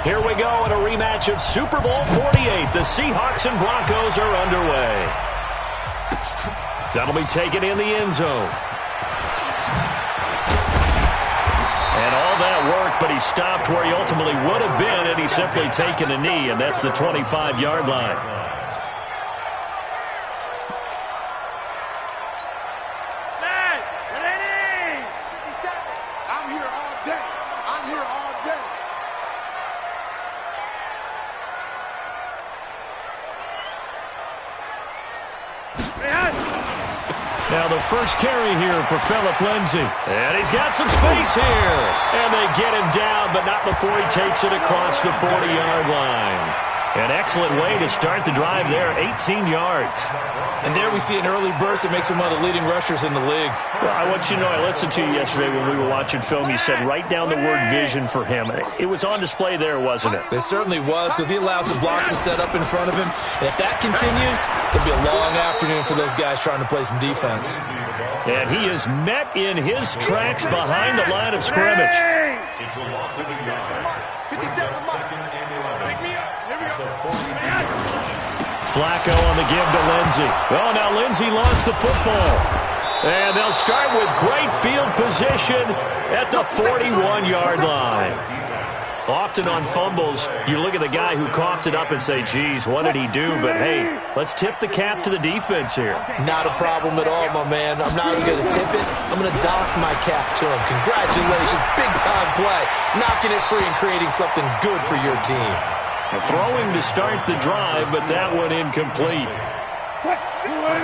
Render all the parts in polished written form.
Here we go in a rematch of Super Bowl 48. The Seahawks and Broncos are underway. That'll be taken in the end zone. And all that work, but he stopped where he ultimately would have been had he simply taken a knee, and that's the 25-yard line. Now the first carry here for Phillip Lindsay. And he's got some space here. And they get him down, but not before he takes it across the 40-yard line. An excellent way to start the drive there, 18 yards. And there we see an early burst that makes him one of the leading rushers in the league. Well, I want you to know, I listened to you yesterday when we were watching film. You said write down the word vision for him. It was on display there, wasn't it? It certainly was, because he allows the blocks to set up in front of him. And if that continues, it'll be a long afternoon for those guys trying to play some defense. And he is met in his tracks behind the line of scrimmage. It's a loss of a yard. Second and 11. Flacco on the give to Lindsay. Oh, now Lindsay lost the football. And they'll start with great field position at the 41-yard line. Often on fumbles, you look at the guy who coughed it up and say, geez, what did he do? But, hey, let's tip the cap to the defense here. Not a problem at all, my man. I'm not even going to tip it. I'm going to doff my cap to him. Congratulations. Big-time play. Knocking it free and creating something good for your team. Throwing to start the drive, but that one incomplete.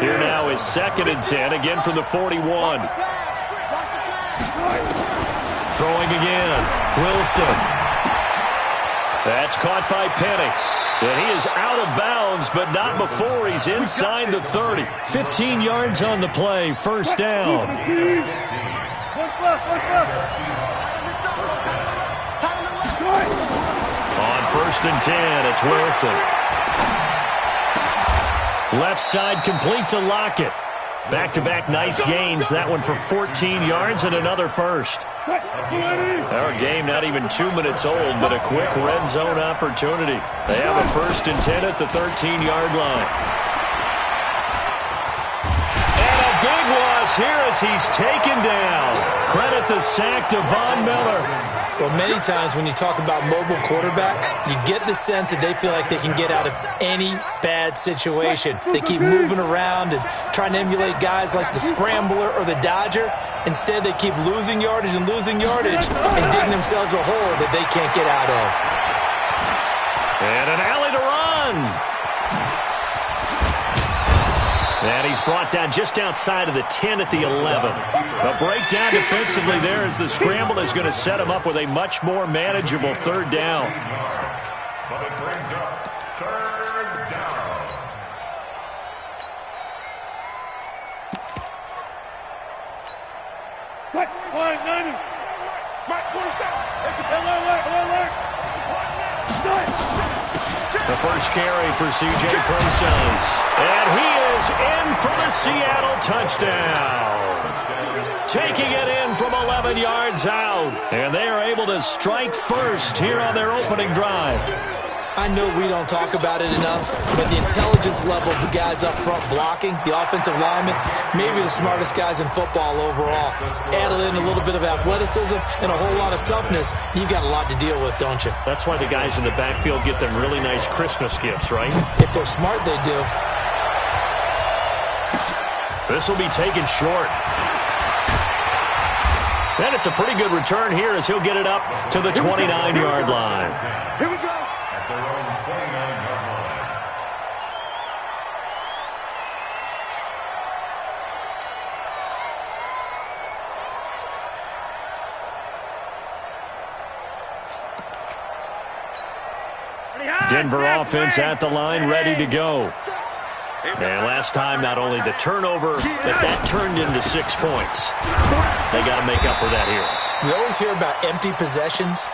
Here now is 2nd and 10, again from the 41. Throwing again. Wilson. That's caught by Penny. And he is out of bounds, but not before he's inside the 30. 15 yards on the play, first down. On 1st and 10, it's Wilson. Left side complete to Lockett. Back-to-back nice gains. That one for 14 yards and another first. Our game not even 2 minutes old, but a quick red zone opportunity. They have a 1st and 10 at the 13-yard line. And a big loss here as he's taken down. Credit the sack to Von Miller. Well, many times when you talk about mobile quarterbacks, you get the sense that they feel like they can get out of any bad situation. They keep moving around and trying to emulate guys like the Scrambler or the Dodger. Instead, they keep losing yardage and digging themselves a hole that they can't get out of. And an alley to run. And he's brought down just outside of the 10 at the 11. A breakdown defensively there as the scramble is going to set him up with a much more manageable 3rd down. But it brings up 3rd down. The first carry for C.J. Prosise. And he is in for the Seattle touchdown. Taking it in from 11 yards out. And they are able to strike first here on their opening drive. I know we don't talk about it enough, but the intelligence level of the guys up front blocking, the offensive linemen, maybe the smartest guys in football overall. Add in a little bit of athleticism and a whole lot of toughness, you've got a lot to deal with, don't you? That's why the guys in the backfield get them really nice Christmas gifts, right? If they're smart, they do. This will be taken short. And it's a pretty good return here as he'll get it up to the 29-yard line. Here we go. At their own 29-yard line. Denver offense at the line, ready to go. And last time, not only the turnover, but that turned into 6 points. They got to make up for that here. You always hear about empty possessions.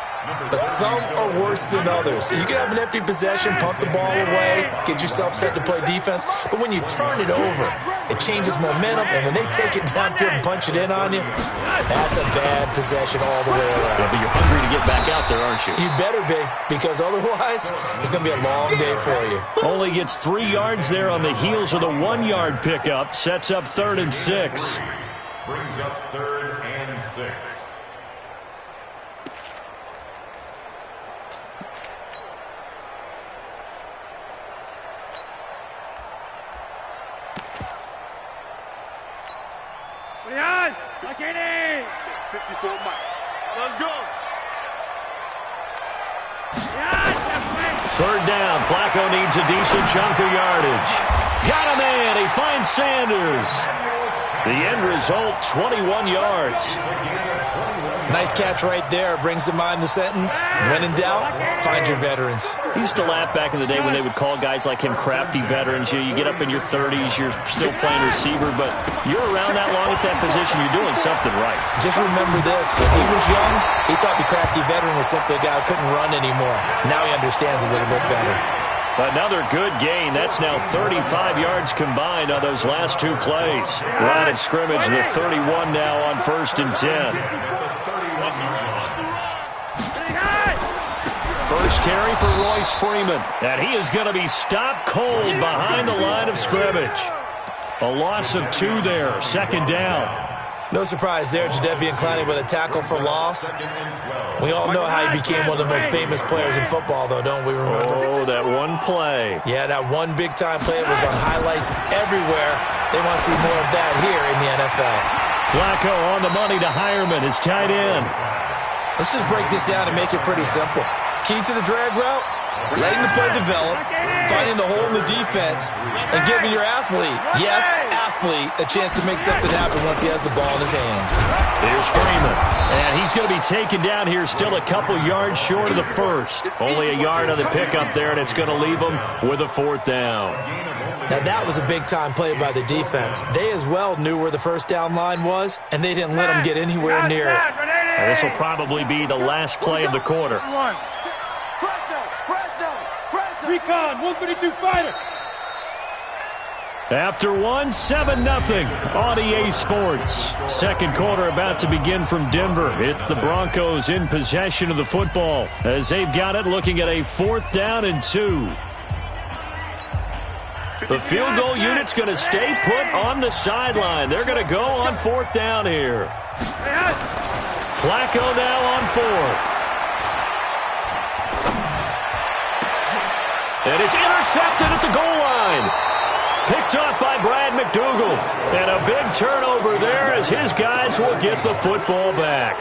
but some are worse than others. You can have an empty possession, pump the ball away, get yourself set to play defense, but when you turn it over, it changes momentum, and when they take it downfield and punch it in on you, that's a bad possession all the way around. Yeah, but you're hungry to get back out there, aren't you? You better be, because otherwise, it's going to be a long day for you. Only gets 3 yards there on the heels of the 1-yard pickup. Sets up 3rd and 6. Brings up 3rd and 6. Leon, lock it in. 54 Mike. Let's go. Leon, left way. 3rd down. Flacco needs a decent chunk of yardage. Got him in. He finds Sanders. The end result, 21 yards. Nice catch right there. Brings to mind the sentence, when in doubt, find your veterans. He used to laugh back in the day when they would call guys like him crafty veterans. You get up in your 30s, you're still playing receiver, but you're around that long at that position, you're doing something right. Just remember this, when he was young, he thought the crafty veteran was simply a guy who couldn't run anymore. Now he understands a little bit better. Another good gain. That's now 35 yards combined on those last 2 plays. Line of scrimmage, the 31 now on 1st and 10. First carry for Royce Freeman. And he is going to be stopped cold behind the line of scrimmage. A loss of 2 there. 2nd down. No surprise there, Jadeveon Clowney with a tackle for loss. We all know how he became one of the most famous players in football, though, don't we remember? Oh, that one play. Yeah, that one big-time play. It was on highlights everywhere. They want to see more of that here in the NFL. Flacco on the money to Hireman, his tight end. Let's just break this down and make it pretty simple. Key to the drag route, letting the play develop, finding the hole in the defense, and giving your athlete, yes, athlete, a chance to make something happen once he has the ball in his hands. Here's Freeman, and he's going to be taken down here still a couple yards short of the first. Only a yard on the pickup there, and it's going to leave him with a 4th down. Now, that was a big-time play by the defense. They as well knew where the first down line was, and they didn't let him get anywhere near it. And this will probably be the last play of the quarter. Recon, 132 fighter. After 1, 7-0 on EA Sports. 2nd quarter about to begin from Denver. It's the Broncos in possession of the football as they've got it, looking at a 4th down and 2. The field goal unit's going to stay put on the sideline. They're going to go on 4th down here. Flacco now on 4th. And it's intercepted at the goal line. Picked up by Brad McDougal. And a big turnover there as his guys will get the football back.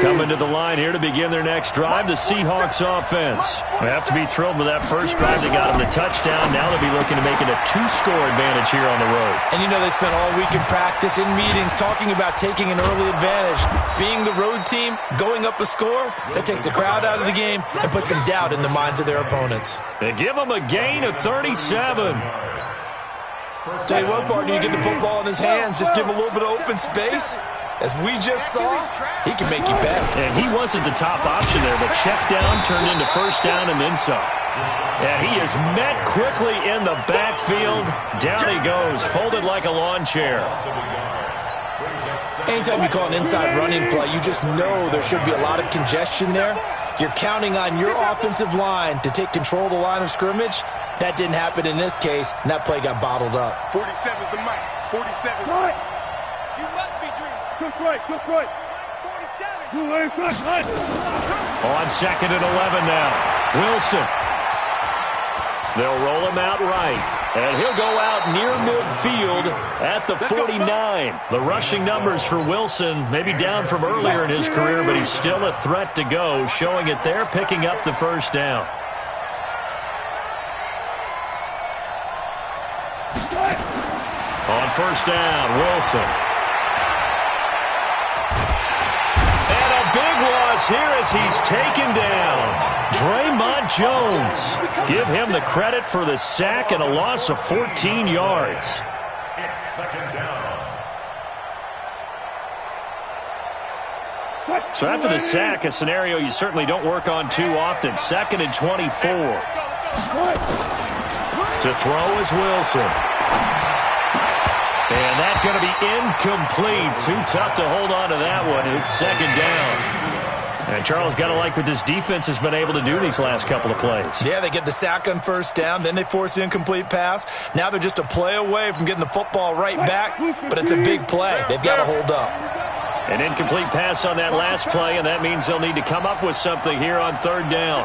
Coming to the line here to begin their next drive, the Seahawks offense. They have to be thrilled with that first drive. They got them the touchdown. Now they'll be looking to make it a 2-score advantage here on the road. And you know they spent all week in practice, in meetings, talking about taking an early advantage. Being the road team, going up a score, that takes the crowd out of the game and puts some doubt in the minds of their opponents. They give them a gain of 37. Tell you what, partner, you get the football in his hands, just give him a little bit of open space. As we just saw, he can make you bet. And he wasn't the top option there, but check down turned into 1st down and then some. And he is met quickly in the backfield. Down he goes, folded like a lawn chair. Anytime you call an inside running play, you just know there should be a lot of congestion there. You're counting on your offensive line to take control of the line of scrimmage. That didn't happen in this case, and that play got bottled up. 47's the mic. 47. Right. You must be dreaming. Cook right, cook right. 47. On 2nd and 11 now. Wilson. They'll roll him out right. And he'll go out near midfield at the 49. The rushing numbers for Wilson maybe down from earlier in his career, but he's still a threat to go, showing it there, picking up the 1st down. On 1st down, Wilson. And a big loss here as he's taken down. Draymond Jones. Give him the credit for the sack and a loss of 14 yards. It's 2nd down. So after the sack, a scenario you certainly don't work on too often. 2nd and 24. To throw is Wilson. And that's going to be incomplete. Too tough to hold on to that one. It's 2nd down. And Charles, got to like what this defense has been able to do these last couple of plays. Yeah, they get the sack on 1st down, then they force the incomplete pass. Now they're just a play away from getting the football right back, but it's a big play. They've got to hold up. An incomplete pass on that last play, and that means they'll need to come up with something here on 3rd down.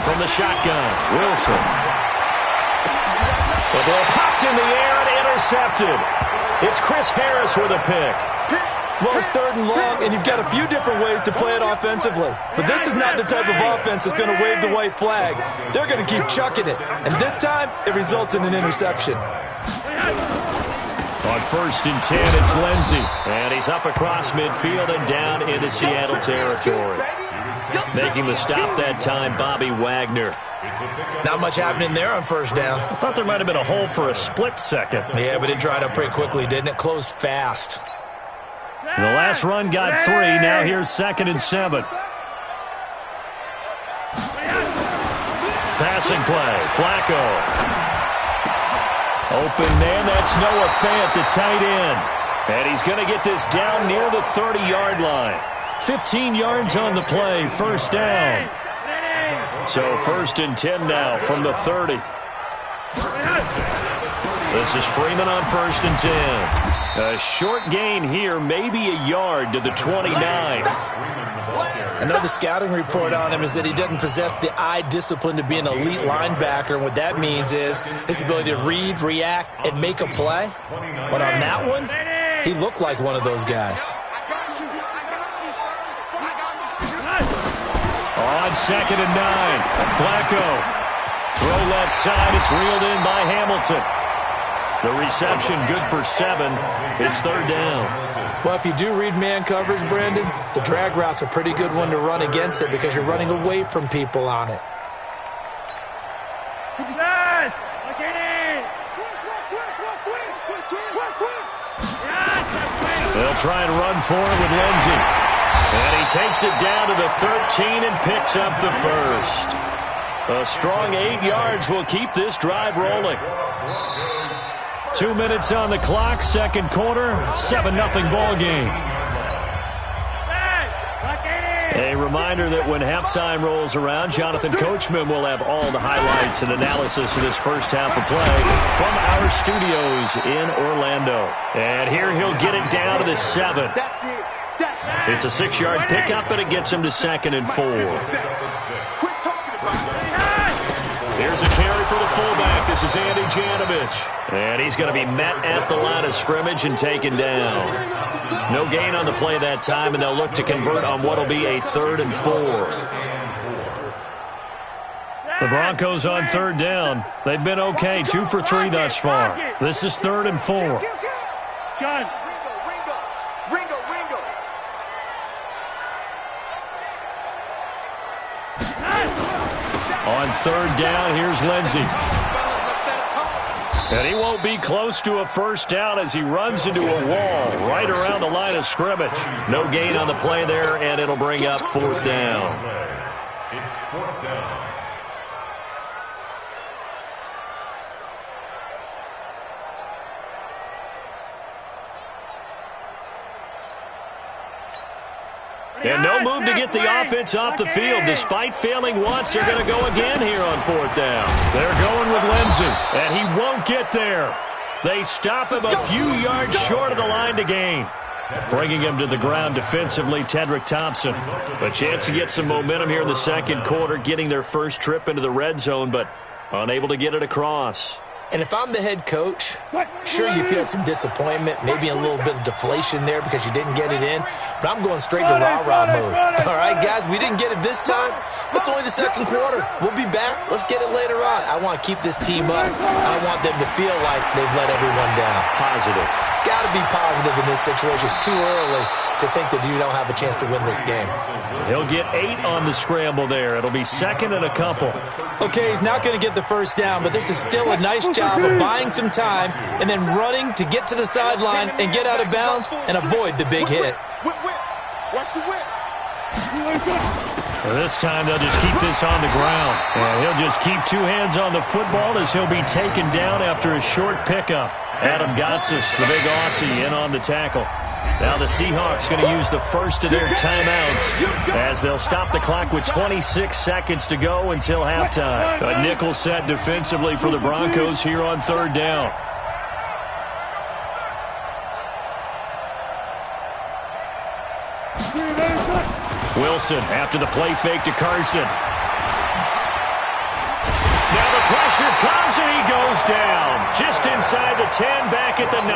From the shotgun, Wilson. The ball popped in the air and intercepted. It's Chris Harris with a pick. Well, it's 3rd and long, and you've got a few different ways to play it offensively. But this is not the type of offense that's going to wave the white flag. They're going to keep chucking it. And this time, it results in an interception. On 1st and 10, it's Lindsey. And he's up across midfield and down into Seattle territory. Making the stop that time, Bobby Wagner. Not much happening there on 1st down. I thought there might have been a hole for a split second. Yeah, but it dried up pretty quickly, didn't it? Closed fast. The last run got 3. Now here's 2nd and 7. Passing play. Flacco. Open man. That's Noah Fant, the tight end. And he's going to get this down near the 30-yard line. 15 yards on the play. 1st down. So 1st and 10 now from the 30. This is Freeman on 1st and 10. A short gain here, maybe a yard to the 29. I know the scouting report on him is that he doesn't possess the eye discipline to be an elite linebacker, and what that means is his ability to read, react, and make a play. But on that one, he looked like one of those guys. On 2nd and 9, Flacco. Throw left side, it's reeled in by Hamilton. The reception good for 7. It's 3rd down. Well, if you do read man coverage, Brandon, the drag route's a pretty good one to run against it because you're running away from people on it. They'll try and run for it with Lindsey. And he takes it down to the 13 and picks up the 1st. A strong 8 yards will keep this drive rolling. 2 minutes on the clock, 2nd quarter, 7-0 ball game. A reminder that when halftime rolls around, Jonathan Coachman will have all the highlights and analysis of this first half of play from our studios in Orlando. And here he'll get it down to the 7. It's a 6-yard pickup, and it gets him to 2nd and 4. Here's a carry for the fullback. This is Andy Janovich. And he's going to be met at the line of scrimmage and taken down. No gain on the play that time, and they'll look to convert on what will be a 3rd and 4. The Broncos on 3rd down. They've been okay, 2 for 3 thus far. This is 3rd and 4. On 3rd down, here's Lindsey. And he won't be close to a 1st down as he runs into a wall right around the line of scrimmage. No gain on the play there, and it'll bring up 4th down. It's 4th down. And no move to get the offense off the field. Despite failing once, they're going to go again here on 4th down. They're going with Lindsey, and he won't get there. They stop him a few yards short of the line to gain. Bringing him to the ground defensively, Tedrick Thompson. A chance to get some momentum here in the 2nd quarter, getting their first trip into the red zone, but unable to get it across. And if I'm the head coach, sure you feel some disappointment, maybe a little bit of deflation there because you didn't get it in, but I'm going straight to rah-rah mode. All right, guys, we didn't get it this time. It's only the 2nd quarter. We'll be back. Let's get it later on. I want to keep this team up. I want them to feel like they've let everyone down. Positive. got to be positive in this situation. It's too early to think that you don't have a chance to win this game. He'll get 8 on the scramble there. It'll be second and a couple. Okay, he's not going to get the first down, but this is still a nice job of buying some time and then running to get to the sideline and get out of bounds and avoid the big hit. Watch the whip. Well, this time they'll just keep this on the ground. And he'll just keep 2 hands on the football as he'll be taken down after a short pickup. Adam Gotsis, the big Aussie, in on the tackle. Now the Seahawks going to use the first of their timeouts as they'll stop the clock with 26 seconds to go until halftime. A nickel set defensively for the Broncos here on 3rd down. Wilson after the play fake to Carson. Now the pressure comes and he goes down. Just inside the 10, back at the 9.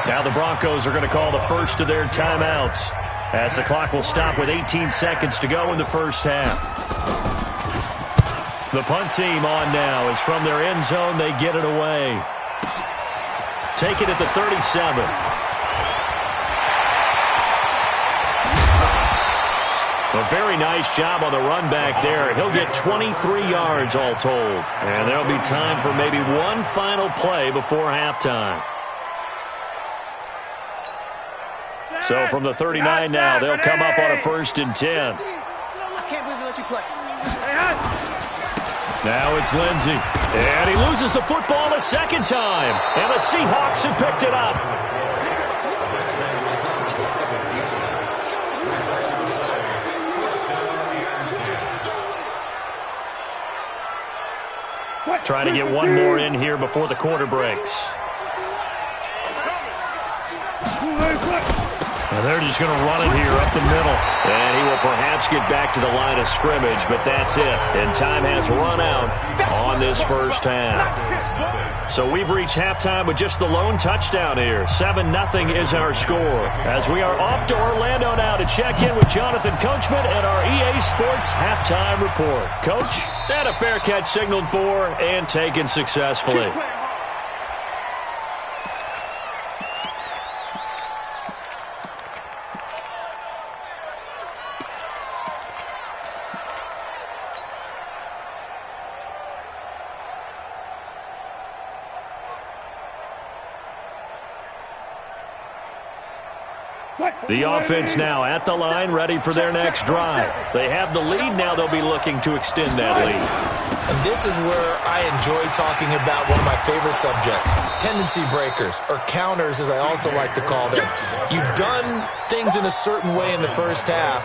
Now the Broncos are going to call the first of their timeouts as the clock will stop with 18 seconds to go in the first half. The punt team on now is from their end zone. They get it away. Take it at the 37. A very nice job on the run back there. He'll get 23 yards all told. And there'll be time for maybe one final play before halftime. So from the 39 now, they'll come up on a 1st and 10. I can't believe they let you play. Now it's Lindsey. And he loses the football a second time. And the Seahawks have picked it up. Trying to get one more in here before the quarter breaks. And they're just going to run it here up the middle. And he will perhaps get back to the line of scrimmage, but that's it. And time has run out on this first half. So we've reached halftime with just the lone touchdown here. 7-0 is our score. As we are off to Orlando now to check in with Jonathan Coachman and our EA Sports halftime report. Coach, that a fair catch signaled for and taken successfully. The offense now at the line, ready for their next drive. They have the lead. Now they'll be looking to extend that lead. And this is where I enjoy talking about one of my favorite subjects, tendency breakers, or counters as I also like to call them. You've done things in a certain way in the first half,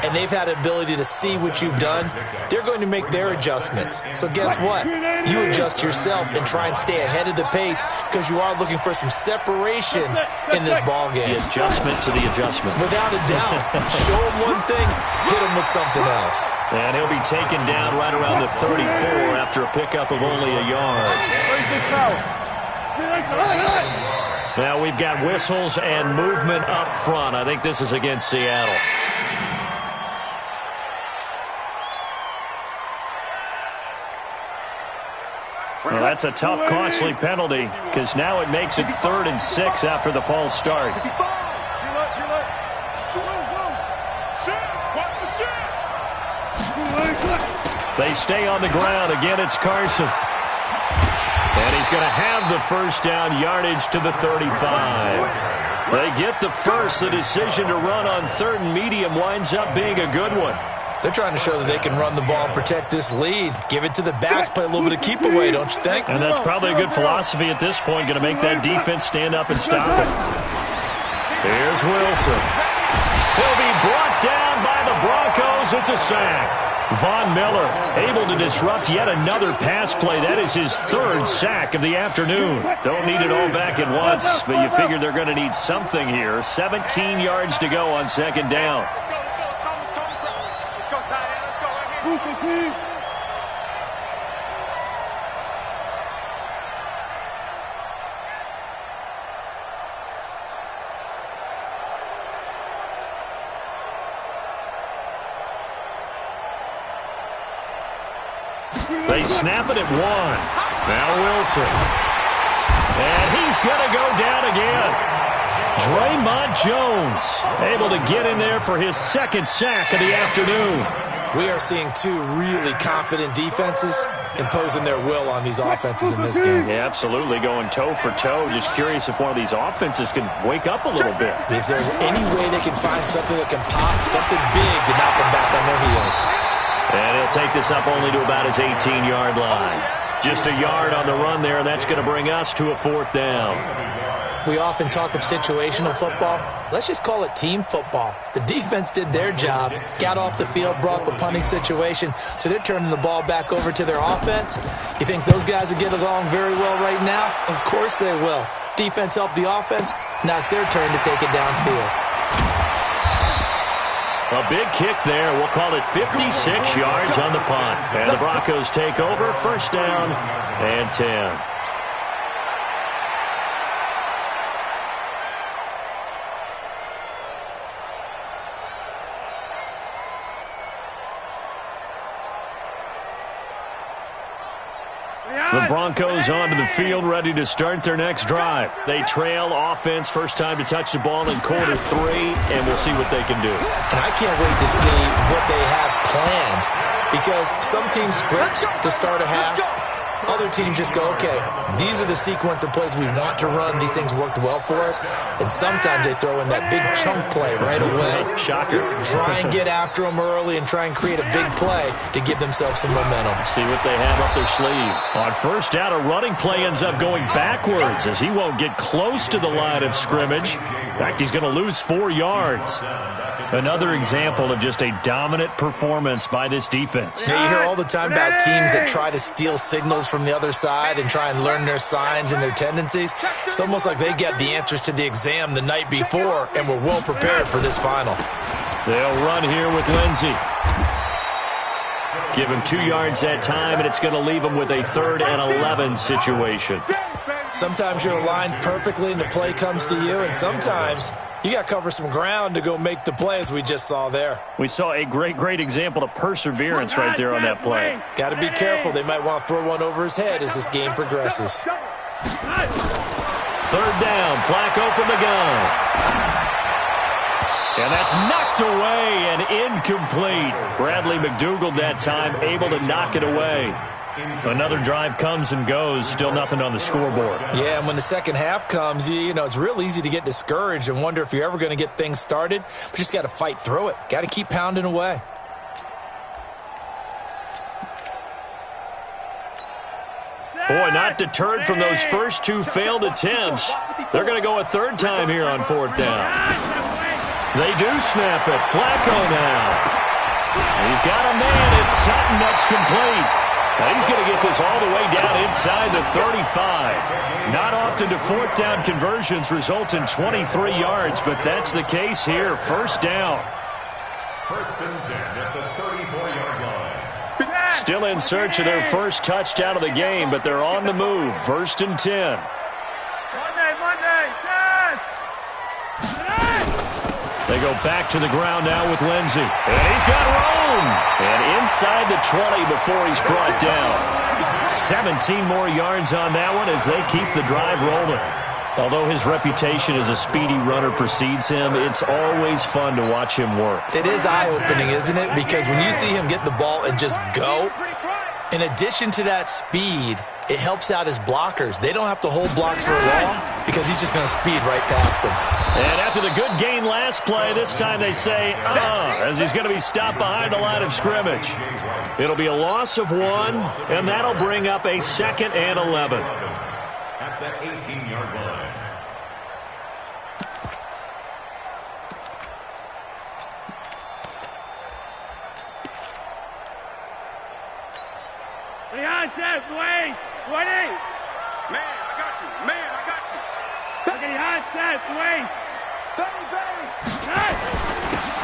and they've had the ability to see what you've done. They're going to make their adjustments. So guess what? You adjust yourself and try and stay ahead of the pace because you are looking for some separation in this ball game. The adjustment to the adjustment. Without a doubt. Show him one thing, hit him with something else. And he'll be taken down right around the 34 after a pickup of only a yard. Now we've got whistles and movement up front. I think this is against Seattle. Well, that's a tough, costly penalty because now it makes it 3rd and 6 after the false start. They stay on the ground. Again, it's Carson. And he's going to have the first down, yardage to the 35. They get the first. The decision to run on 3rd and medium winds up being a good one. They're trying to show that they can run the ball and protect this lead. Give it to the backs, play a little bit of keep away, don't you think? And that's probably a good philosophy at this point, going to make that defense stand up and stop it. Here's Wilson. He'll be brought down by the Broncos. It's a sack. Von Miller able to disrupt yet another pass play. That is his 3rd sack of the afternoon. Don't need it all back at once, but you figure they're going to need something here. 17 yards to go on 2nd down. They snap it at 1. Now Wilson. And he's he's going to go down again. Draymond Jones able to get in there for his second sack of the afternoon. We are seeing two really confident defenses imposing their will on these offenses in this game. Yeah, absolutely, going toe for toe. Just curious if one of these offenses can wake up a little bit. Is there any way they can find something that can pop, something big to knock them back on their heels? And he'll take this up only to about his 18-yard line. Just a yard on the run there, and that's going to bring us to a fourth down. We often talk of situational football. Let's just call it team football. The defense did their job, got off the field, brought the punting situation, so they're turning the ball back over to their offense. You think those guys will get along very well right now? Of course they will. Defense helped the offense. Now it's their turn to take it downfield. A big kick there. We'll call it 56 yards on the punt. And the Broncos take over, first down and 10. The Broncos onto the field, ready to start their next drive. They trail offense, first time to touch the ball in quarter 3, and we'll see what they can do. And I can't wait to see what they have planned, because some teams script to start a half. Other teams just go, okay, these are the sequence of plays we want to run. These things worked well for us. And sometimes they throw in that big chunk play right away. Shocker. Try and get after them early and try and create a big play to give themselves some momentum. See what they have up their sleeve. On first down, a running play ends up going backwards as he won't get close to the line of scrimmage. In fact, he's going to lose 4 yards. Another example of just a dominant performance by this defense. Yeah, you hear all the time about teams that try to steal signals from the other side and try and learn their signs and their tendencies. It's almost like they get the answers to the exam the night before and were well prepared for this final. They'll run here with Lindsey. Give him 2 yards that time, and it's going to leave him with a 3rd and 11 situation. Sometimes you're aligned perfectly and the play comes to you, and sometimes you got to cover some ground to go make the play, as we just saw there. We saw a great example of perseverance right there on that play. Got to be careful. They might want to throw one over his head as this game progresses. 3rd down, Flacco from the gun. And that's knocked away and incomplete. Bradley McDougald that time able to knock it away. Another drive comes and goes, still nothing on the scoreboard. Yeah, and when the second half comes, you know, it's real easy to get discouraged and wonder if you're ever going to get things started. But you just got to fight through it. Got to keep pounding away. Boy, not deterred from those first 2 failed attempts. They're going to go a 3rd time here on 4th down. They do snap it. Flacco now. He's got a man. It's Sutton that's complete. Now he's going to get this all the way down inside the 35. Not often do 4th down conversions result in 23 yards, but that's the case here. First down. 1st and 10 at the 34-yard line. Still in search of their first touchdown of the game, but they're on the move. 1st and 10. Monday, They go back to the ground now with Lindsey. And he's got room. And inside the 20 before he's brought down. 17 more yards on that one as they keep the drive rolling. Although his reputation as a speedy runner precedes him, it's always fun to watch him work. It is eye-opening, isn't it? Because when you see him get the ball and just go, in addition to that speed, it helps out his blockers. They don't have to hold blocks for long because he's just going to speed right past them. And after the good gain last play, this time they say, as he's going to be stopped behind the line of scrimmage. It'll be a loss of 1, and that'll bring up a 2nd and 11. At the 18-yard line. Wait! 20! Man, I got you. Man, I got you. Okay, hot set, wait!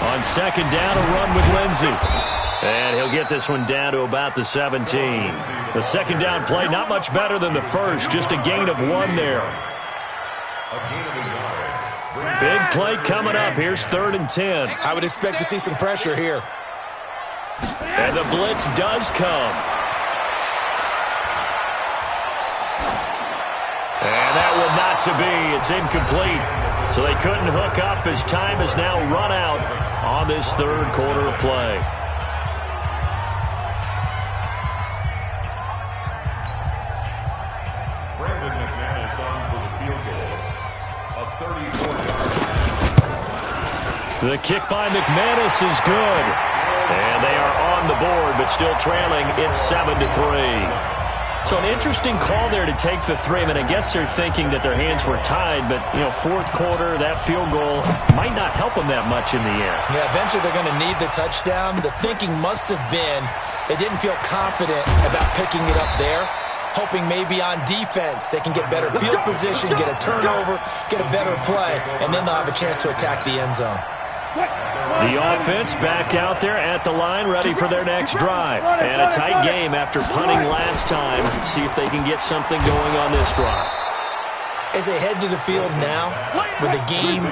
On 2nd down, a run with Lindsey. And he'll get this one down to about the 17. The 2nd down play, not much better than the first, just a gain of 1 there. Big play coming up. Here's 3rd and 10. I would expect to see some pressure here. And the blitz does come. And that will not Not to be. It's incomplete. So they couldn't hook up as time has now run out on this third quarter of play. The kick by McManus is good. And they are on the board, but still trailing. It's 7-3. So an interesting call there to take the three. I mean, I guess they're thinking that their hands were tied, but, you know, fourth quarter, that field goal might not help them that much in the end. Yeah, eventually they're going to need the touchdown. The thinking must have been they didn't feel confident about picking it up there, hoping maybe on defense they can get better field position, get a turnover, get a better play, and then they'll have a chance to attack the end zone. The offense back out there at the line, ready for their next drive. And a tight game after punting last time. See if they can get something going on this drive. As they head to the field now, with the game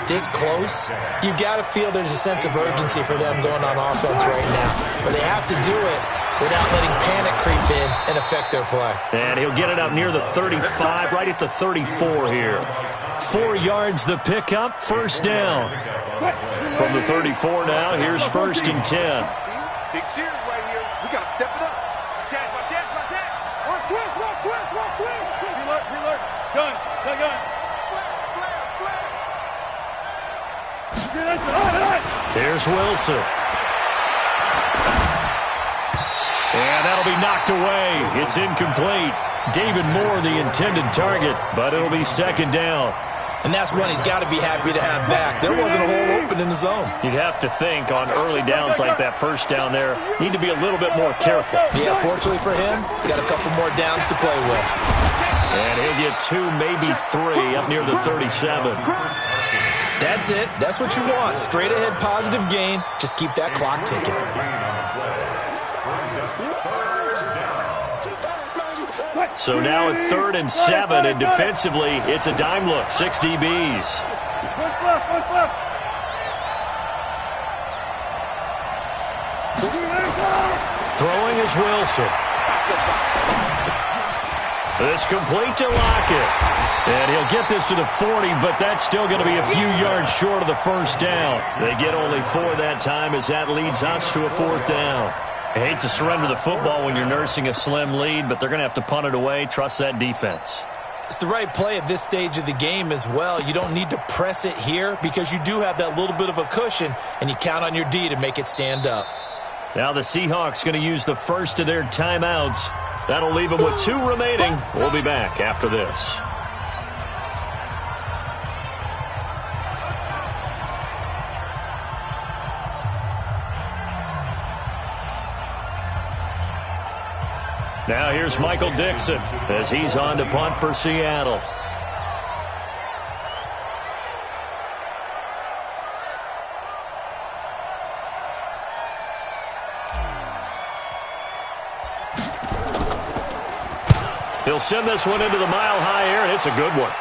this close, you've got to feel there's a sense of urgency for them going on offense right now. But they have to do it without letting panic creep in and affect their play. And he'll get it up near the 35, right at the 34 here. 4 yards the pickup, first down. From the 34 now, here's 1st and 10. Big series right here. We got to step it up. Watch out. Watch twist. Reload. Gun. Here's Wilson. And that'll be knocked away. It's incomplete. David Moore, the intended target, but it'll be 2nd down. And that's one he's got to be happy to have back. There wasn't a hole open in the zone. You'd have to think on early downs like that first down there, need to be a little bit more careful. Yeah, fortunately for him, got a couple more downs to play with. And he'll get 2, maybe 3, up near the 37. That's it. That's what you want. Straight ahead positive gain. Just keep that clock ticking. So now at 3rd and 7, and defensively, it's a dime look. 6 DBs. Throwing is Wilson. This complete to Lockett. And he'll get this to the 40, but that's still going to be a few yards short of the first down. They get only 4 that time as that leads us to a 4th down. I hate to surrender the football when you're nursing a slim lead, but they're going to have to punt it away. Trust that defense. It's the right play at this stage of the game as well. You don't need to press it here because you do have that little bit of a cushion, and you count on your D to make it stand up. Now the Seahawks going to use the first of their timeouts. That'll leave them with 2 remaining. We'll be back after this. Now here's Michael Dixon as he's on to punt for Seattle. He'll send this one into the mile-high air, and it's a good one.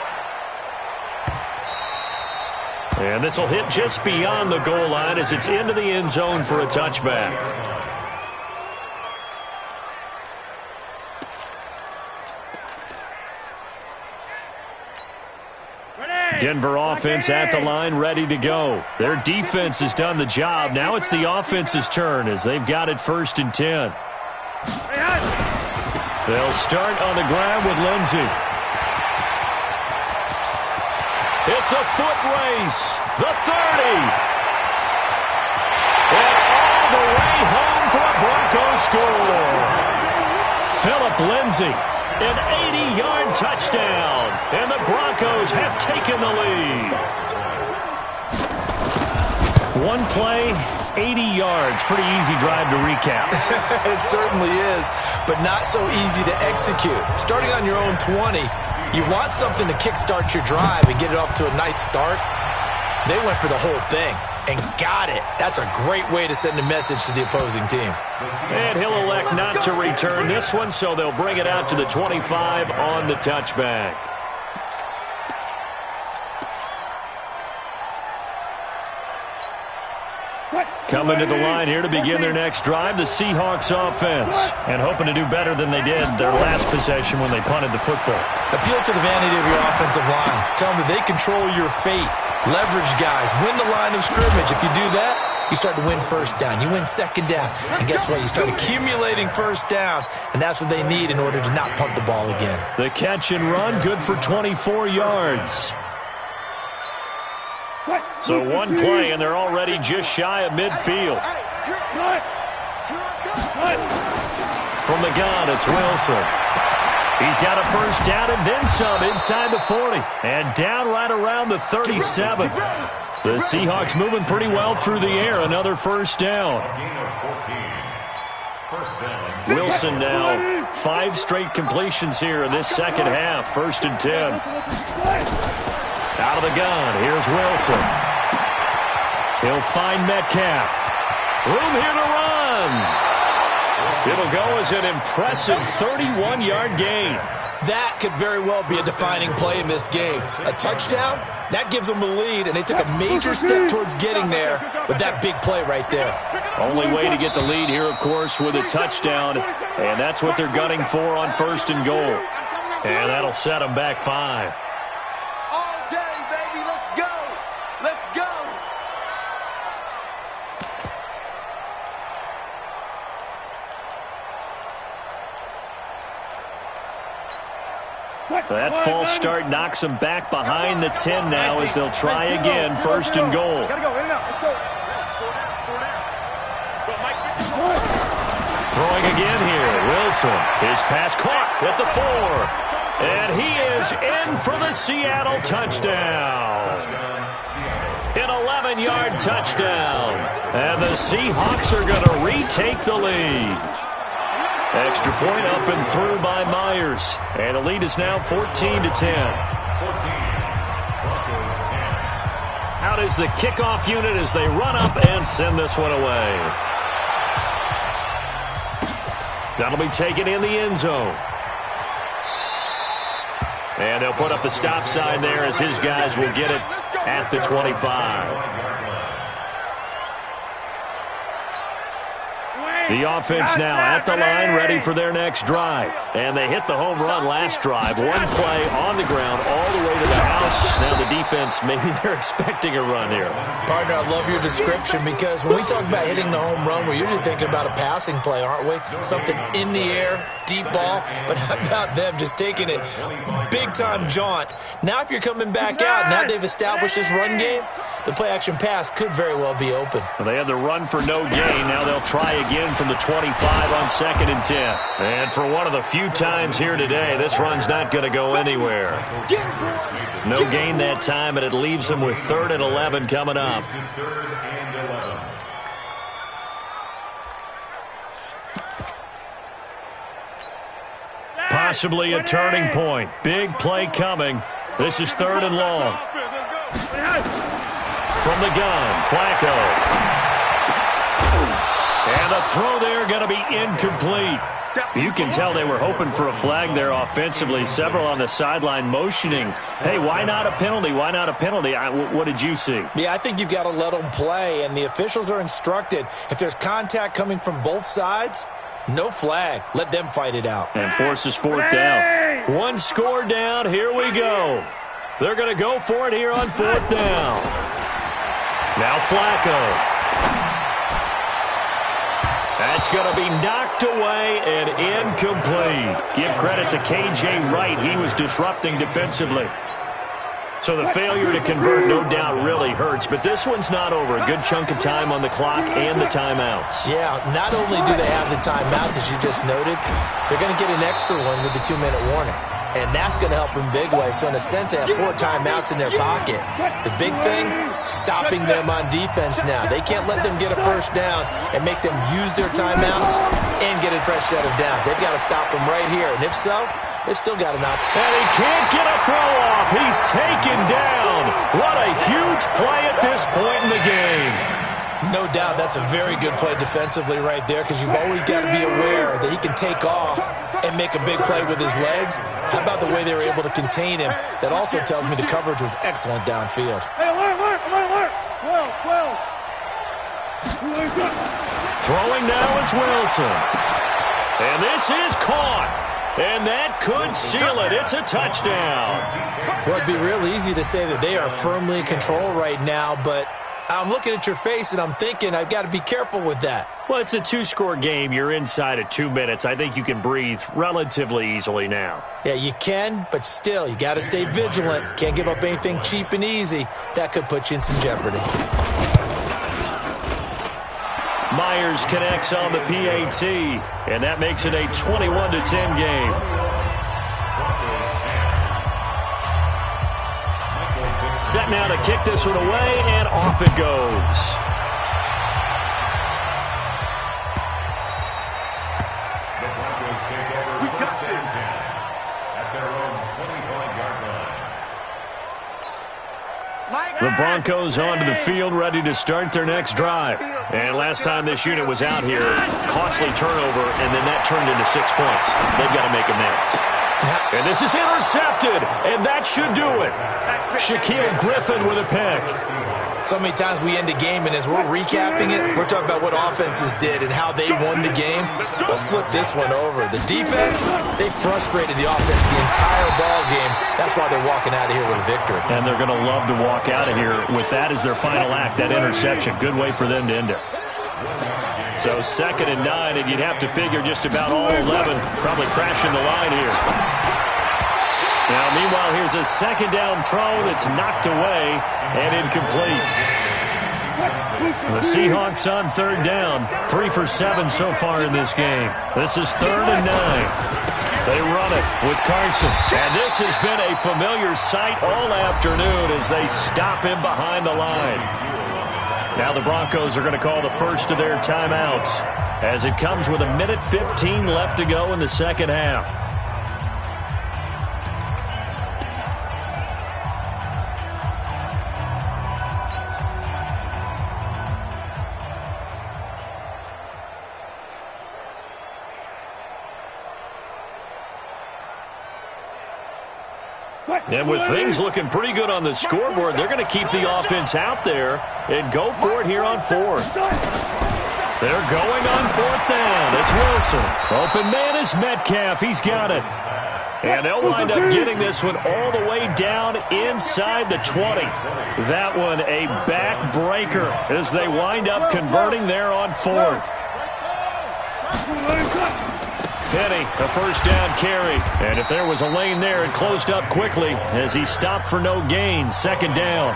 And this will hit just beyond the goal line as it's into the end zone for a touchback. Denver offense at the line, ready to go. Their defense has done the job. Now it's the offense's turn as they've got it 1st and 10. They'll start on the ground with Lindsey. It's a foot race. The 30. And all the way home for a Broncos score. Phillip Lindsey. An 80-yard touchdown, and the Broncos have taken the lead. One play, 80 yards. Pretty easy drive to recap. It certainly is, but not so easy to execute. Starting on your own 20, you want something to kickstart your drive and get it off to a nice start. They went for the whole thing and got it. That's a great way to send a message to the opposing team. And he'll elect not to return this one, so they'll bring it out to the 25 on the touchback. Coming to the line here to begin their next drive, the Seahawks offense. And hoping to do better than they did their last possession when they punted the football. Appeal to the vanity of your offensive line. Tell them that they control your fate. Leverage guys. Win the line of scrimmage. If you do that, you start to win first down. You win second down. And guess what? You start accumulating first downs. And that's what they need in order to not punt the ball again. The catch and run, good for 24 yards. So one play, and they're already just shy of midfield. From the gun, it's Wilson. He's got a first down and then some inside the 40. And down right around the 37. The Seahawks moving pretty well through the air. Another first down. Wilson now 5 straight completions here in this second half. 1st and 10. Out of the gun, here's Wilson. He'll find Metcalf. Room here to run. It'll go as an impressive 31-yard gain. That could very well be a defining play in this game. A touchdown, that gives them the lead, and they took a major step towards getting there with that big play right there. Only way to get the lead here, of course, with a touchdown, and that's what they're gunning for on 1st and goal. And that'll set them back 5. That false start knocks them back behind the 10 now as they'll try again, 1st and goal. Throwing again here, Wilson. His pass caught at the 4. And he is in for the Seattle touchdown. An 11-yard touchdown. And the Seahawks are going to retake the lead. Extra point up and through by Myers. And the lead is now 14-10. Out is the kickoff unit as they run up and send this one away. That'll be taken in the end zone. And they'll put up the stop sign there as his guys will get it at the 25. The offense now at the line, ready for their next drive. And they hit the home run last drive. One play on the ground all the way to the house. Now the defense, maybe they're expecting a run here. Partner, I love your description because when we talk about hitting the home run, we're usually thinking about a passing play, aren't we? Something in the air, deep ball. But how about them just taking it big-time jaunt? Now if you're coming back out, now they've established this run game, the play-action pass could very well be open. Well, they had the run for no gain. Now they'll try again from the 25 on 2nd and 10. And for one of the few times here today, this run's not going to go anywhere. No gain that time, and it leaves them with 3rd and 11 coming up. Possibly a turning point. Big play coming. This is 3rd and long. From the gun, Flacco. And the throw there going to be incomplete. You can tell they were hoping for a flag there offensively. Several on the sideline motioning. Hey, why not a penalty? Why not a penalty? What did you see? Yeah, I think you've got to let them play, and the officials are instructed. If there's contact coming from both sides, no flag. Let them fight it out. And forces 4th down. One score down. Here we go. They're going to go for it here on 4th down. Now Flacco. That's going to be knocked away and incomplete. Give credit to K.J. Wright. He was disrupting defensively. So the failure to convert, no doubt, really hurts. But this one's not over. A good chunk of time on the clock and the timeouts. Yeah, not only do they have the timeouts, as you just noted, they're going to get an extra one with the 2-minute warning. And that's going to help in big way. So in a sense, they have 4 timeouts in their pocket. The big thing, stopping them on defense now. They can't let them get a first down and make them use their timeouts and get a fresh set of downs. They've got to stop them right here. And if so, they've still got enough. And he can't get a throw off. He's taken down. What a huge play at this point in the game. No doubt that's a very good play defensively right there because you've always got to be aware that he can take off and make a big play with his legs. How about the way they were able to contain him? That also tells me the coverage was excellent downfield. Hey, alert. Throwing now is Wilson. And this is caught. And that could seal it. It's a touchdown. Well, it'd be real easy to say that they are firmly in control right now, but I'm looking at your face and I'm thinking I've got to be careful with that. Well, it's a two-score game. You're inside of 2 minutes. I think you can breathe relatively easily now. Yeah, you can, but still, you got to stay vigilant. Can't give up anything cheap and easy. That could put you in some jeopardy. Myers connects on the PAT, and that makes it a 21-10 game. Set now to kick this one away, and off it goes. The Broncos take over first and 10 at their own 25-yard line. The Broncos onto the field, ready to start their next drive. And last time this unit was out here, costly turnover, and then that turned into 6 points. They've got to make amends. And this is intercepted, and that should do it. Shaquille Griffin with a pick. So many times we end a game, and as we're recapping it, we're talking about what offenses did and how they won the game. Let's flip this one over. The defense, they frustrated the offense the entire ball game. That's why they're walking out of here with a victory. And they're going to love to walk out of here with that as their final act, that interception. Good way for them to end it. So 2nd and 9, and you'd have to figure just about all 11 probably crashing the line here. Now, meanwhile, here's a 2nd down throw that's knocked away and incomplete. The Seahawks on 3rd down, 3 for 7 so far in this game. This is 3rd and 9. They run it with Carson. And this has been a familiar sight all afternoon as they stop him behind the line. Now the Broncos are going to call the first of their timeouts as it comes with 1:15 left to go in the second half. And with things looking pretty good on the scoreboard, they're going to keep the offense out there and go for it here on 4th. They're going on 4th down. It's Wilson. Open man is Metcalf. He's got it. And they'll wind up getting this one all the way down inside the 20. That one a backbreaker as they wind up converting there on 4th. Penny, a first down carry. And if there was a lane there, it closed up quickly as he stopped for no gain. 2nd down.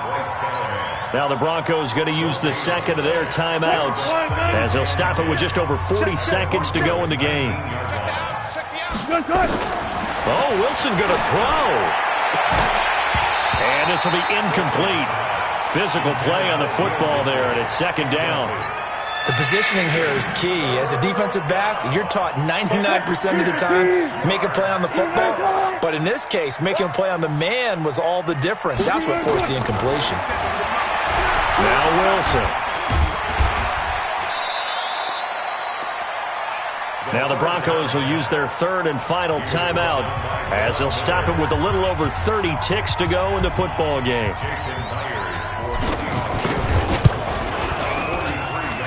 Now the Broncos going to use the 2nd of their timeouts as they'll stop it with just over 40 seconds to go in the game. Oh, Wilson going to throw. And this will be incomplete. Physical play on the football there, and it's 2nd down. The positioning here is key. As a defensive back, you're taught 99% of the time, make a play on the football. But in this case, making a play on the man was all the difference. That's what forced the incompletion. Now Wilson. Now the Broncos will use their 3rd and final timeout as they'll stop it with a little over 30 ticks to go in the football game.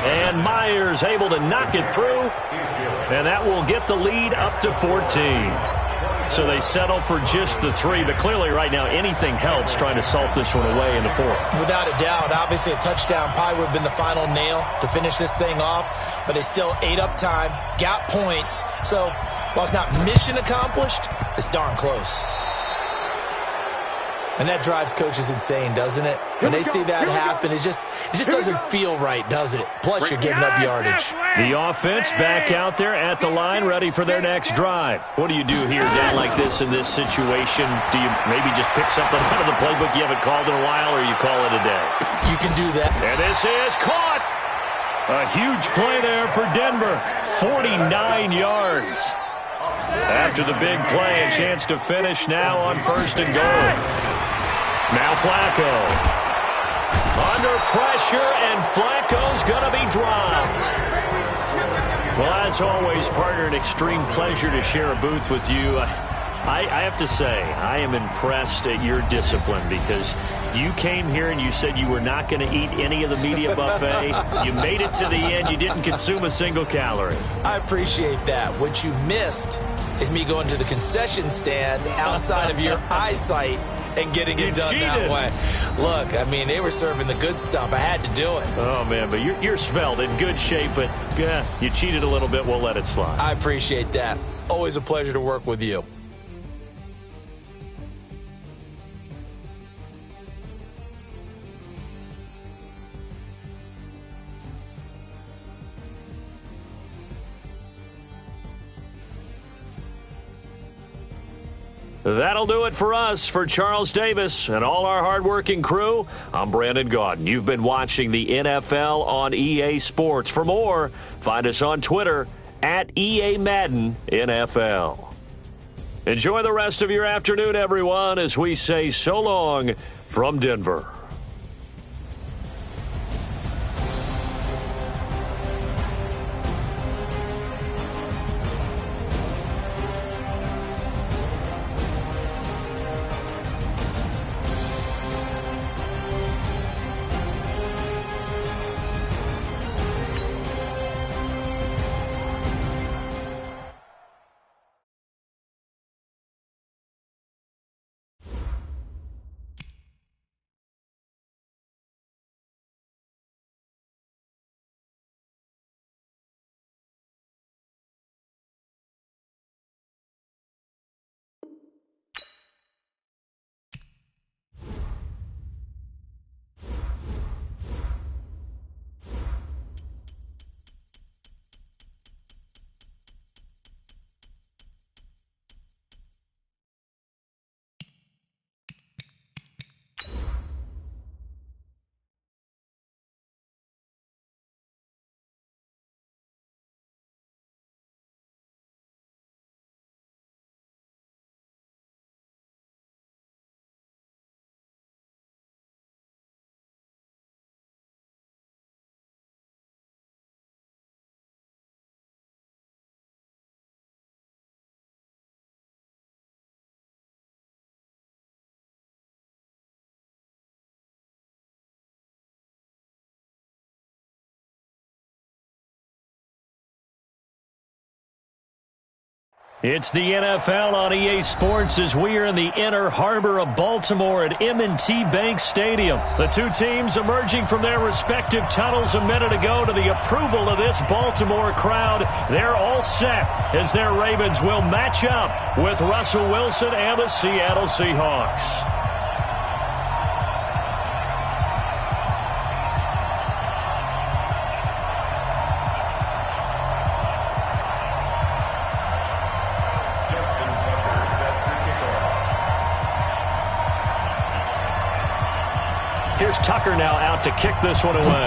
And Myers able to knock it through, and that will get the lead up to 14. So they settle for just the 3, but clearly right now anything helps trying to salt this one away in the 4th. Without a doubt, obviously a touchdown probably would have been the final nail to finish this thing off, but they still ate up time, got points. So while it's not mission accomplished, it's darn close. And that drives coaches insane, doesn't it? When they see that happen, it just doesn't feel right, does it? Plus, you're giving up yardage. The offense back out there at the line, ready for their next drive. What do you do here down like this in this situation? Do you maybe just pick something out of the playbook you haven't called in a while, or you call it a day? You can do that. And this is caught. A huge play there for Denver. 49 yards. After the big play, a chance to finish now on 1st and goal. Now Flacco. Under pressure, and Flacco's going to be dropped. Well, as always, partner, an extreme pleasure to share a booth with you. I have to say, I am impressed at your discipline because You came here and you said you were not going to eat any of the media buffet. You made it to the end. You didn't consume a single calorie. I appreciate that. What you missed is me going to the concession stand outside of your eyesight and getting it done that way. Look, I mean, they were serving the good stuff. I had to do it. Oh, man, but you're svelte, in good shape, but you cheated a little bit. We'll let it slide. I appreciate that. Always a pleasure to work with you. That'll do it for us. For Charles Davis and all our hardworking crew, I'm Brandon Gaudin. You've been watching the NFL on EA Sports. For more, find us on Twitter at EA Madden NFL. Enjoy the rest of your afternoon, everyone, as we say so long from Denver. It's the NFL on EA Sports as we are in the inner harbor of Baltimore at M&T Bank Stadium. The two teams emerging from their respective tunnels a minute ago to the approval of this Baltimore crowd. They're all set as their Ravens will match up with Russell Wilson and the Seattle Seahawks. Here's Tucker now out to kick this one away.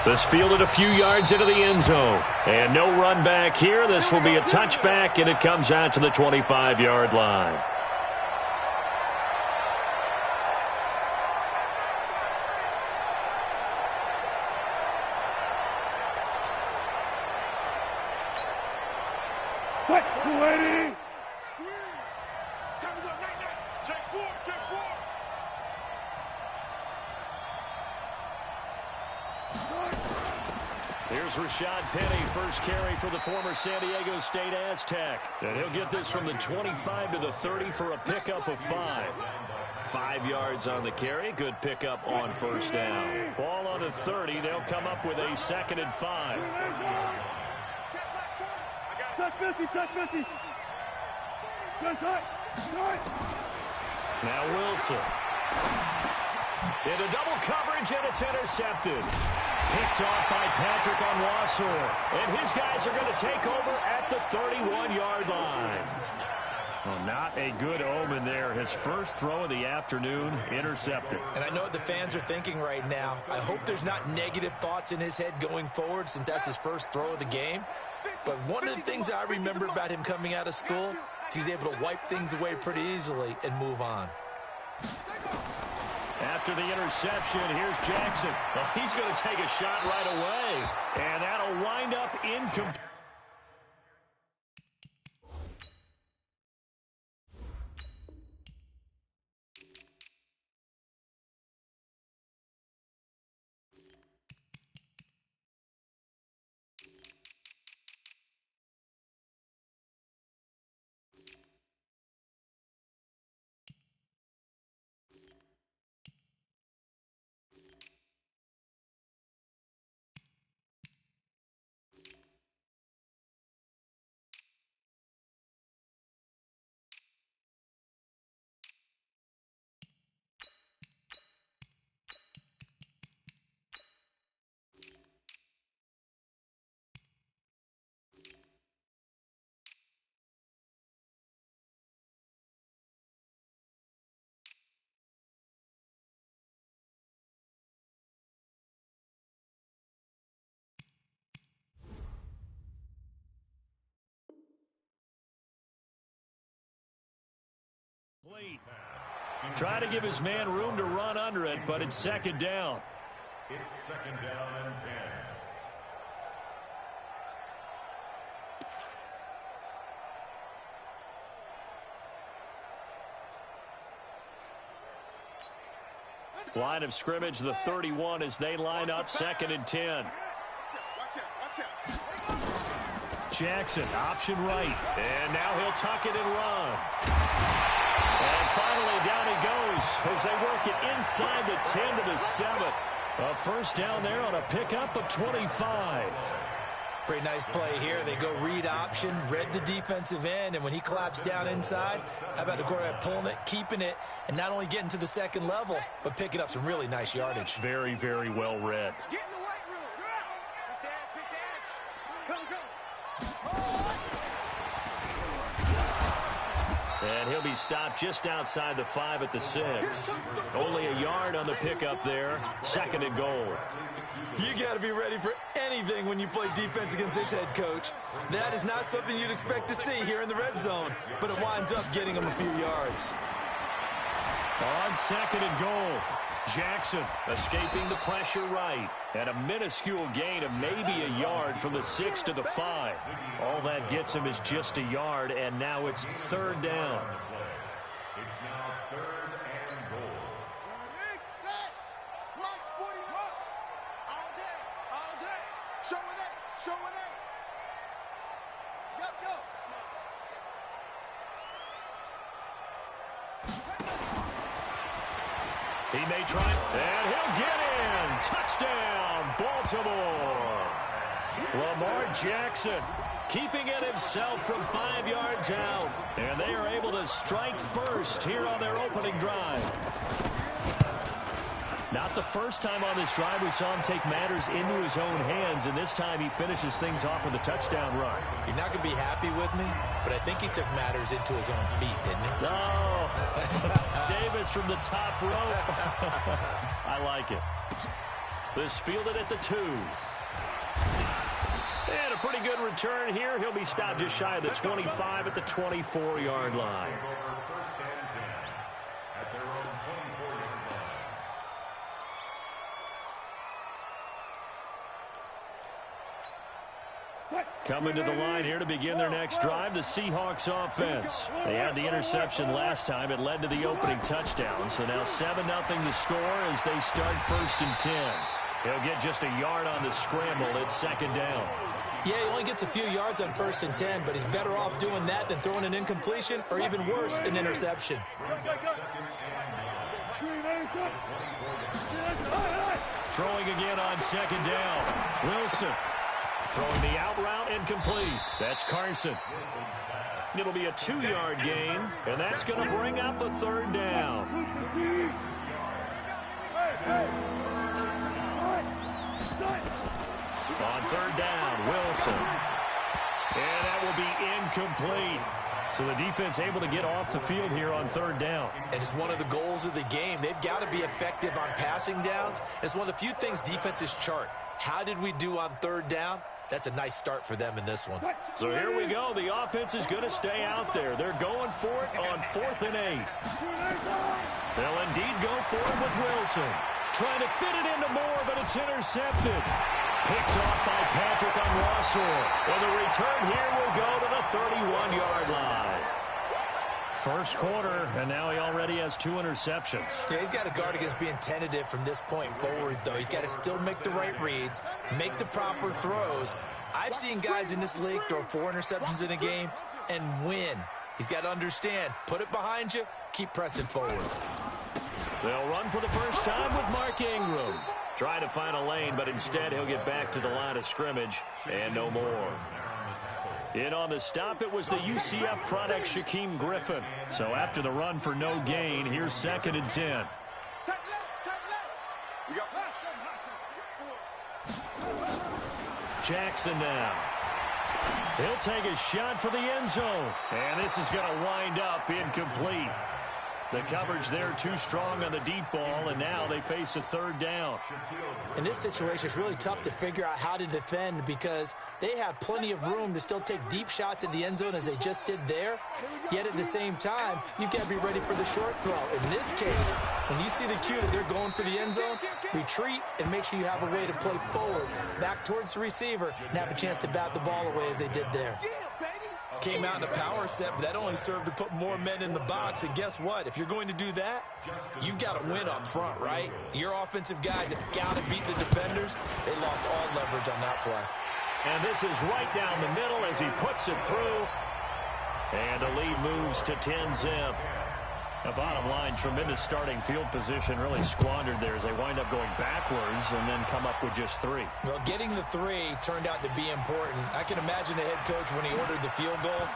This fielded a few yards into the end zone. And no run back here. This will be a touchback, and it comes out to the 25-yard line. Here's Rashad Penny, first carry for the former San Diego State Aztec. And he'll get this from the 25 to the 30 for a pickup of 5. 5 yards on the carry. Good pickup on first down. Ball on the 30. They'll come up with a 2nd and 5. Now Wilson. Into double coverage, and it's intercepted. Picked off by Patrick Onwuasor. And his guys are going to take over at the 31-yard line. Well, not a good omen there. His first throw of the afternoon, intercepted. And I know what the fans are thinking right now. I hope there's not negative thoughts in his head going forward since that's his first throw of the game. But one of the things I remember about him coming out of school is he's able to wipe things away pretty easily and move on. After the interception, here's Jackson. Well, he's going to take a shot right away. And that'll wind up incomplete. Complete. Try to give his man room to run under it, but it's second down. It's second down and 10. Line of scrimmage, the 31 as they line up second and 10. Jackson, option right. And now he'll tuck it and run. And finally down he goes as they work it inside the 10 to the 7. A first down there on a pickup of 25. Pretty nice play here. They go read option, read the defensive end, and when he claps down inside, how about the quarterback pulling it, keeping it, and not only getting to the second level, but picking up some really nice yardage. Very, very well read. Get in the weight room. And he'll be stopped just outside the 5 at the 6. Only a yard on the pickup there. Second and goal. You got to be ready for anything when you play defense against this head coach. That is not something you'd expect to see here in the red zone, but it winds up getting him a few yards. On second and goal, Jackson escaping the pressure right. And a minuscule gain of maybe a yard from the 6 to the 5. All that gets him is just a yard, and now it's third down. It's now third and goal. He may try, and he'll get in. Touchdown, Baltimore. Lamar Jackson keeping it himself from 5 yards out. And they are able to strike first here on their opening drive. Not the first time on this drive we saw him take matters into his own hands, and this time he finishes things off with a touchdown run. You're not going to be happy with me, but I think he took matters into his own feet, didn't he? Oh, Davis from the top rope. I like it. This fielded at the 2. And a pretty good return here. He'll be stopped just shy of the 25 at the 24-yard line. First and 10 at their own 24-yard line. Coming to the line here to begin their next drive, the Seahawks offense. They had the interception last time. It led to the opening touchdown. So now 7-0 the score as they start first and 10. He'll get just a yard on the scramble. It's second down. Yeah, he only gets a few yards on first and 10, but he's better off doing that than throwing an incompletion or even worse, an interception. Throwing again on second down. Wilson throwing the out route incomplete. That's Carson. It'll be a 2-yard gain, and that's going to bring up a third down. On third down, Wilson. And that will be incomplete. So the defense able to get off the field here on third down. And it's one of the goals of the game. They've got to be effective on passing downs. It's one of the few things defenses chart. How did we do on third down? That's a nice start for them in this one. So here we go. The offense is going to stay out there. They're going for it on 4th and 8. They'll indeed go for it with Wilson. Trying to fit it into Moore, but it's intercepted. Picked off by Patrick on Russell. And the return here will go to the 31-yard line. First quarter, and now he already has 2 interceptions. Yeah, he's got to guard against being tentative from this point forward, though. He's got to still make the right reads, make the proper throws. I've seen guys in this league throw 4 interceptions in a game and win. He's got to understand, put it behind you, keep pressing forward. They'll run for the first time with Mark Ingram. Trying to find a lane, but instead he'll get back to the line of scrimmage and no more. In on the stop, it was the UCF product, Shaquem Griffin. So after the run for no gain, here's second and 10. Jackson now. He'll take a shot for the end zone. And this is going to wind up incomplete. The coverage there too strong on the deep ball, and now they face a third down. In this situation, it's really tough to figure out how to defend because they have plenty of room to still take deep shots at the end zone as they just did there. Yet at the same time, you've got to be ready for the short throw. In this case, when you see the cue that they're going for the end zone, retreat and make sure you have a way to play forward, back towards the receiver, and have a chance to bat the ball away as they did there. Came out in a power set, but that only served to put more men in the box. And guess what? If you're going to do that, you've got to win up front, right? Your offensive guys have got to beat the defenders. They lost all leverage on that play. And this is right down the middle as he puts it through. And the lead moves to 10-zip. The bottom line, tremendous starting field position, really squandered there as they wind up going backwards and then come up with just 3. Well, getting the 3 turned out to be important. I can imagine the head coach when he ordered the field goal.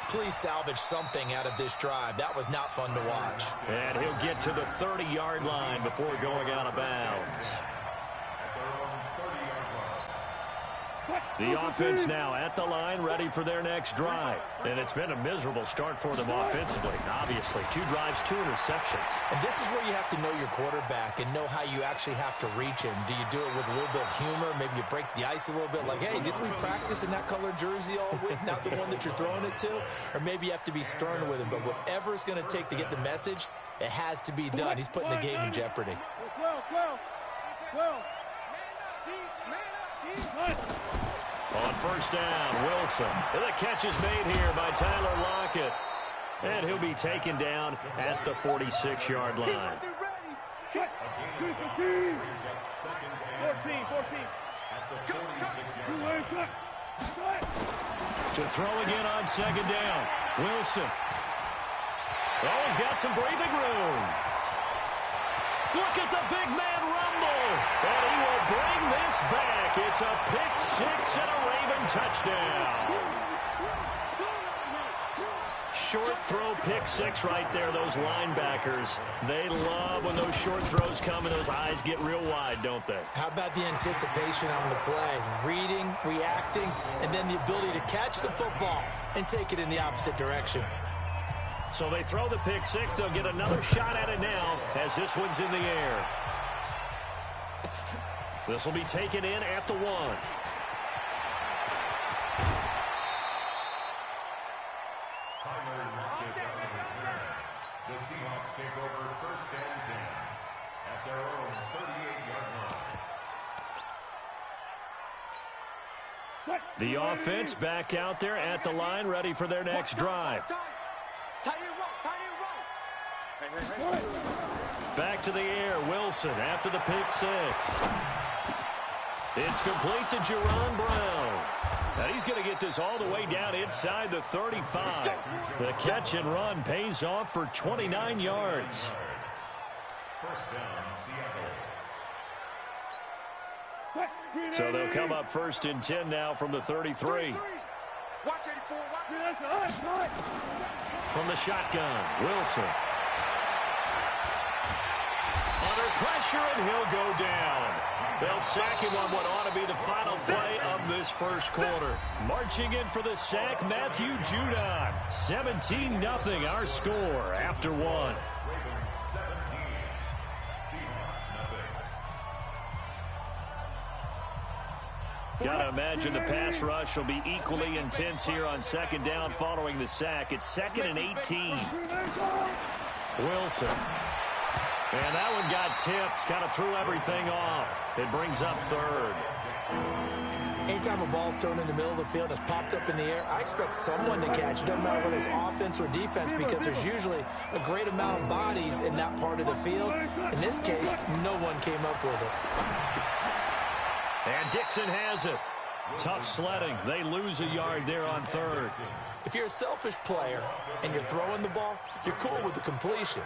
Please salvage something out of this drive. That was not fun to watch. And he'll get to the 30-yard line before going out of bounds. The offense now at the line, ready for their next drive. And it's been a miserable start for them offensively. Obviously, 2 drives, 2 interceptions. And this is where you have to know your quarterback and know how you actually have to reach him. Do you do it with a little bit of humor? Maybe you break the ice a little bit like, hey, didn't we practice in that color jersey all week, not the one that you're throwing it to? Or maybe you have to be stern with him. But whatever it's going to take to get the message, it has to be done. He's putting the game in jeopardy. 12. On first down, Wilson. The catch is made here by Tyler Lockett. And he'll be taken down at the 46-yard line. 14. To throw again on second down, Wilson. Oh, he's got some breathing room. Look at the big man rumble. And he will bring this back. It's a pick-6 and a Raven touchdown. Short throw, pick-6 right there, those linebackers. They love when those short throws come and those eyes get real wide, don't they? How about the anticipation on the play? Reading, reacting, and then the ability to catch the football and take it in the opposite direction. So they throw the pick-6. They'll get another shot at it now as this one's in the air. This will be taken in at the 1. The Seahawks take over first and 10 at their own 38-yard line. The offense back out there at the line, ready for their next drive. Back to the air, Wilson after the pick-6. It's complete to Jerron Brown. And he's going to get this all the way down inside the 35. The catch and run pays off for 29 yards. First down, Seattle. So they'll come up first and 10 now from the 33. Watch 84, watch. From the shotgun, Wilson. Under pressure, and he'll go down. They'll sack him on what ought to be the final play of this first quarter. Marching in for the sack, Matthew Judon. 17-0 our score after 1. Ravens 17, Seahawks nothing. Got to imagine the pass rush will be equally intense here on second down following the sack. It's 2nd and 18. Wilson. And that one got tipped, kind of threw everything off. It brings up 3rd. Anytime a ball's thrown in the middle of the field and it's popped up in the air, I expect someone to catch. It doesn't matter whether it's offense or defense because there's usually a great amount of bodies in that part of the field. In this case, no one came up with it. And Dixon has it. Tough sledding. They lose a yard there on 3rd. If you're a selfish player and you're throwing the ball, you're cool with the completion.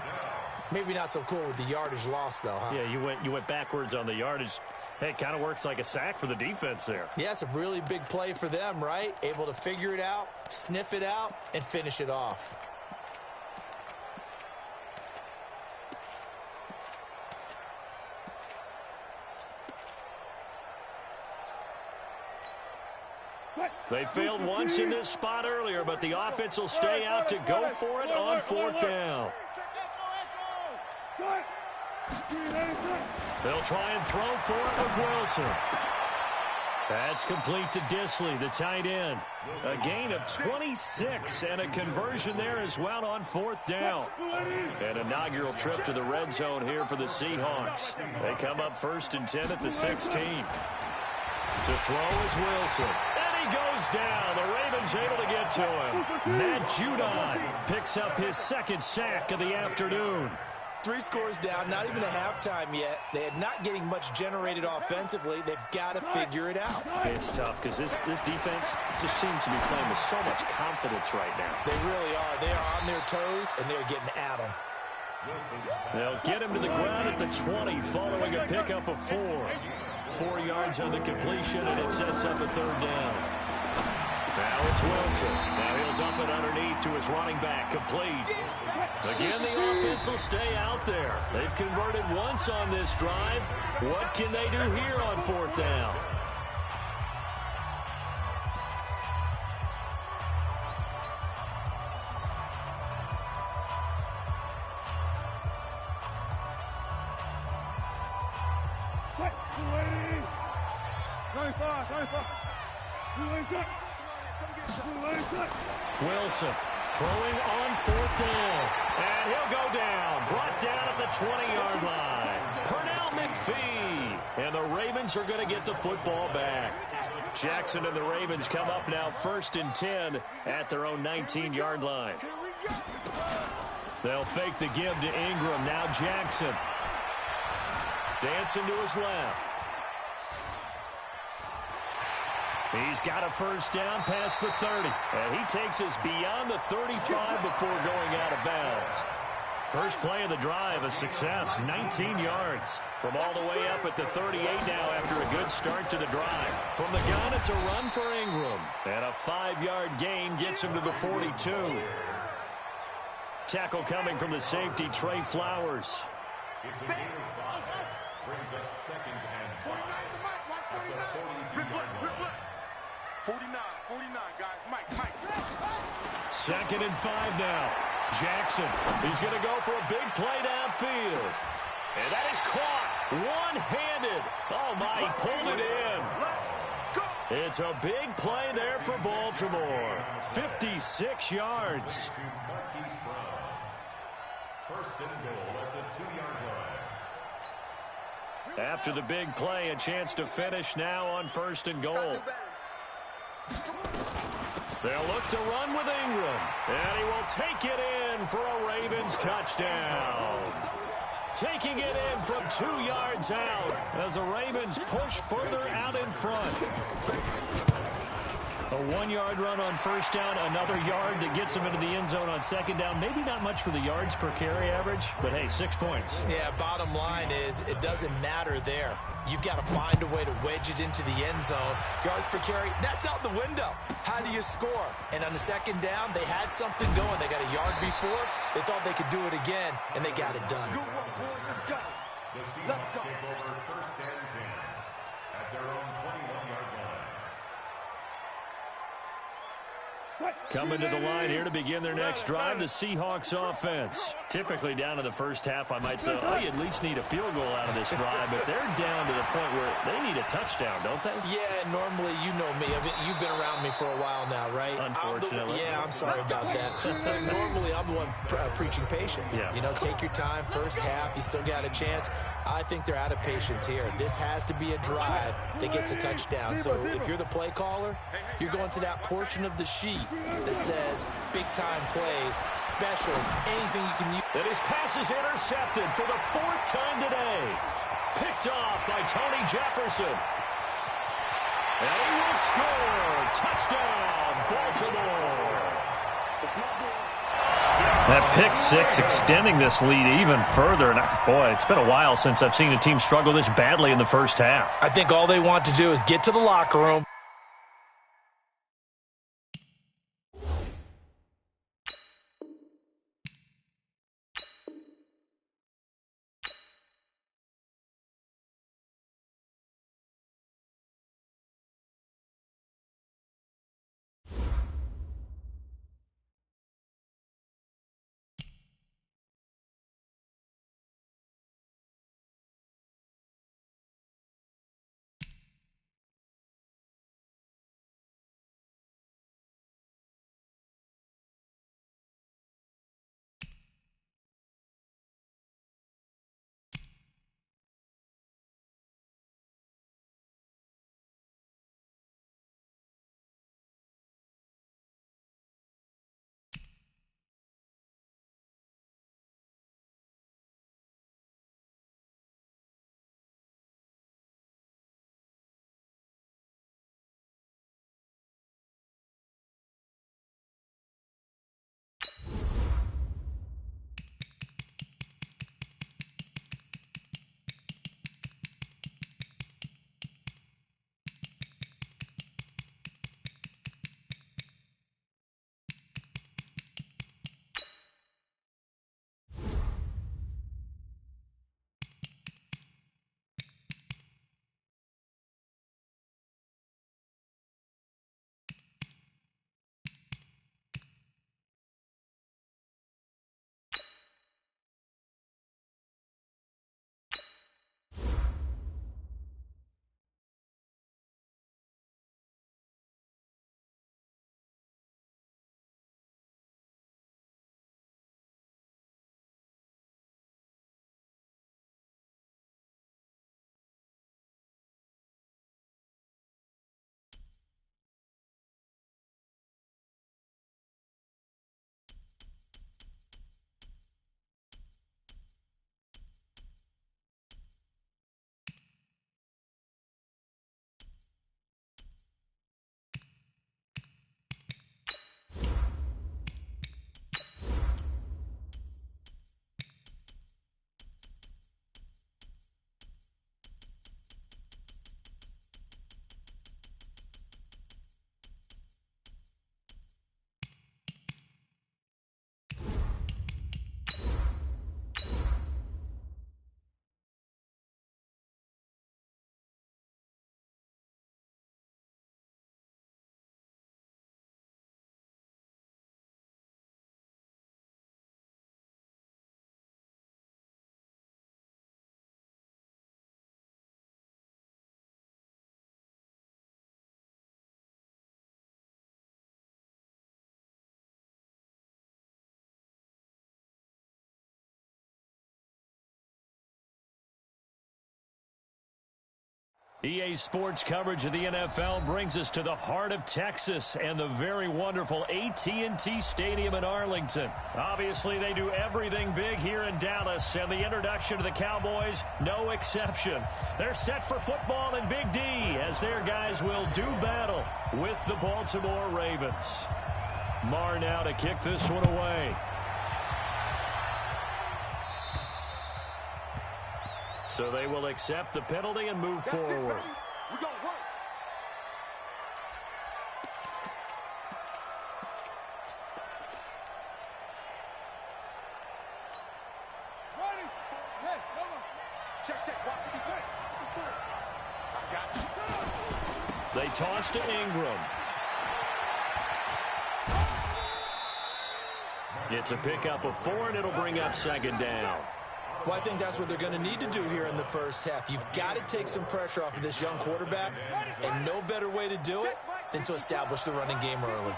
Maybe not so cool with the yardage loss, though, huh? Yeah, you went backwards on the yardage. Hey, it kind of works like a sack for the defense there. Yeah, it's a really big play for them, right? Able to figure it out, sniff it out, and finish it off. They failed once in this spot earlier, but the offense will stay out to go for it on 4th down. They'll try and throw for it with Wilson. That's complete to Disley, the tight end. A gain of 26 and a conversion there as well on 4th down. An inaugural trip to the red zone here for the Seahawks. They come up 1st and 10 at the 16. To throw is Wilson. And he goes down. The Ravens able to get to him. Matt Judon picks up his 2nd sack of the afternoon. 3 scores down, not even a halftime yet. They are not getting much generated offensively. They've got to figure it out. It's tough because this defense just seems to be playing with so much confidence right now. They really are. They are on their toes, and they're getting at them. They'll get him to the ground at the 20 following a pickup of 4. 4 yards on the completion, and it sets up a 3rd down. Now it's Wilson. Now he'll dump it underneath to his running back, complete. Again, the offense will stay out there. They've converted once on this drive. What can they do here on 4th down? Wilson throwing on 4th down. And he'll go down. Brought down at the 20-yard line. Pernell McPhee. And the Ravens are going to get the football back. Jackson and the Ravens come up now 1st and 10 at their own 19-yard line. They'll fake the give to Ingram. Now Jackson. Dancing to his left. He's got a 1st down past the 30. And he takes us beyond the 35 before going out of bounds. First play of the drive, a success, 19 yards. From all the way up at the 38 now after a good start to the drive. From the gun, it's a run for Ingram. And a 5-yard gain gets him to the 42. Tackle coming from the safety, Trey Flowers. It's a gain of 5. Brings up 2nd and 5. At the 42-yard line. 49, guys. Mike. 2nd and 5 now. Jackson, he's going to go for a big play downfield. And that is caught one-handed. Oh, my, he pulled it in. It's a big play there for Baltimore. 56 yards. 1st and goal at the 2-yard line. After the big play, a chance to finish now on 1st and goal. They'll look to run with Ingram. And he will take it in for a Ravens touchdown. Taking it in from 2 yards out as the Ravens push further out in front. A 1-yard run on 1st down, another yard that gets him into the end zone on 2nd down. Maybe not much for the yards per carry average, but hey, 6 points. Yeah, bottom line is it doesn't matter there. You've got to find a way to wedge it into the end zone. Yards per carry, that's out the window. How do you score? And on the 2nd down, they had something going. They got a yard before. They thought they could do it again, and they got it done. The Seahawks take over 1st and 10 at their own 21-yard line. Coming to the line here to begin their next drive, the Seahawks offense. Typically down in the first half, I might say, oh, you at least need a field goal out of this drive, but they're down to the point where they need a touchdown, don't they? Yeah, normally, you know me. I mean, you've been around me for a while now, right? Unfortunately. I'm sorry about that. But normally, I'm the one preaching patience. Yeah. You know, take your time. First half, you still got a chance. I think they're out of patience here. This has to be a drive that gets a touchdown. So if you're the play caller, you're going to that portion of the sheet that says big-time plays, specials, anything you can use. And his pass is intercepted for the 4th time today. Picked off by Tony Jefferson. And he will score. Touchdown, Baltimore. That pick six extending this lead even further. And boy, it's been a while since I've seen a team struggle this badly in the first half. I think all they want to do is get to the locker room, EA Sports coverage of the NFL brings us to the heart of Texas and the very wonderful AT&T Stadium in Arlington. Obviously, they do everything big here in Dallas, and the introduction to the Cowboys, no exception. They're set for football in Big D as their guys will do battle with the Baltimore Ravens. Marr now to kick this one away. So they will accept the penalty and move forward. We're going to work. Ready? Hey, no. Check. Watch me quick. I got you. They toss to Ingram. It's a pickup of 4, and it'll bring up second down. Well, I think that's what they're going to need to do here in the first half. You've got to take some pressure off of this young quarterback, and no better way to do it than to establish the running game early.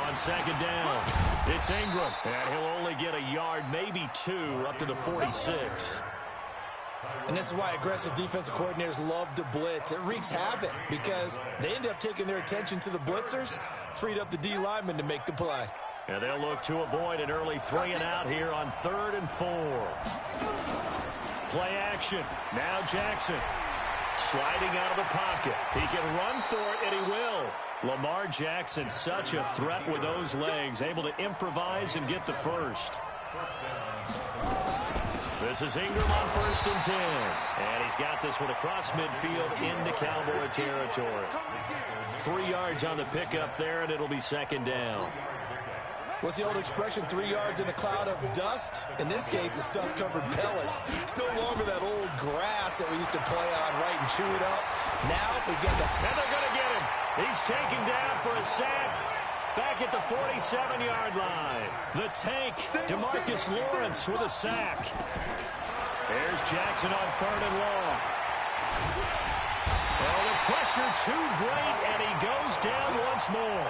On second down, it's Ingram, and he'll only get a yard, maybe 2, up to the 46. And this is why aggressive defensive coordinators love to blitz. It wreaks havoc because they end up taking their attention to the blitzers, freed up the D linemen to make the play. And they'll look to avoid an early 3-and-out here on 3rd and 4. Play action. Now Jackson sliding out of the pocket. He can run for it, and he will. Lamar Jackson, such a threat with those legs, able to improvise and get the first. This is Ingram on 1st and 10. And he's got this one across midfield into Cowboy territory. 3 yards on the pickup there, and it'll be second down. What's the old expression, 3 yards in a cloud of dust? In this case, it's dust-covered pellets. It's no longer that old grass that we used to play on, right, and chew it up. Now we've got the... And they're going to get him. He's taken down for a sack back at the 47-yard line. The tank, DeMarcus Lawrence with a sack. There's Jackson on 3rd and long. Oh, the pressure too great, and he goes down once more.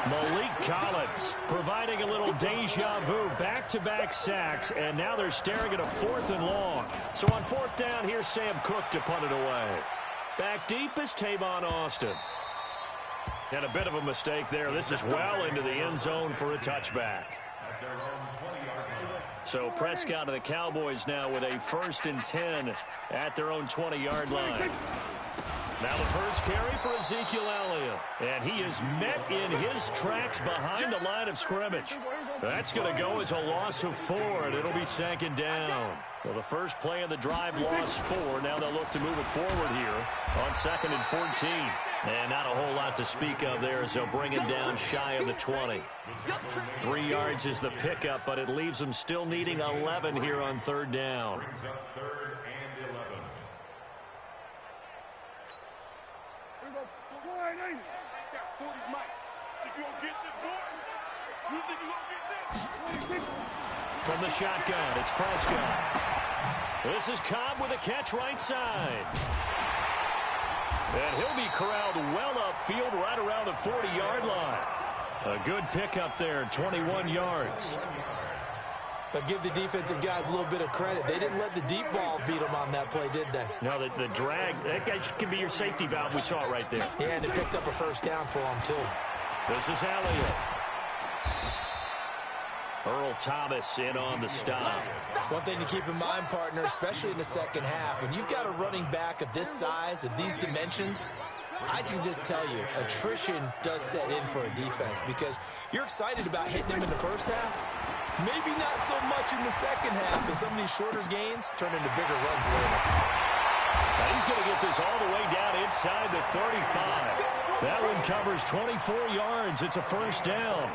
Malik Collins providing a little deja vu, back-to-back sacks, and now they're staring at a 4th and long. So on 4th down, here's Sam Cook to punt it away. Back deep is Tavon Austin. And a bit of a mistake there. This is well into the end zone for a touchback. So Prescott and the Cowboys now with a 1st and 10 at their own 20-yard line. Now the first carry for Ezekiel Elliott. And he is met in his tracks behind the line of scrimmage. That's going to go as a loss of 4, and it'll be second down. Well, the first play of the drive lost 4. Now they'll look to move it forward here on 2nd and 14. And not a whole lot to speak of there as they'll bring him down shy of the 20. 3 yards is the pickup, but it leaves them still needing 11 here on 3rd down. From the shotgun, it's Prescott. This is Cobb with a catch right side. And he'll be corralled well upfield right around the 40-yard line. A good pickup there, 21 yards. But give the defensive guys a little bit of credit. They didn't let the deep ball beat them on that play, did they? No, the drag, that guy can be your safety valve. We saw it right there. Yeah, and they picked up a first down for him, too. This is Elliott. Earl Thomas in on the stop. One thing to keep in mind, partner, especially in the second half, when you've got a running back of this size, of these dimensions, I can just tell you, attrition does set in for a defense because you're excited about hitting him in the first half. Maybe not so much in the second half, and some of these shorter gains turn into bigger runs later. Now he's going to get this all the way down inside the 35. That one covers 24 yards. It's a first down.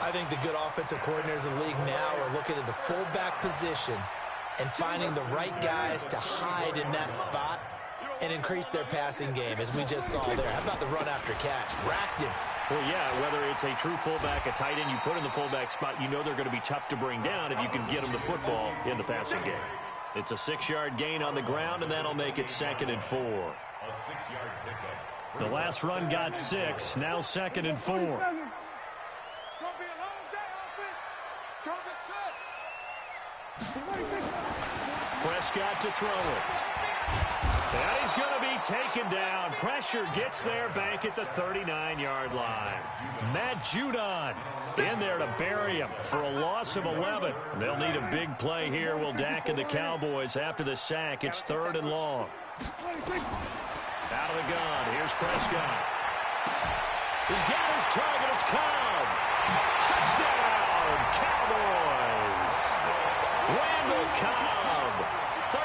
I think the good offensive coordinators in the league now are looking at the fullback position and finding the right guys to hide in that spot and increase their passing game, as we just saw there. How about the run after catch? Racked him. Well, yeah, whether it's a true fullback, a tight end you put in the fullback spot, you know they're going to be tough to bring down if you can get them the football in the passing game. It's a 6-yard gain on the ground, and that'll make it 2nd and 4. A 6-yard pickup. The last run got 6, now 2nd and 4. It's gonna be a long day, offense. It's gonna get set. Prescott to throw it. And he's going to be taken down. Pressure gets there back at the 39-yard line. Matt Judon in there to bury him for a loss of 11. They'll need a big play here. Will Dak and the Cowboys after the sack. It's 3rd and long. Out of the gun. Here's Prescott. He's got his target. It's Cobb. Touchdown, Cowboys. Randall Cobb,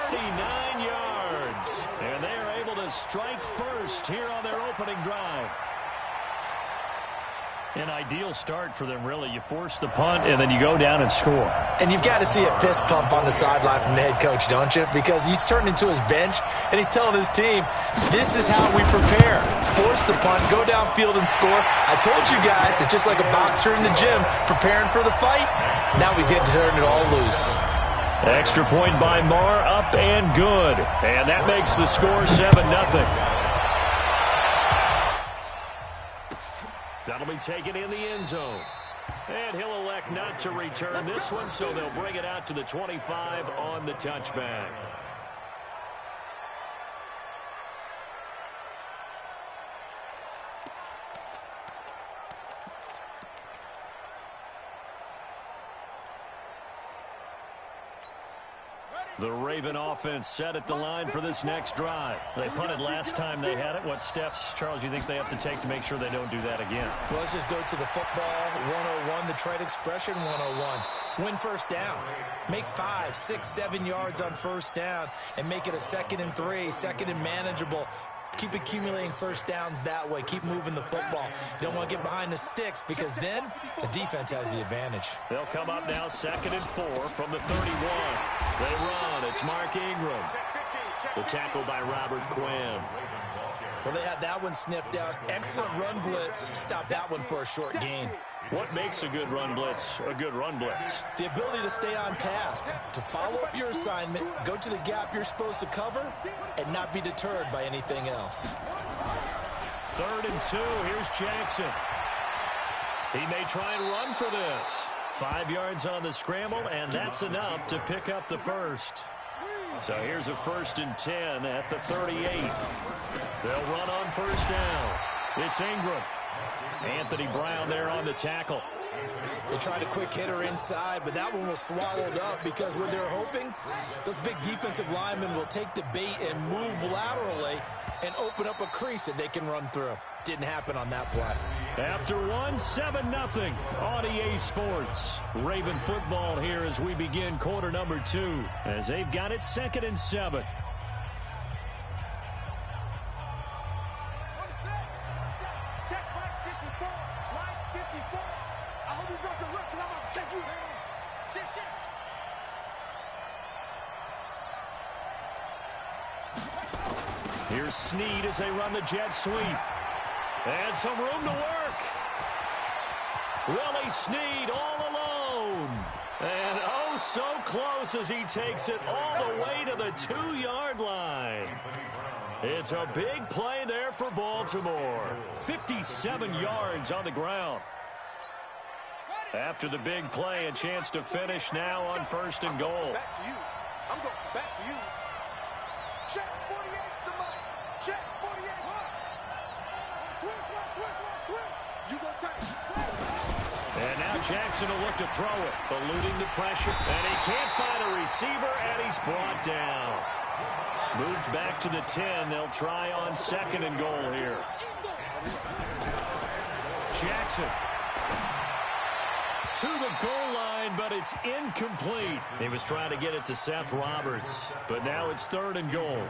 39 yards. And they are able to strike first here on their opening drive. An ideal start for them, really. You force the punt, and then you go down and score. And you've got to see a fist pump on the sideline from the head coach, don't you? Because he's turned into his bench, and he's telling his team, this is how we prepare. Force the punt, go downfield and score. I told you guys, it's just like a boxer in the gym preparing for the fight. Now we get to turn it all loose. Extra point by Marr, up and good. And that makes the score 7-0. That'll be taken in the end zone. And he'll elect not to return this one, so they'll bring it out to the 25 on the touchback. The Raven offense set at the line for this next drive. They punted last time they had it. What steps, Charles, you think they have to take to make sure they don't do that again? Well, let's just go to the football 101, the trade expression 101. Win first down. Make 5, 6, 7 yards on first down and make it a 2nd and 3, 2nd and manageable. Keep accumulating first downs that way. Keep moving the football. You don't want to get behind the sticks because then the defense has the advantage. They'll come up now 2nd and 4 from the 31. They run. It's Mark Ingram. The tackle by Robert Quinn. Well, they had that one sniffed out. Excellent run blitz. Stop that one for a short gain. What makes a good run blitz a good run blitz? The ability to stay on task, to follow up your assignment, go to the gap you're supposed to cover, and not be deterred by anything else. 3rd and 2. Here's Jackson. He may try and run for this. 5 yards on the scramble, and that's enough to pick up the first. So here's a 1st and 10 at the 38. They'll run on first down. It's Ingram. Anthony Brown there on the tackle. They tried a quick hitter inside, but that one was swallowed up because what they're hoping, those big defensive linemen will take the bait and move laterally and open up a crease that they can run through. Didn't happen on that play. After 7-0 on EA Sports. Raven football here as we begin quarter number 2, as they've got it 2nd and 7. Here's Snead as they run the jet sweep. And some room to work. Willie Snead all alone. And oh, so close as he takes it all the way to the 2-yard line. It's a big play there for Baltimore. 57 yards on the ground. After the big play, a chance to finish now on 1st and goal. Back to you. I'm going back to you. Check 48 the money. Check 48. You go take. And now Jackson will look to throw it, eluding the pressure. And he can't find a receiver, and he's brought down. Moved back to the 10. They'll try on 2nd and goal here. Jackson to the goal line, but it's incomplete. He was trying to get it to Seth Roberts, but now it's 3rd and goal.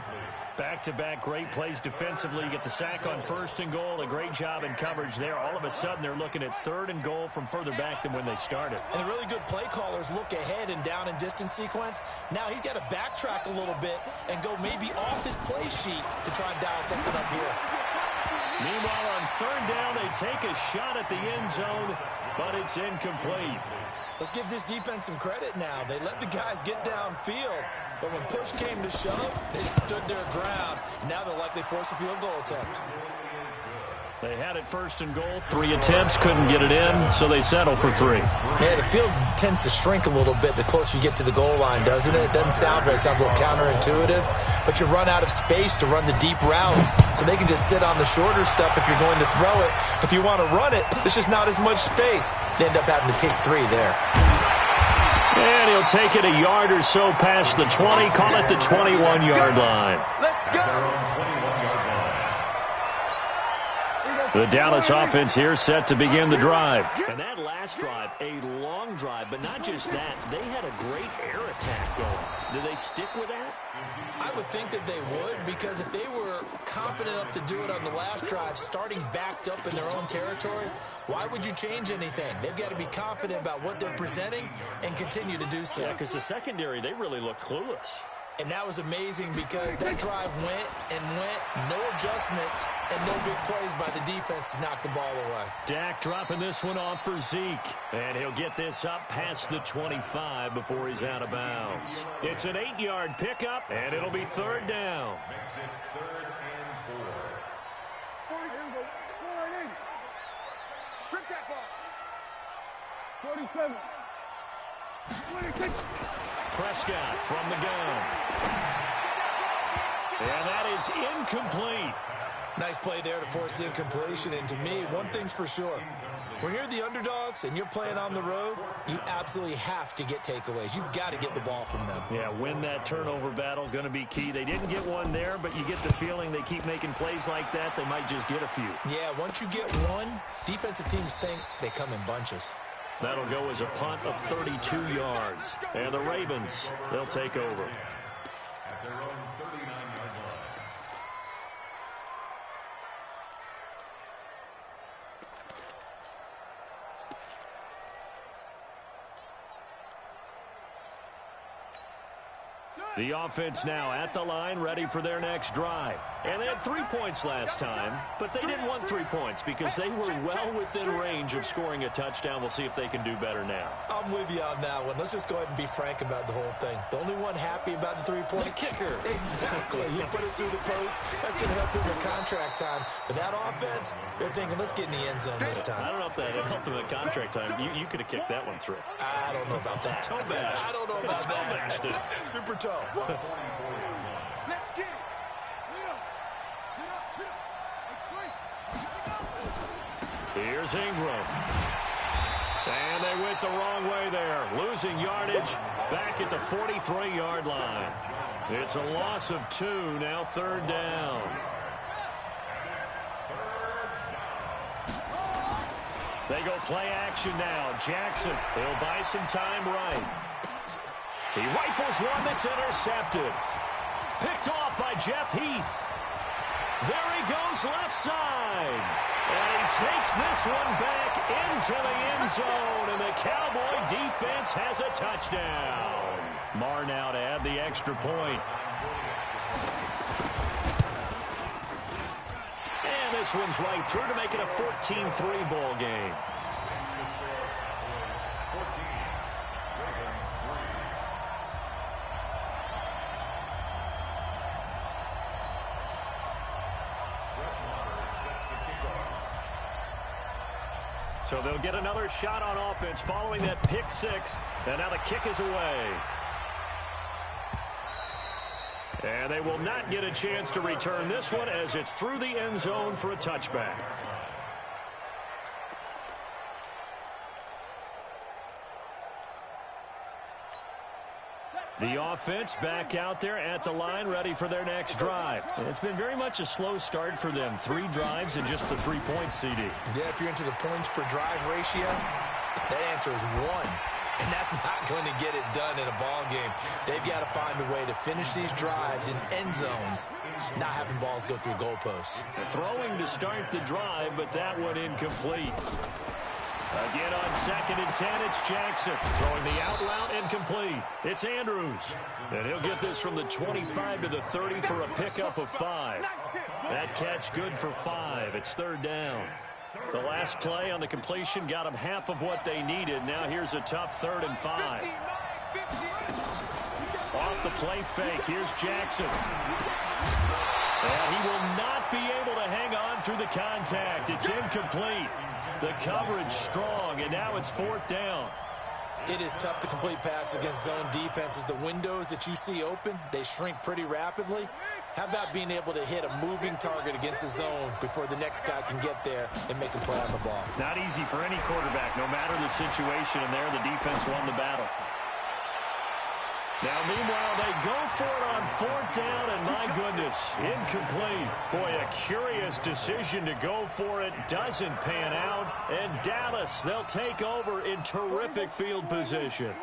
Back-to-back great plays defensively. You get the sack on 1st and goal. A great job in coverage there. All of a sudden, they're looking at 3rd and goal from further back than when they started. And the really good play callers look ahead and down and distance sequence. Now he's got to backtrack a little bit and go maybe off his play sheet to try and dial something up here. Meanwhile, on 3rd down, they take a shot at the end zone, but it's incomplete. Let's give this defense some credit now. They let the guys get downfield, but when push came to shove, they stood their ground. Now they'll likely force a field goal attempt. They had it first and goal. 3 attempts, couldn't get it in, so they settle for 3. Yeah, the field tends to shrink a little bit the closer you get to the goal line, doesn't it? It doesn't sound right. It sounds a little counterintuitive. But you run out of space to run the deep routes, so they can just sit on the shorter stuff if you're going to throw it. If you want to run it, there's just not as much space. They end up having to take 3 there. And he'll take it a yard or so past the 20, call it the 21-yard line. Let's go. The Dallas offense here set to begin the drive. And that last drive, a long drive, but not just that. They had a great air attack going. Do they stick with that? I would think that they would, because if they were confident enough to do it on the last drive, starting backed up in their own territory, why would you change anything? They've got to be confident about what they're presenting and continue to do so. Yeah, because the secondary, they really looked clueless. And that was amazing because that drive went and went, no adjustments, and no big plays by the defense to knock the ball away. Dak dropping this one off for Zeke. And he'll get this up past the 25 before he's out of bounds. It's an 8-yard pickup, and it'll be 3rd down. Makes it 3rd and 4. Strip that ball. 47. 26. Prescott from the gun. And that is incomplete. Nice play there to force the incompletion. And to me, one thing's for sure. When you're the underdogs and you're playing on the road, you absolutely have to get takeaways. You've got to get the ball from them. Yeah, win that turnover battle, going to be key. They didn't get one there, but you get the feeling they keep making plays like that, they might just get a few. Yeah, once you get one, defensive teams think they come in bunches. That'll go as a punt of 32 yards. And the Ravens, they'll take over. At their own 39-yard line. The offense now at the line, ready for their next drive. And they had 3 points last time, but they didn't want 3 points because they were well within range of scoring a touchdown. We'll see if they can do better now. I'm with you on that one. Let's just go ahead and be frank about the whole thing. The only one happy about the 3-point The kicker. Exactly. You put it through the post. That's going to help him in contract time. But that offense, they're thinking, let's get in the end zone this time. I don't know if that helped them at contract time. You could have kicked that one through. I don't know about that. Toe bash. I don't know about Toe bashed it. that. Super toe. Let's get it. Here's Ingram. And they went the wrong way there. Losing yardage back at the 43-yard line. It's a loss of 2, now 3rd down. They go play action now. Jackson, he'll buy some time right. He rifles one that's intercepted. Picked off by Jeff Heath. There he goes left side. And he takes this one back into the end zone. And the Cowboy defense has a touchdown. Marr now to add the extra point. And this one's right through to make it a 14-3 ball game. So they'll get another shot on offense following that pick 6. And now the kick is away. And they will not get a chance to return this one as it's through the end zone for a touchback. The offense back out there at the line, ready for their next drive. And it's been very much a slow start for them. 3 drives and just the 3 points, CD. Yeah, if you're into the points per drive ratio, that answer is 1. And that's not going to get it done in a ball game. They've got to find a way to finish these drives in end zones, not having balls go through goalposts. Throwing to start the drive, but that one incomplete. Again on 2nd and 10, it's Jackson. Throwing the out route, incomplete. It's Andrews. And he'll get this from the 25 to the 30 for a pickup of 5. That catch good for 5. It's 3rd down. The last play on the completion got them half of what they needed. Now here's a tough 3rd and 5. off the play fake. Here's Jackson. And he will not be able to hang on through the contact. It's incomplete. The coverage strong, and now it's 4th down. It is tough to complete passes against zone defenses. The windows that you see open, they shrink pretty rapidly. How about being able to hit a moving target against a zone before the next guy can get there and make a play on the ball? Not easy for any quarterback, no matter the situation, and there the defense won the battle. Now, meanwhile, they go for it on 4th down, and my goodness, incomplete. Boy, a curious decision to go for it. Doesn't pan out, and Dallas, they'll take over in terrific field position.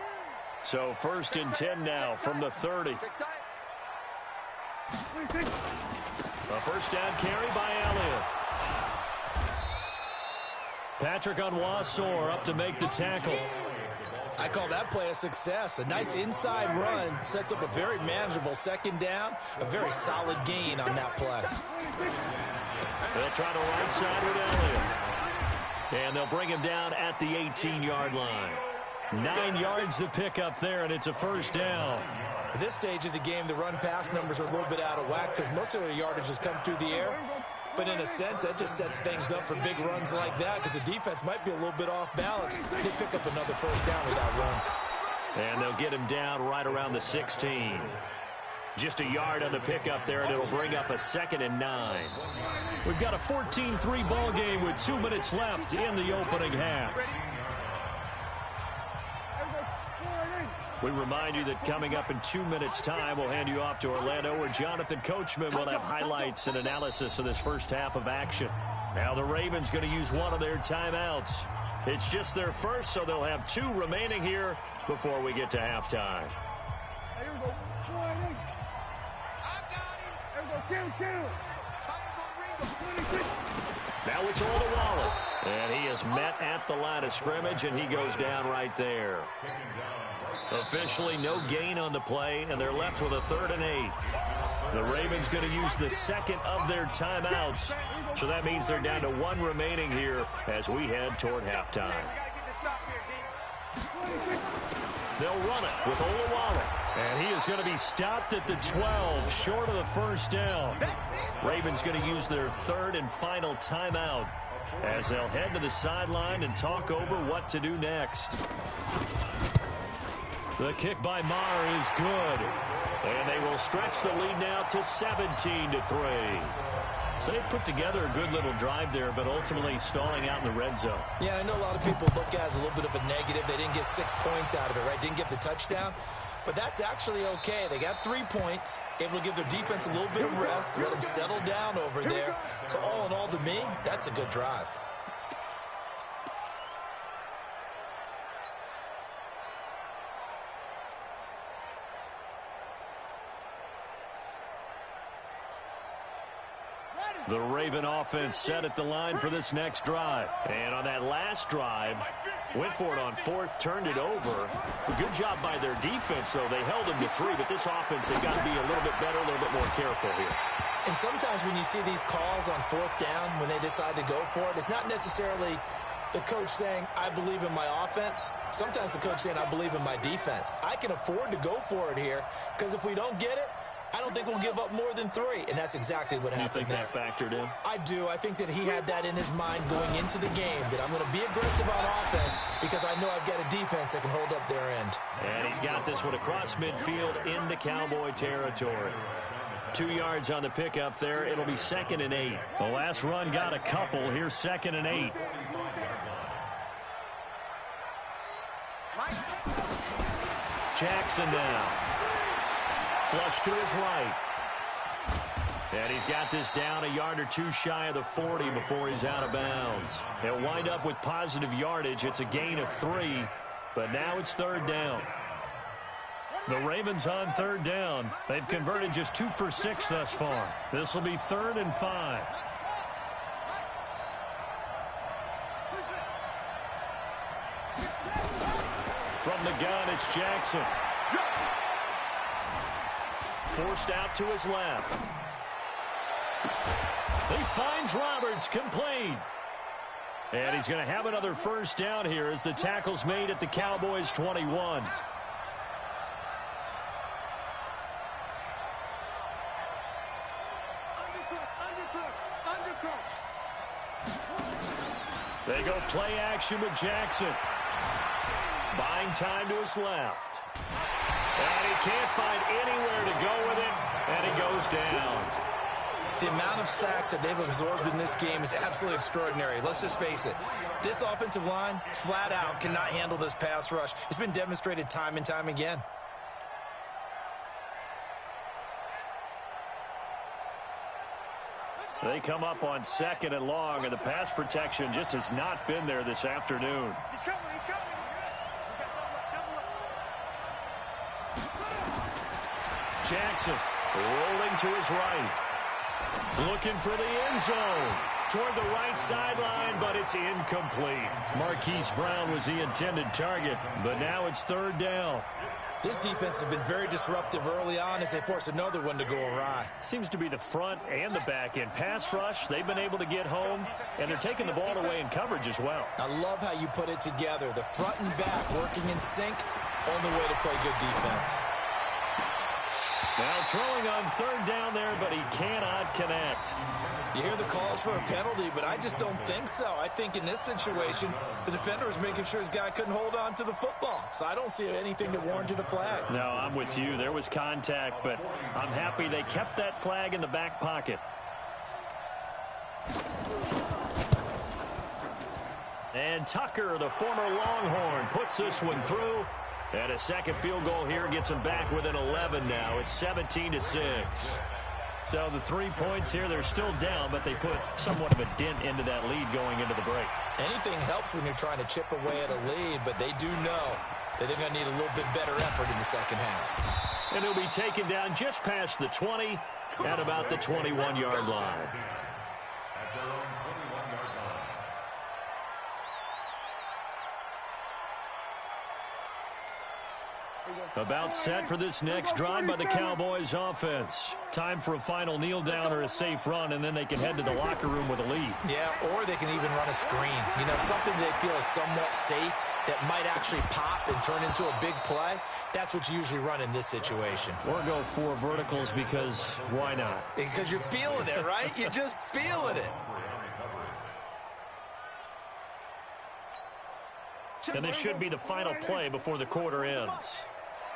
So 1st and 10 now from the 30. A 1st down carry by Elliott. Patrick Onwuasor up to make the tackle. I call that play a success. A nice inside run sets up a very manageable 2nd down, a very solid gain on that play. They'll try to right side with Elliott. And they'll bring him down at the 18-yard line. 9 yards to pick up there, and it's a 1st down. At this stage of the game, the run-pass numbers are a little bit out of whack because most of their yardage has come through the air. But in a sense, that just sets things up for big runs like that because the defense might be a little bit off balance. They pick up another 1st down with that run. And they'll get him down right around the 16. Just a yard on the pickup there, and it'll bring up a 2nd and 9. We've got a 14-3 ball game with 2 minutes left in the opening half. We remind you that coming up in 2 minutes' time, we'll hand you off to Orlando, where Jonathan Coachman will have highlights and analysis of this first half of action. Now the Ravens going to use one of their timeouts. It's just their first, so they'll have 2 remaining here before we get to halftime. Now it's Wallach, and he is met at the line of scrimmage, and he goes down right there. Officially no gain on the play, and they're left with a 3rd and 8. The Ravens going to use the 2nd of their timeouts, so that means they're down to 1 remaining here as we head toward halftime. They'll run it with Wallach, and he is going to be stopped at the 12, short of the 1st down. Ravens going to use their 3rd and final timeout as they'll head to the sideline and talk over what to do next. The kick by Maher is good. And they will stretch the lead now to 17-3. So they put together a good little drive there, but ultimately stalling out in the red zone. Yeah, I know a lot of people look at it as a little bit of a negative. They didn't get 6 points out of it, right? Didn't get the touchdown. But that's actually okay. They got 3 points, able to give their defense a little bit of rest, let them settle down over there. So all in all, to me, that's a good drive. The Raven offense set at the line for this next drive. And on that last drive, went for it on 4th, turned it over. Good job by their defense, though. They held them to 3, but this offense, they've got to be a little bit better, a little bit more careful here. And sometimes when you see these calls on 4th down, when they decide to go for it, it's not necessarily the coach saying, I believe in my offense. Sometimes the coach saying, I believe in my defense. I can afford to go for it here because if we don't get it, I don't think we'll give up more than 3, and that's exactly what happened there. You think that factored in? I do. I think that he had that in his mind going into the game, that I'm going to be aggressive on offense because I know I've got a defense that can hold up their end. And he's got this one across midfield into Cowboy territory. 2 yards on the pickup there. It'll be 2nd and 8. The last run got a couple. Here's 2nd and 8. Jackson now. Flush to his right. And he's got this down a yard or 2 shy of the 40 before he's out of bounds. He'll wind up with positive yardage. It's a gain of 3, but now it's 3rd down. The Ravens on 3rd down. They've converted just 2 for 6 thus far. This will be 3rd and 5. From the gun, it's Jackson. Forced out to his left. He finds Roberts, complete. And he's going to have another 1st down here as the tackle's made at the Cowboys' 21. They go play action with Jackson. Buying time to his left. And he can't find anywhere to go with it, and he goes down. The amount of sacks that they've absorbed in this game is absolutely extraordinary. Let's just face it. This offensive line, flat out, cannot handle this pass rush. It's been demonstrated time and time again. They come up on 2nd and long, and the pass protection just has not been there this afternoon. He's coming, he's coming. Jackson rolling to his right. Looking for the end zone. Toward the right sideline, but it's incomplete. Marquise Brown was the intended target, but now it's 3rd down. This defense has been very disruptive early on as they force another one to go awry. Seems to be the front and the back end. Pass rush, they've been able to get home, and they're taking the ball away in coverage as well. I love how you put it together. The front and back working in sync, only way to play good defense. Now throwing on 3rd down there, but he cannot connect. You hear the calls for a penalty, but I just don't think so. I think in this situation, the defender was making sure his guy couldn't hold on to the football. So I don't see anything to warrant the flag. No, I'm with you. There was contact, but I'm happy they kept that flag in the back pocket. And Tucker, the former Longhorn, puts this one through. And a second field goal here gets them back within 11 now. It's 17-6. So the 3 points here, they're still down, but they put somewhat of a dent into that lead going into the break. Anything helps when you're trying to chip away at a lead, but they do know that they're going to need a little bit better effort in the second half. And he'll be taken down just past the 20 at about the 21-yard line. At their own 21-yard line. About set for this next drive by the Cowboys offense. Time for a final kneel down or a safe run, and then they can head to the locker room with a lead. Yeah, or they can even run a screen. You know, something they feel is somewhat safe that might actually pop and turn into a big play. That's what you usually run in this situation. Or go 4 verticals because why not? Because you're feeling it, right? You're just feeling it. And this should be the final play before the quarter ends.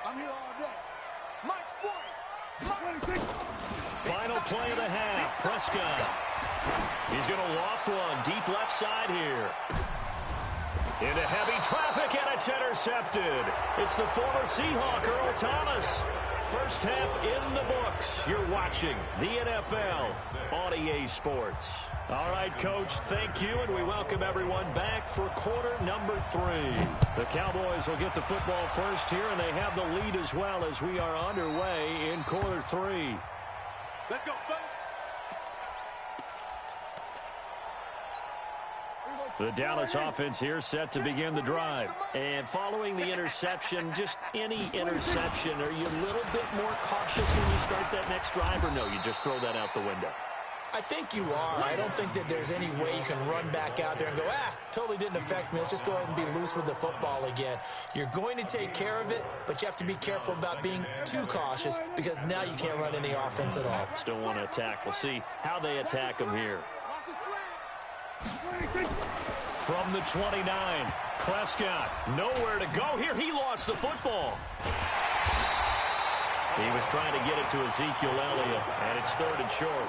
I'm here all day. Mike's 40. Final play of the half. Prescott. He's going to loft one deep left side here. Into heavy traffic, and it's intercepted. It's the former Seahawk, Earl Thomas. First half in the books. You're watching the NFL on EA Sports. All right, Coach, thank you, and we welcome everyone back for quarter number 3. The Cowboys will get the football first here, and they have the lead as well as we are underway in quarter 3. Let's go, fellas. The Dallas offense here set to begin the drive. And following the interception, just any interception, are you a little bit more cautious when you start that next drive, or no, you just throw that out the window? I think you are. I don't think that there's any way you can run back out there and go, totally didn't affect me. Let's just go ahead and be loose with the football again. You're going to take care of it, but you have to be careful about being too cautious because now you can't run any offense at all. Still want to attack. We'll see how they attack them here. From the 29, Prescott, nowhere to go here. He lost the football. He was trying to get it to Ezekiel Elliott, and it's 3rd and short.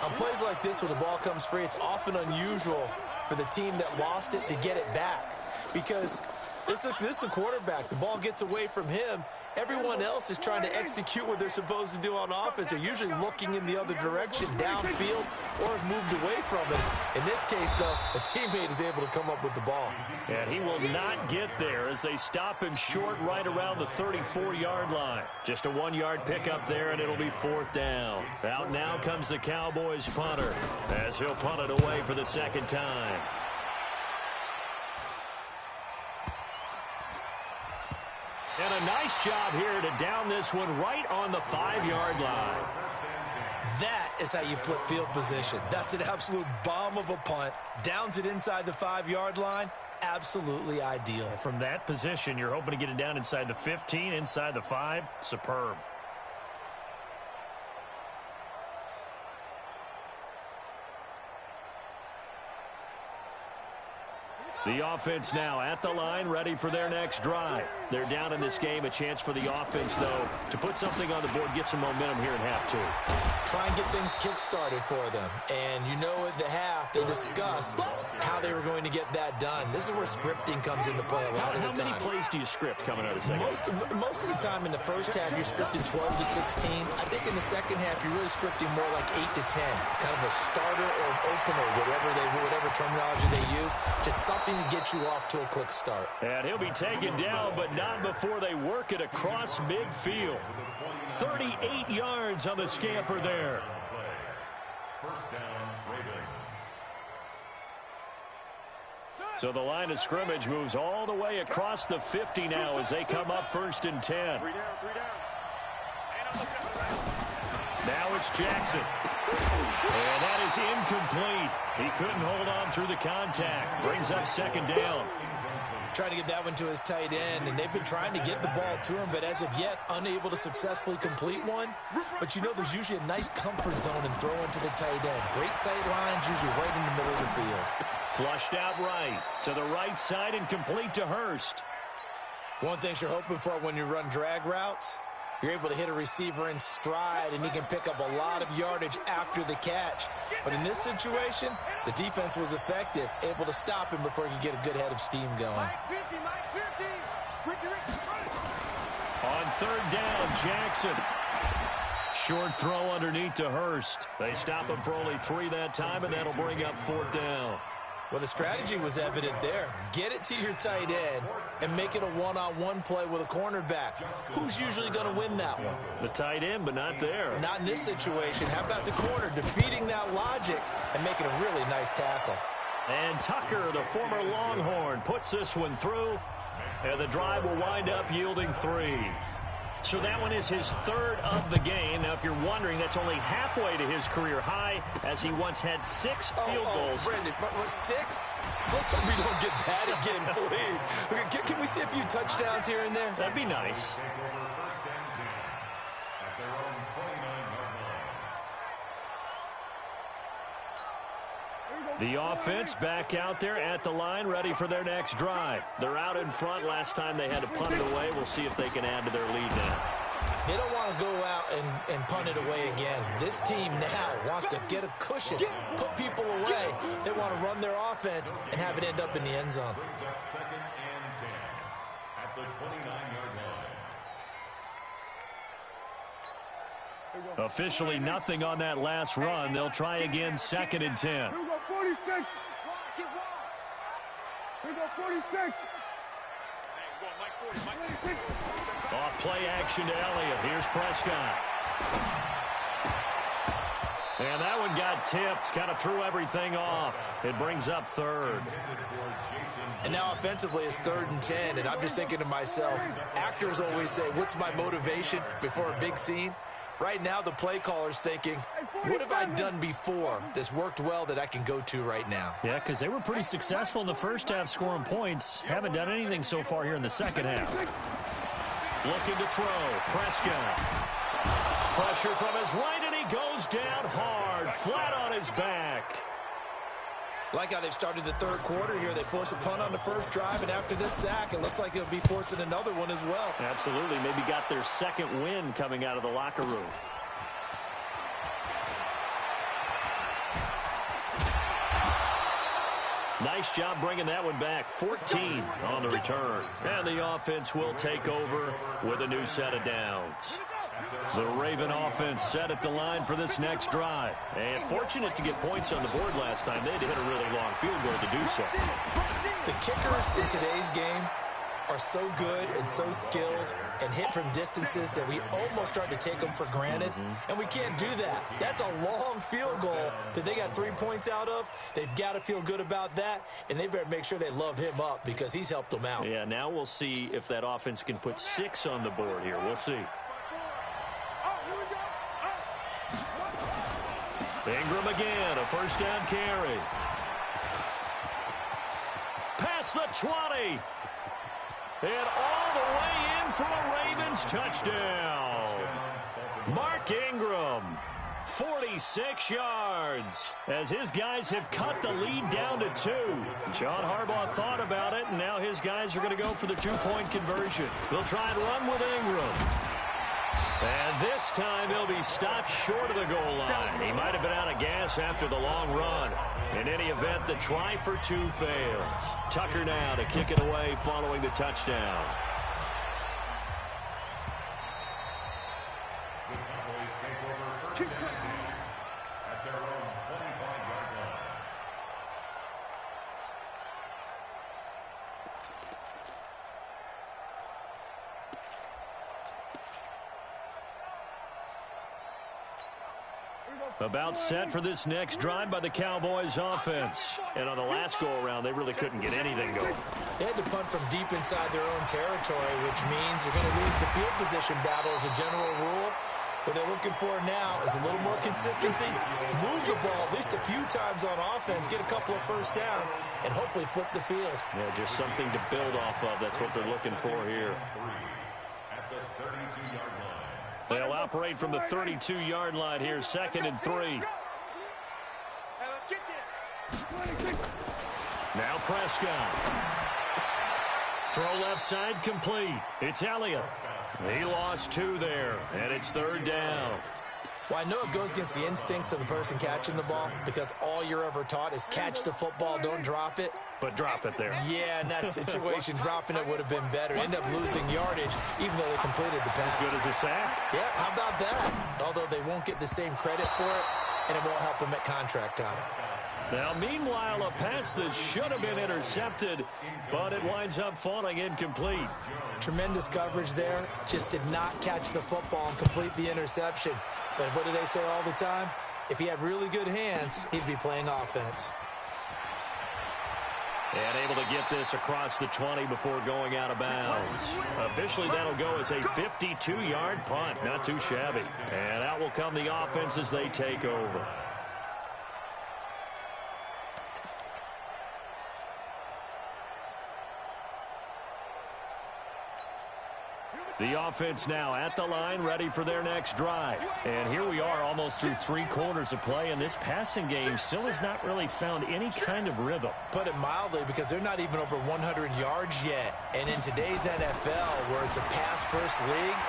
On plays like this where the ball comes free, it's often unusual for the team that lost it to get it back because this is the quarterback. The ball gets away from him. Everyone else is trying to execute what they're supposed to do on offense. They're usually looking in the other direction, downfield, or have moved away from it. In this case, though, a teammate is able to come up with the ball. And he will not get there as they stop him short right around the 34-yard line. Just a 1-yard pickup there, and it'll be 4th down. Out now comes the Cowboys punter as he'll punt it away for the 2nd time. And a nice job here to down this one right on the 5-yard line. That is how you flip field position. That's an absolute bomb of a punt. Downs it inside the 5-yard line. Absolutely ideal. From that position, you're hoping to get it down inside the 15, inside the 5. Superb. The offense now at the line, ready for their next drive. They're down in this game. A chance for the offense, though, to put something on the board, get some momentum here in half two. Try and get things kick-started for them. And you know at the half, they discussed how they were going to get that done. This is where scripting comes into play a lot of the time. How many plays do you script coming out of the second half? Most of the time in the first half, you're scripting 12 to 16. I think in the second half, you're really scripting more like 8 to 10. Kind of a starter or an opener, whatever terminology they use. Just something to get you off to a quick start. And he'll be taken down, but not before they work it across midfield. 38 yards on the scamper there. First down, Ravens. So the line of scrimmage moves all the way across the 50 now as they come up 1st and 10. Now it's Jackson. And that is incomplete. He couldn't hold on through the contact. Brings up 2nd down. Trying to get that one to his tight end, and they've been trying to get the ball to him, but as of yet, unable to successfully complete one. But you know there's usually a nice comfort zone in throwing to the tight end. Great sight lines, usually right in the middle of the field. Flushed out right to the right side and complete to Hurst. One thing you're hoping for when you run drag routes, you're able to hit a receiver in stride, and he can pick up a lot of yardage after the catch. But in this situation, the defense was effective, able to stop him before he could get a good head of steam going. Mike 50, Mike 50. Ricky. On 3rd down, Jackson. Short throw underneath to Hurst. They stop him for only 3 that time, and that'll bring up 4th down. Well, the strategy was evident there. Get it to your tight end and make it a one-on-one play with a cornerback. Who's usually going to win that one? The tight end, but not there. Not in this situation. How about the corner defeating that logic and making a really nice tackle? And Tucker, the former Longhorn, puts this one through. And the drive will wind up yielding 3. So that one is his 3rd of the game. Now, if you're wondering, that's only halfway to his career high, as he once had 6 field goals. Brendan, but 6? Let's hope we don't get that again, please. Okay, can we see a few touchdowns here and there? That'd be nice. Take over 1st and 10 at their own 29-yard line. The offense back out there at the line, ready for their next drive. They're out in front. Last time they had to punt it away. We'll see if they can add to their lead now. They don't want to go out and punt it away again. This team now wants to get a cushion, put people away. They want to run their offense and have it end up in the end zone. Brings up 2nd and 10 at the 29-yard line. Officially nothing on that last run. They'll try again 2nd and 10. Here we go, 46. Here we go, 46. Off play action to Elliott. Here's Prescott. And that one got tipped. Kind of threw everything off. It brings up 3rd. And now offensively it's 3rd and 10. And I'm just thinking to myself, actors always say, what's my motivation before a big scene? Right now the play caller's thinking, what have I done before that's worked well that I can go to right now? Yeah, because they were pretty successful in the first half scoring points. Haven't done anything so far here in the second half. Looking to throw. Prescott. Pressure from his right, and he goes down hard, flat on his back. Like how they've started the 3rd quarter here. They force a punt on the first drive, and after this sack, it looks like they'll be forcing another one as well. Absolutely. Maybe got their 2nd win coming out of the locker room. Nice job bringing that one back. 14 on the return. And the offense will take over with a new set of downs. The Raven offense set at the line for this next drive. And fortunate to get points on the board last time. They had to hit a really long field goal to do so. The kickers in today's game are so good and so skilled and hit from distances that we almost start to take them for granted. And we can't do that. That's a long field goal that they got 3 points out of. They've got to feel good about that, and they better make sure they love him up because he's helped them out. Yeah, now we'll see if that offense can put 6 on the board here. We'll see. Ingram again, a 1st down carry. Past the 20. And all the way in for a Ravens touchdown. Mark Ingram, 46 yards as his guys have cut the lead down to 2. John Harbaugh thought about it, and now his guys are going to go for the two-point conversion. They'll try and run with Ingram. And this time he'll be stopped short of the goal line. He might have been out of gas after the long run. In any event, the try for 2 fails. Tucker now to kick it away following the touchdown. At their own 25-yard line. About set for this next drive by the Cowboys offense. And on the last go-around, they really couldn't get anything going. They had to punt from deep inside their own territory, which means you're going to lose the field position battle as a general rule. What they're looking for now is a little more consistency, move the ball at least a few times on offense, get a couple of first downs, and hopefully flip the field. Yeah, just something to build off of. That's what they're looking for here. At the 32-yard line. They'll operate from the 32-yard line here, 2nd and 3. Hey, let's get there. Now Prescott. Throw left side complete. It's Elliott. He lost 2 there, and it's 3rd down. Well, I know it goes against the instincts of the person catching the ball because all you're ever taught is catch the football, don't drop it. But drop it there. Yeah, in that situation, dropping it would have been better. End up losing yardage, even though they completed the pass. Good as a sack. Yeah, how about that? Although they won't get the same credit for it, and it won't help them at contract time. Now, meanwhile, a pass that should have been intercepted, but it winds up falling incomplete. Tremendous coverage there. Just did not catch the football and complete the interception. But what do they say all the time? If he had really good hands, he'd be playing offense. And able to get this across the 20 before going out of bounds. Officially, that'll go as a 52-yard punt. Not too shabby. And out will come the offense as they take over. The offense now at the line, ready for their next drive. And here we are almost through 3 quarters of play, and this passing game still has not really found any kind of rhythm. Put it mildly, because they're not even over 100 yards yet. And in today's NFL, where it's a pass-first league,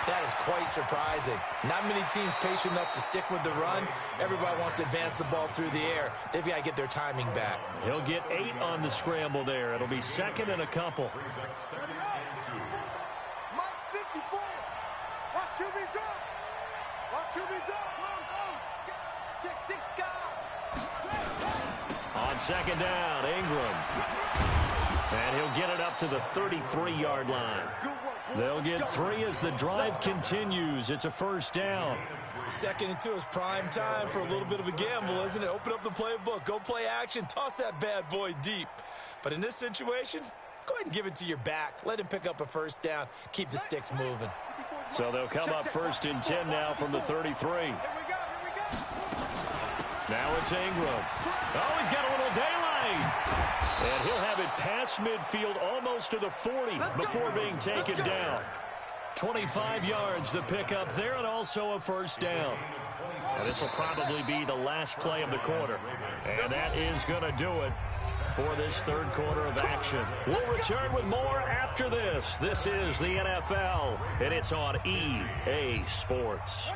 that is quite surprising. Not many teams patient enough to stick with the run. Everybody wants to advance the ball through the air. They've got to get their timing back. He'll get 8 on the scramble there. It'll be 2nd and a couple. Watch QB drop. Watch QB drop. Check this guy. On 2nd down, Ingram. And he'll get it up to the 33-yard line. They'll get 3 as the drive continues. It's a 1st down. 2nd and 2 is prime time for a little bit of a gamble, isn't it? Open up the playbook. Go play action. Toss that bad boy deep. But in this situation, go ahead and give it to your back. Let him pick up a 1st down. Keep the sticks moving. So they'll come up 1st and 10 now from the 33. Now it's Ingram. Oh, he's got a little daylight. And he'll have it past midfield almost to the 40 before being taken down. 25 yards the pickup there, and also a 1st down. And this will probably be the last play of the quarter. And that is going to do it for this 3rd quarter of action. We'll return with more after this. This is the NFL, and it's on EA Sports.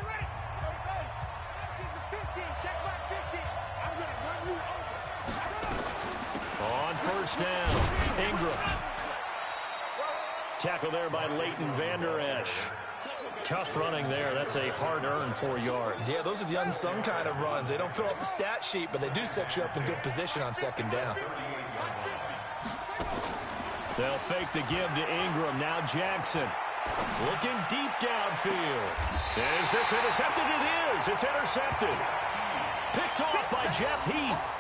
On 1st down, Ingram. Tackle there by Leighton Vander Esch. Tough running there. That's a hard-earned 4 yards. Yeah, those are the unsung kind of runs. They don't fill up the stat sheet, but they do set you up in good position on 2nd down. They'll fake the give to Ingram. Now Jackson looking deep downfield. Is this intercepted? It is. It's intercepted. Picked off by Jeff Heath.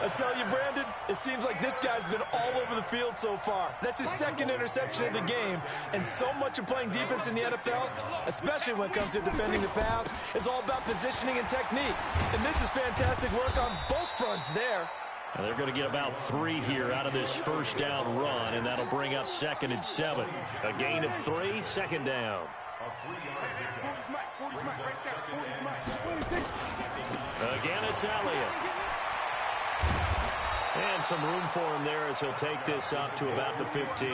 I tell you, Brandon, it seems like this guy's been all over the field so far. That's his 2nd interception of the game, and so much of playing defense in the NFL, especially when it comes to defending the pass, is all about positioning and technique. And this is fantastic work on both fronts there. And they're going to get about 3 here out of this 1st down run, and that'll bring up 2nd and 7. A gain of 3, 2nd down. Again, it's Elliott. And some room for him there as he'll take this up to about the 15.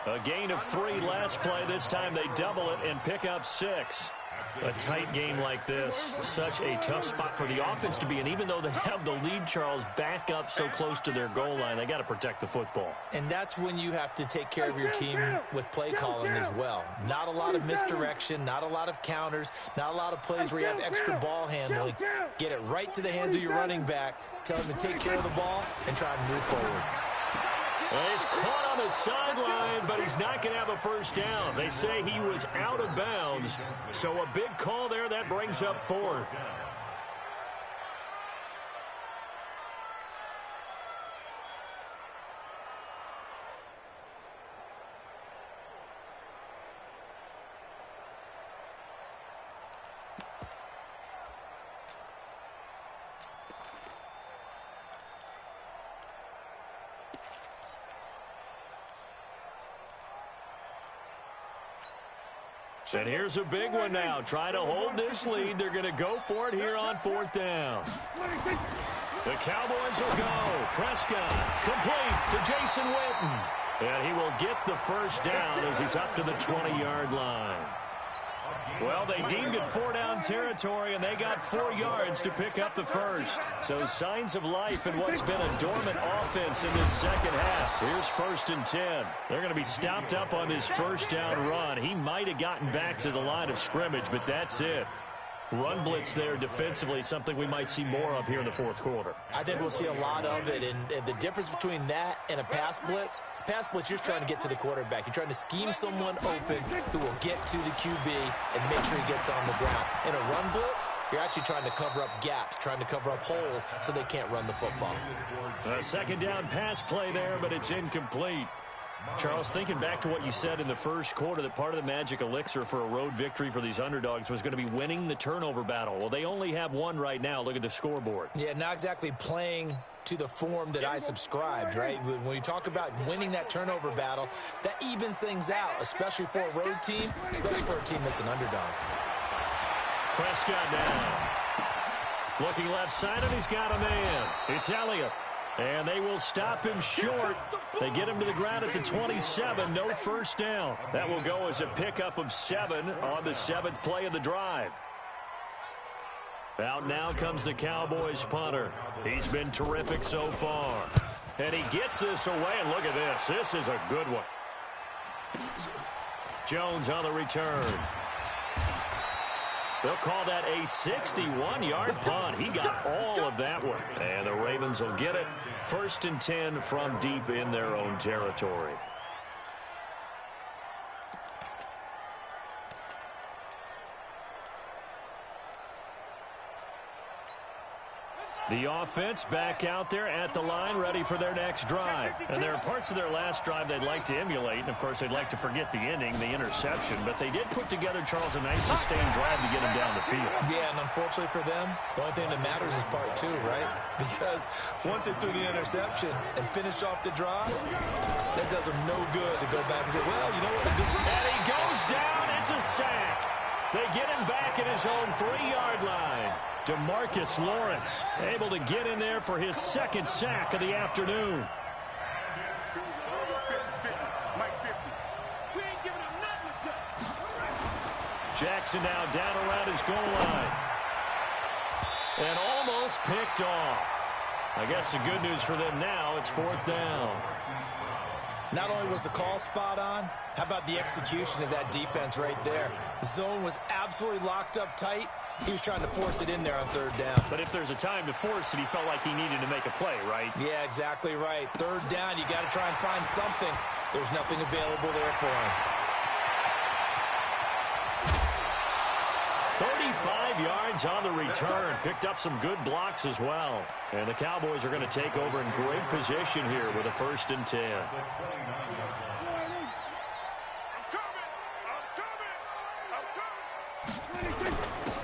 A gain of 3 last play. This time they double it and pick up 6. A tight game like this, such a tough spot for the offense to be in. Even though they have the lead, Charles, back up so close to their goal line, they got to protect the football. And that's when you have to take care of your team with play calling as well. Not a lot of misdirection, not a lot of counters, not a lot of plays where you have extra ball handling. Get it right to the hands of your running back, tell him to take care of the ball, and try and move forward. Well, he's caught on the sideline, but he's not going to have a first down. They say he was out of bounds, so a big call there. That brings up 4th. And here's a big one now. Trying to hold this lead. They're going to go for it here on 4th down. The Cowboys will go. Prescott complete to Jason Witten. And he will get the first down as he's up to the 20-yard line. Well, they deemed it 4-down territory, and they got 4 yards to pick up the first. So signs of life in what's been a dormant offense in this second half. Here's 1st and 10. They're going to be stopped up on this first down run. He might have gotten back to the line of scrimmage, but that's it. Run blitz there defensively, something we might see more of here in the 4th quarter. I think we'll see a lot of it, and the difference between that and a pass blitz, you're just trying to get to the quarterback. You're trying to scheme someone open who will get to the QB and make sure he gets on the ground. In a run blitz, you're actually trying to cover up gaps, trying to cover up holes so they can't run the football. A second down pass play there, but it's incomplete. Charles, thinking back to what you said in the first quarter, that part of the magic elixir for a road victory for these underdogs was going to be winning the turnover battle. Well, they only have one right now. Look at the scoreboard. Yeah, not exactly playing to the form that I subscribed, right? When you talk about winning that turnover battle, that evens things out, especially for a road team, especially for a team that's an underdog. Prescott now. Looking left side, and he's got a man. It's Elliott. And they will stop him short. They get him to the ground at the 27. No first down. That will go as a pickup of 7 on the 7th play of the drive. Out now comes the Cowboys punter. He's been terrific so far. And he gets this away, and look at this. This is a good one. Jones on the return. They'll call that a 61-yard punt. He got all of that one. And the Ravens will get it. 1st and 10 from deep in their own territory. The offense back out there at the line, ready for their next drive. And there are parts of their last drive they'd like to emulate. And, of course, they'd like to forget the ending, the interception. But they did put together, Charles, a nice sustained drive to get them down the field. Yeah, and unfortunately for them, the only thing that matters is part 2, right? Because once they threw the interception and finished off the drive, that does them no good to go back and say, well, you know what? And he goes down. It's a sack. They get him back at his own 3-yard line. DeMarcus Lawrence able to get in there for his 2nd sack of the afternoon. Jackson now down around his goal line. And almost picked off. I guess the good news for them now, it's 4th down. Not only was the call spot on, how about the execution of that defense right there? The zone was absolutely locked up tight. He was trying to force it in there on 3rd down. But if there's a time to force it, he felt like he needed to make a play, right? Yeah, exactly right. 3rd down, you got to try and find something. There's nothing available there for him. 35 yards on the return. Picked up some good blocks as well. And the Cowboys are going to take over in great position here with a 1st and 10.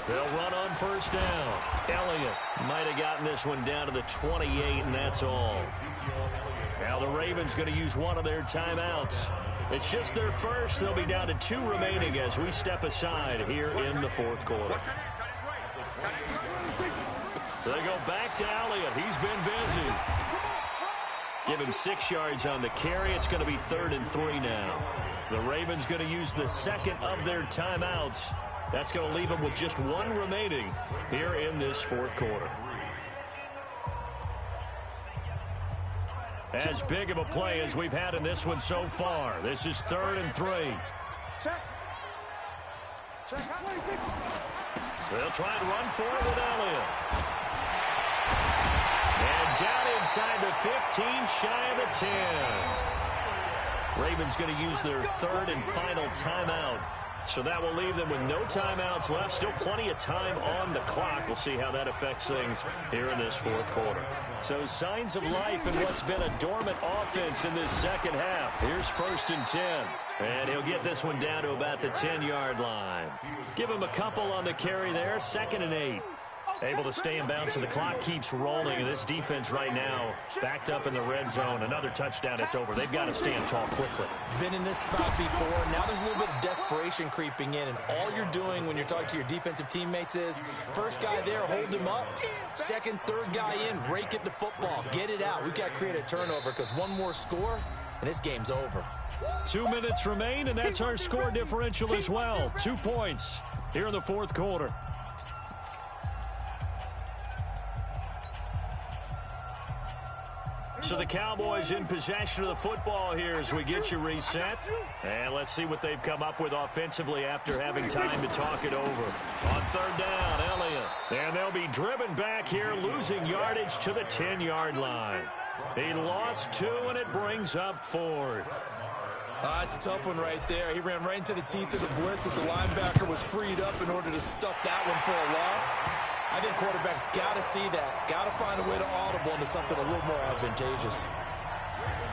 They'll run on 1st down. Elliott might have gotten this one down to the 28, and that's all. Now the Ravens going to use one of their timeouts. It's just their first. They'll be down to 2 remaining as we step aside here in the fourth quarter. They go back to Elliott. He's been busy. Give him 6 yards on the carry. It's going to be 3rd and 3 now. The Ravens going to use the second of their timeouts. That's going to leave them with just 1 remaining here in this fourth quarter. As big of a play as we've had in this one so far. This is 3rd and 3. They'll try and run for it with Elliott. And down inside the 15, shy of the 10. Ravens going to use their 3rd and final timeout. So that will leave them with no timeouts left. Still plenty of time on the clock. We'll see how that affects things here in this fourth quarter. So signs of life in what's been a dormant offense in this second half. Here's 1st and 10. And he'll get this one down to about the 10-yard line. Give him a couple on the carry there. 2nd and 8. Able to stay in bounds, so the clock keeps rolling. And this defense right now backed up in the red zone. Another touchdown, it's over. They've got to stand tall quickly. Been in this spot before. Now there's a little bit of desperation creeping in. And all you're doing when you're talking to your defensive teammates is, first guy there, hold him up. Second, third guy in, rake at the football. Get it out. We've got to create a turnover because one more score, and this game's over. 2 minutes remain, and that's our score differential as well. 2 points here in the fourth quarter. So the Cowboys in possession of the football here as we get you reset. And let's see what they've come up with offensively after having time to talk it over. On 3rd down, Elliott. And they'll be driven back here, losing yardage to the 10-yard line. He lost 2, and it brings up 4th. It's a tough one right there. He ran right into the teeth of the blitz as the linebacker was freed up in order to stuff that one for a loss. I think quarterbacks got to see that. Got to find a way to audible into something a little more advantageous.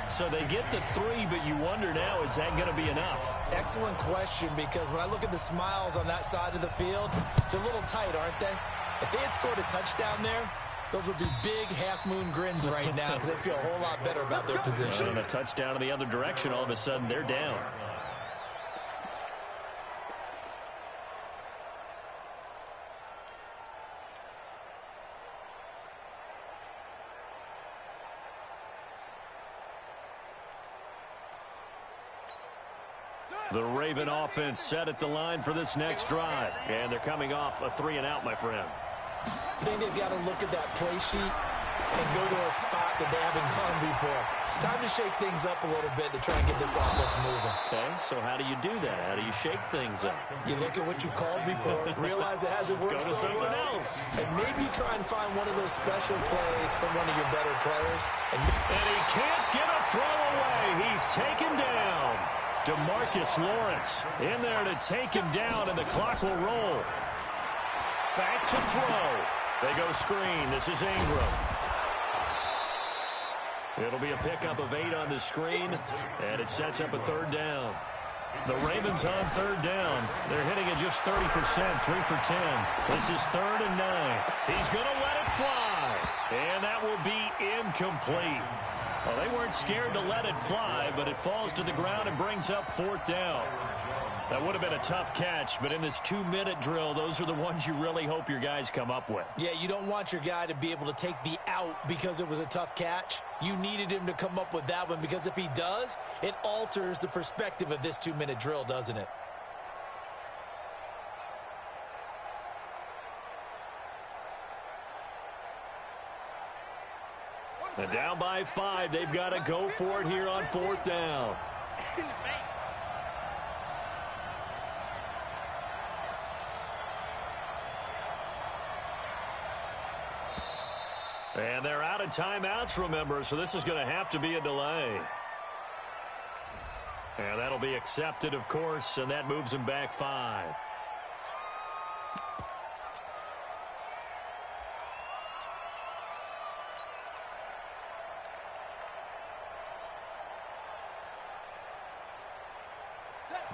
So they get the 3, but you wonder now, is that going to be enough? Excellent question, because when I look at the smiles on that side of the field, they're a little tight, aren't they? If they had scored a touchdown there, those would be big half-moon grins right now because they feel a whole lot better about their position. And a touchdown in the other direction, all of a sudden they're down. The Raven offense set at the line for this next drive. And they're coming off a 3-and-out, my friend. I think they've got to look at that play sheet and go to a spot that they haven't gone before. Time to shake things up a little bit to try and get this offense moving. Okay, so how do you do that? How do you shake things up? You look at what you've called before, realize it hasn't worked Go to so something well, else. and maybe try and find one of those special plays from one of your better players. And he can't get a throw away. He's taken down. DeMarcus Lawrence in there to take him down, and the clock will roll. Back to throw. They go screen. This is Ingram. It'll be a pickup of 8 on the screen, and it sets up a 3rd down. The Ravens on 3rd down. They're hitting at just 30%, 3 for 10. This is 3rd and 9. He's going to let it fly, and that will be incomplete. Well, they weren't scared to let it fly, but it falls to the ground and brings up 4th down. That would have been a tough catch, but in this 2-minute drill, those are the ones you really hope your guys come up with. Yeah, you don't want your guy to be able to take the out because it was a tough catch. You needed him to come up with that one, because if he does, it alters the perspective of this 2-minute drill, doesn't it? And down by 5, they've got to go for it here on 4th down. And they're out of timeouts, remember, so this is going to have to be a delay. And that'll be accepted, of course, and that moves them back 5.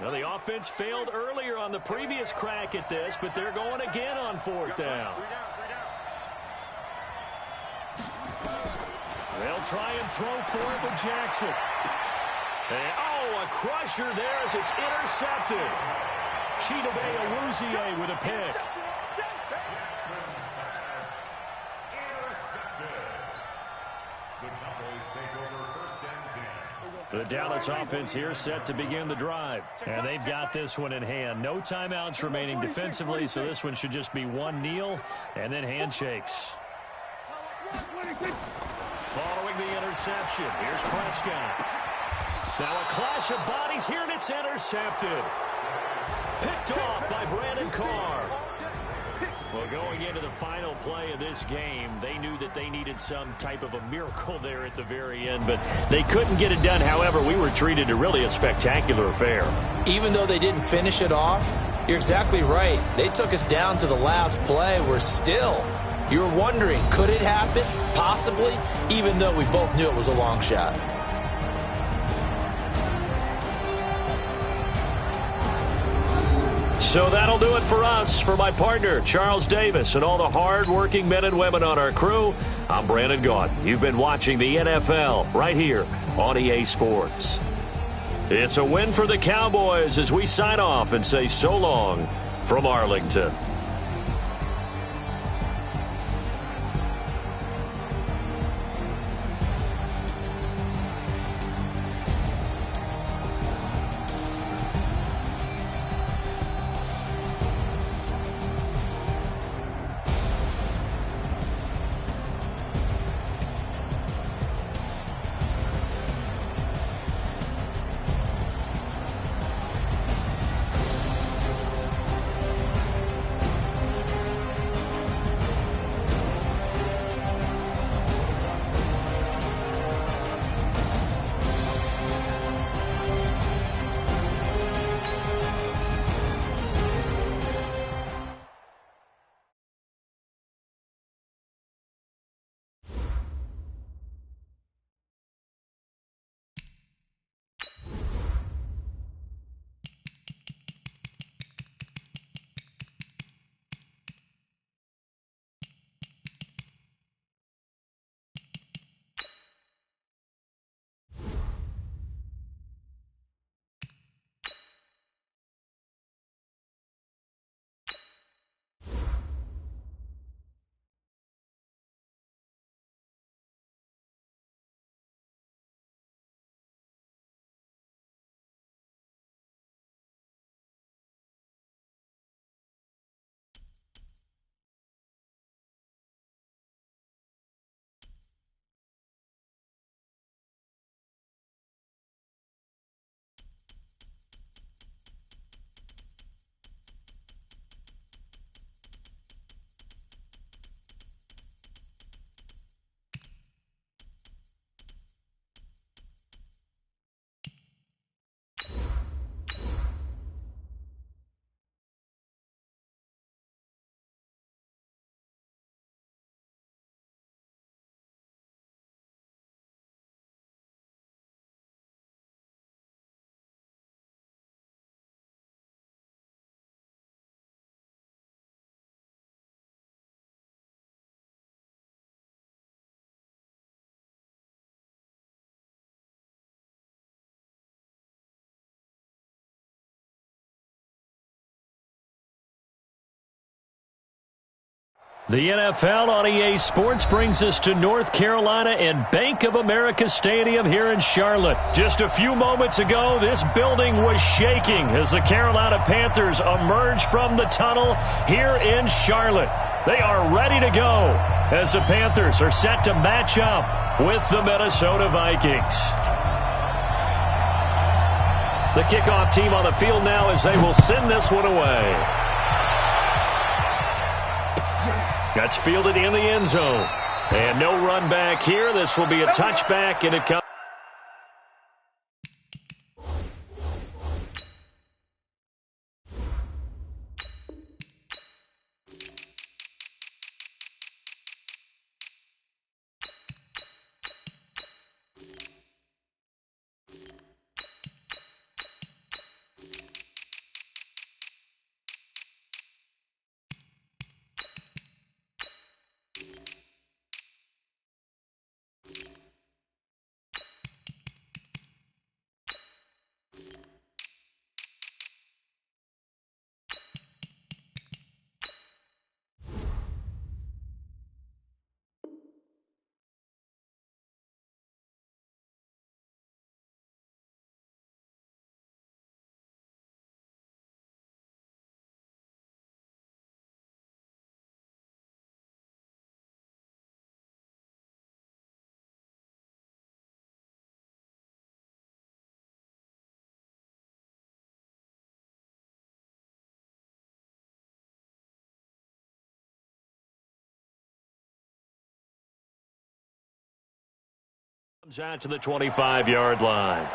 Now, the offense failed earlier on the previous crack at this, but they're going again on 4th down. They'll try and throw for it with Jackson. And, a crusher there as it's intercepted. Chidobe Awuzie with a pick. The Dallas offense here set to begin the drive. And they've got this one in hand. No timeouts remaining defensively, so this one should just be one kneel and then handshakes. Following the interception, here's Prescott. Now a clash of bodies here, and it's intercepted. Picked off by Brandon Carr. Well, going into the final play of this game, they knew that they needed some type of a miracle there at the very end, but they couldn't get it done. However, we were treated to really a spectacular affair. Even though they didn't finish it off, you're exactly right. They took us down to the last play. We're still, you're wondering, could it happen? Possibly, even though we both knew it was a long shot. So that'll do it for us. For my partner, Charles Davis, and all the hard-working men and women on our crew, I'm Brandon Gaudin. You've been watching the NFL right here on EA Sports. It's a win for the Cowboys as we sign off and say so long from Arlington. The NFL on EA Sports brings us to North Carolina and Bank of America Stadium here in Charlotte. Just a few moments ago, this building was shaking as the Carolina Panthers emerged from the tunnel here in Charlotte. They are ready to go as the Panthers are set to match up with the Minnesota Vikings. The kickoff team on the field now as they will send this one away. That's fielded in the end zone. And no run back here. This will be a touchback, and it comes. Comes out to the 25-yard line.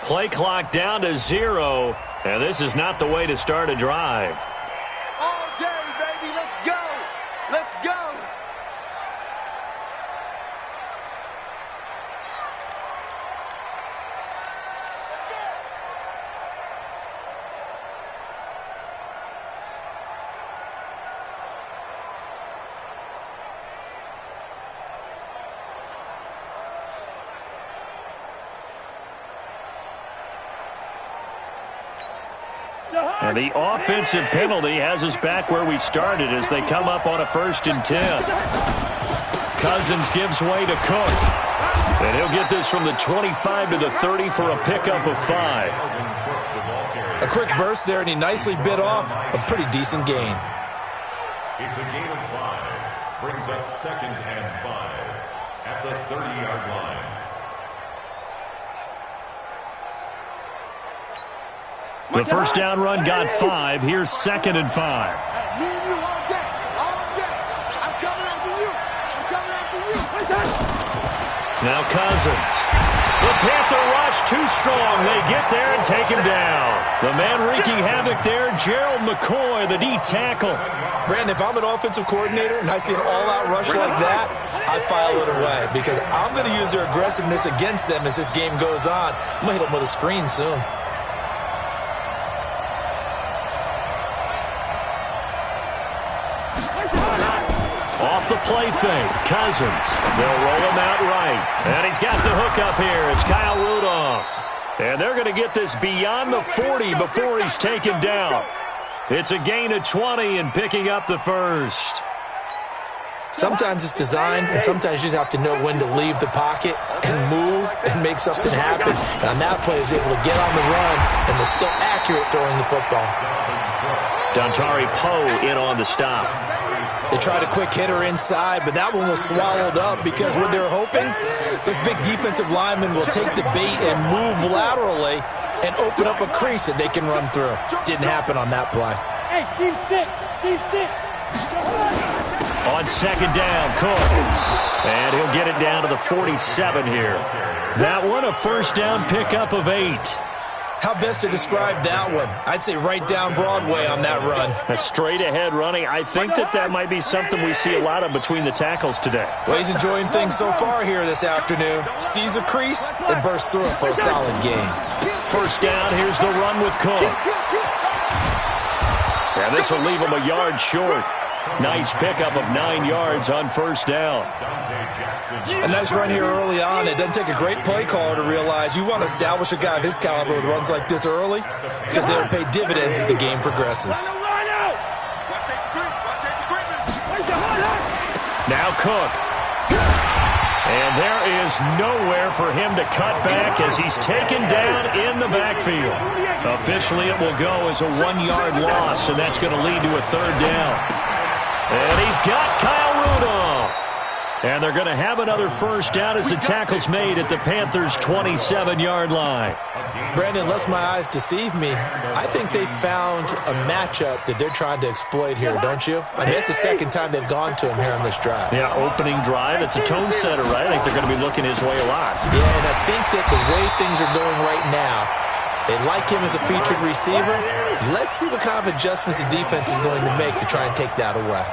Play clock down to 0, and this is not the way to start a drive. All day, baby. Let's go. Let's go. And the offensive penalty has us back where we started as they come up on a 1st and 10. Cousins gives way to Cook. And he'll get this from the 25 to the 30 for a pickup of 5. A quick burst there, and he nicely bit off a pretty decent gain. It's a gain of 5. Brings up 2nd and 5 at the 30-yard line. The first down run got 5. Here's 2nd and 5. Me and you all day. All day. I'm coming after you. I'm coming after you. Now Cousins. The Panther rush too strong. They get there and take him down. The man wreaking havoc there, Gerald McCoy, the D tackle. Brandon, if I'm an offensive coordinator and I see an all-out rush like that, I file it away because I'm going to use their aggressiveness against them as this game goes on. I'm going to hit them with a screen soon. Off the play fake, Cousins. They'll roll him out right. And he's got the hook up here. It's Kyle Rudolph. And they're going to get this beyond the 40 before he's taken down. It's a gain of 20 and picking up the first. Sometimes it's designed, and sometimes you just have to know when to leave the pocket and move and make something happen. And on that play, he was able to get on the run and was still accurate throwing the football. Dontari Poe in on the stop. They tried a quick hitter inside, but that one was swallowed up because what they were hoping, this big defensive lineman will take the bait and move laterally and open up a crease that they can run through. Didn't happen on that play. Hey, Steve 6. Steve 6. On 2nd down, Cook. And he'll get it down to the 47 here. That one a first down pickup of 8. How best to describe that one? I'd say right down Broadway on that run. A straight ahead running. I think that might be something we see a lot of between the tackles today. Well, he's enjoying things so far here this afternoon. Sees a crease and bursts through it for a solid gain. First down, here's the run with Cook. And this will leave him a yard short. Nice pickup of 9 yards on first down. A nice run here early on. It doesn't take a great play caller to realize you want to establish a guy of his caliber with runs like this early because they will pay dividends as the game progresses. Now Cook. And there is nowhere for him to cut back as he's taken down in the backfield. Officially, it will go as a 1-yard loss, and that's going to lead to a 3rd down. And he's got Kyle Rudolph. And they're going to have another first down as the tackle's made at the Panthers' 27-yard line. Brandon, lest my eyes deceive me, I think they found a matchup that they're trying to exploit here, don't you? I mean, it's the 2nd time they've gone to him here on this drive. Yeah, opening drive. It's a tone setter, right? I think they're going to be looking his way a lot. Yeah, and I think that the way things are going right now, they like him as a featured receiver. Let's see what kind of adjustments the defense is going to make to try and take that away.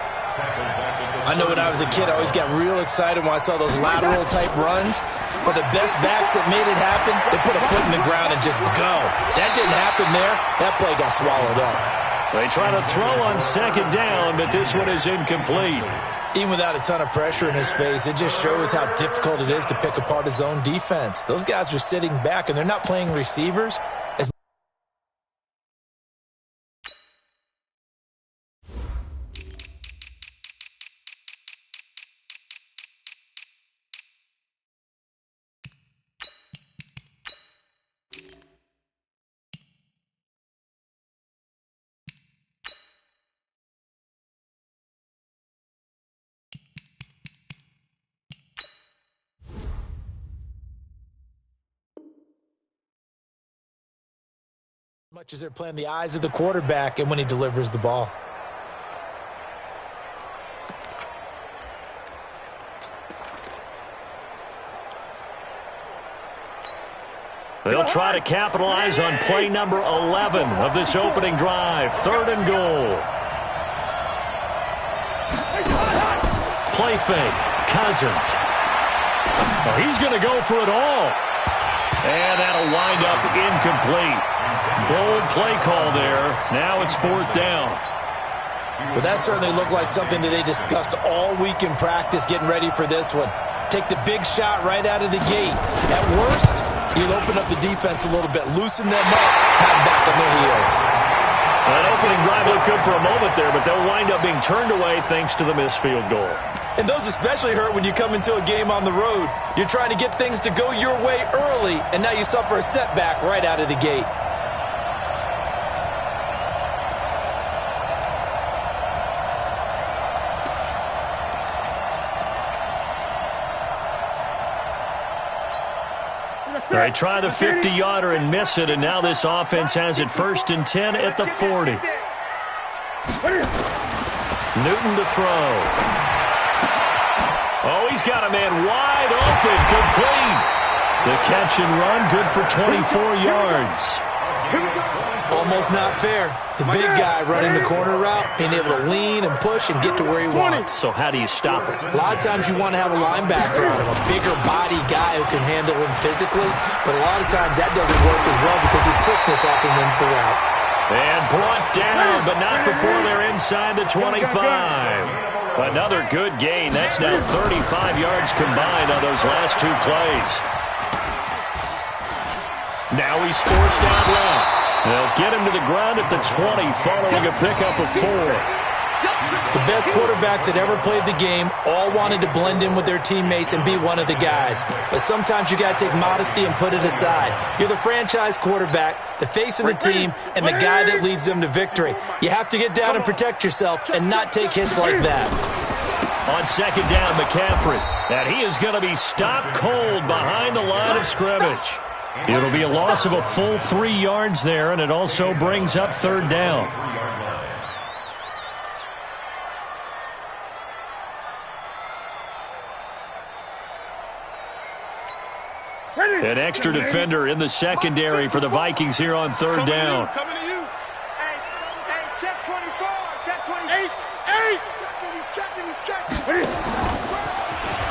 I know when I was a kid, I always got real excited when I saw those lateral-type runs. But the best backs that made it happen, they put a foot in the ground and just go. That didn't happen there. That play got swallowed up. They try to throw on 2nd down, but this one is incomplete. Even without a ton of pressure in his face, it just shows how difficult it is to pick apart his own defense. Those guys are sitting back, and they're not playing receivers. Much as they're playing the eyes of the quarterback and when he delivers the ball. They'll try to capitalize on play number 11 of this opening drive. 3rd and goal. Play fake. Cousins. Oh, he's going to go for it all. And that'll wind up incomplete. Bold play call there. Now it's 4th down. Well, that certainly looked like something that they discussed all week in practice getting ready for this one. Take the big shot right out of the gate. At worst, you'll open up the defense a little bit, loosen them up, have them back on their heels. That opening drive looked good for a moment there, but they'll wind up being turned away thanks to the missed field goal. And those especially hurt when you come into a game on the road. You're trying to get things to go your way early, and now you suffer a setback right out of the gate. They try the 50-yarder and miss it, and now this offense has it 1st and 10 at the 40. Newton to throw. Oh, he's got a man wide open, complete. The catch and run, good for 24 yards. Almost not fair. The big guy running the corner route, being able to lean and push and get to where he wants. So how do you stop it? A lot of times you want to have a linebacker on him, a bigger body guy who can handle him physically, but a lot of times that doesn't work as well because his quickness often wins the route. And brought down, but not before they're inside the 25. Another good gain. That's now 35 yards combined on those last 2 plays. Now he's forced out left. They'll get him to the ground at the 20 following a pickup of 4. The best quarterbacks that ever played the game all wanted to blend in with their teammates and be one of the guys. But sometimes you got to take modesty and put it aside. You're the franchise quarterback, the face of the team, and the guy that leads them to victory. You have to get down and protect yourself and not take hits like that. On 2nd down, McCaffrey. And he is going to be stopped cold behind the line of scrimmage. It'll be a loss of a full 3 yards there, and it also brings up 3rd down. An extra defender in the secondary for the Vikings here on 3rd down. Coming to you. Hey, check 24. Check 28. He's checking.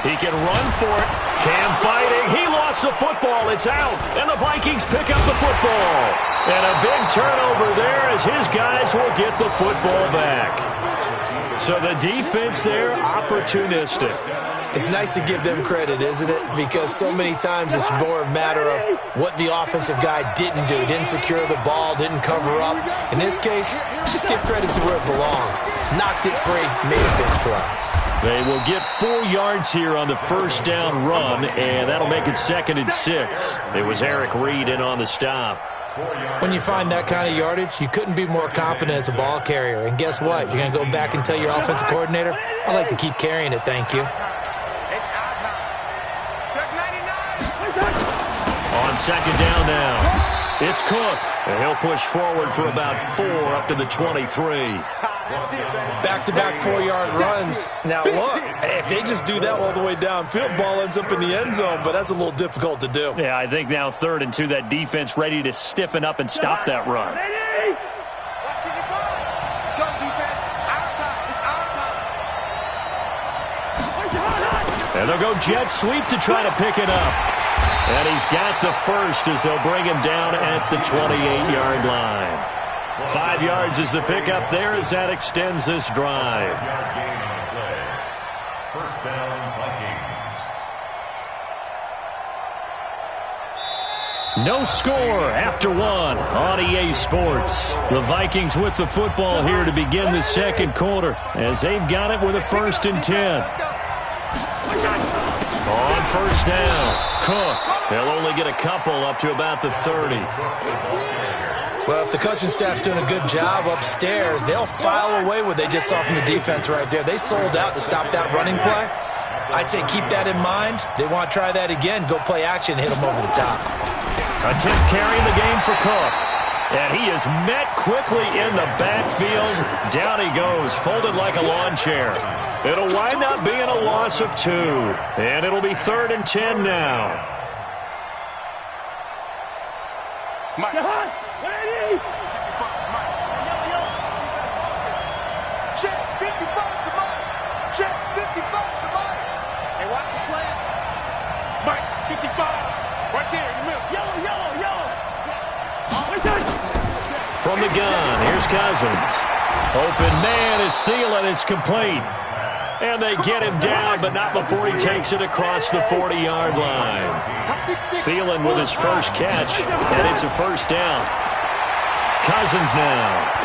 He can run for it. Cam fighting. He lost the football. It's out. And the Vikings pick up the football. And a big turnover there as his guys will get the football back. So the defense there, opportunistic. It's nice to give them credit, isn't it? Because so many times it's more a matter of what the offensive guy didn't do. Didn't secure the ball, didn't cover up. In this case, just give credit to where it belongs. Knocked it free, made a big play. They will get 4 yards here on the 1st down run, and that'll make it 2nd and 6. It was Eric Reed in on the stop. When you find that kind of yardage, you couldn't be more confident as a ball carrier. And guess what? You're going to go back and tell your offensive coordinator, I'd like to keep carrying it, thank you. On 2nd down now, it's Cook. And he'll push forward for about 4 up to the 23. Back-to-back 4-yard runs. Now, look, if they just do that all the way downfield, ball ends up in the end zone, but that's a little difficult to do. Yeah, I think now 3rd and 2, that defense ready to stiffen up and stop that run. Let's go, defense. Our time. It's our time. And they'll go jet sweep to try to pick it up. And he's got the first as they'll bring him down at the 28-yard line. 5 yards is the pickup there as that extends this drive. 1st down, Vikings. No score after 1 on EA Sports. The Vikings with the football here to begin the 2nd quarter as they've got it with a 1st and 10. On 1st down, Cook. They'll only get a couple up to about the 30. Well, if the coaching staff's doing a good job upstairs, they'll file away what they just saw from the defense right there. They sold out to stop that running play. I'd say keep that in mind. They want to try that again. Go play action, hit them over the top. A 10th carry in the game for Cook. And he is met quickly in the backfield. Down he goes, folded like a lawn chair. It'll wind up being a loss of 2. And it'll be 3rd and 10 now. Mike. Check 55 to Mike. Check 55 to Mike. Hey, watch the slant. Mike, 55. Right there in the middle. Yellow. From the gun, here's Cousins. Open man is Thielen. It's complete. And they get him down, but not before he takes it across the 40-yard line. Thielen with his first catch, and it's a first down. Cousins now.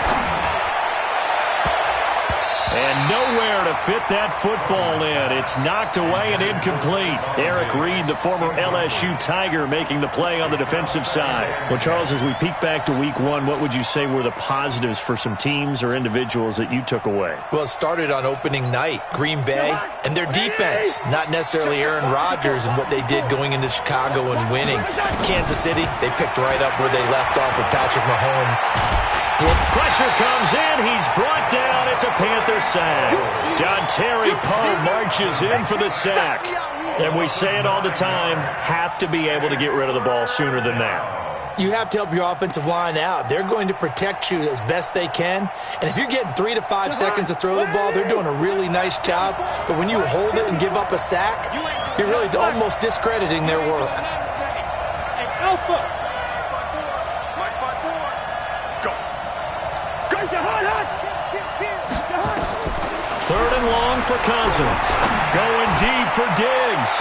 And nowhere to fit that football in. It's knocked away and incomplete. Eric Reed, the former LSU Tiger, making the play on the defensive side. Well, Charles, as we peek back to week 1, what would you say were the positives for some teams or individuals that you took away? Well, it started on opening night. Green Bay and their defense, not necessarily Aaron Rodgers and what they did going into Chicago and winning. Kansas City, they picked right up where they left off with Patrick Mahomes. Split. Pressure comes in. He's brought down. It's a Panther sack. Dontari Poe marches in for the sack. And we say it all the time, have to be able to get rid of the ball sooner than that. You have to help your offensive line out. They're going to protect you as best they can. And if you're getting 3 to 5 seconds to throw the ball, they're doing a really nice job. But when you hold it and give up a sack, you're really almost discrediting their work. Alpha. Third and long for Cousins. Going deep for Diggs.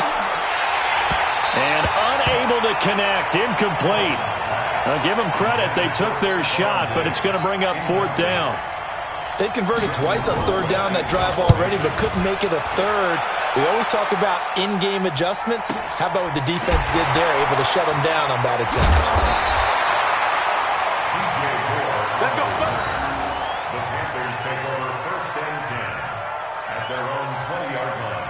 And unable to connect. Incomplete. I'll give them credit. They took their shot, but it's going to bring up 4th down. They converted twice on 3rd down that drive already, but couldn't make it a 3rd. We always talk about in-game adjustments. How about what the defense did there, able to shut them down on that attempt? Let's go. The Panthers take over 1st and 10 at their own 20-yard line.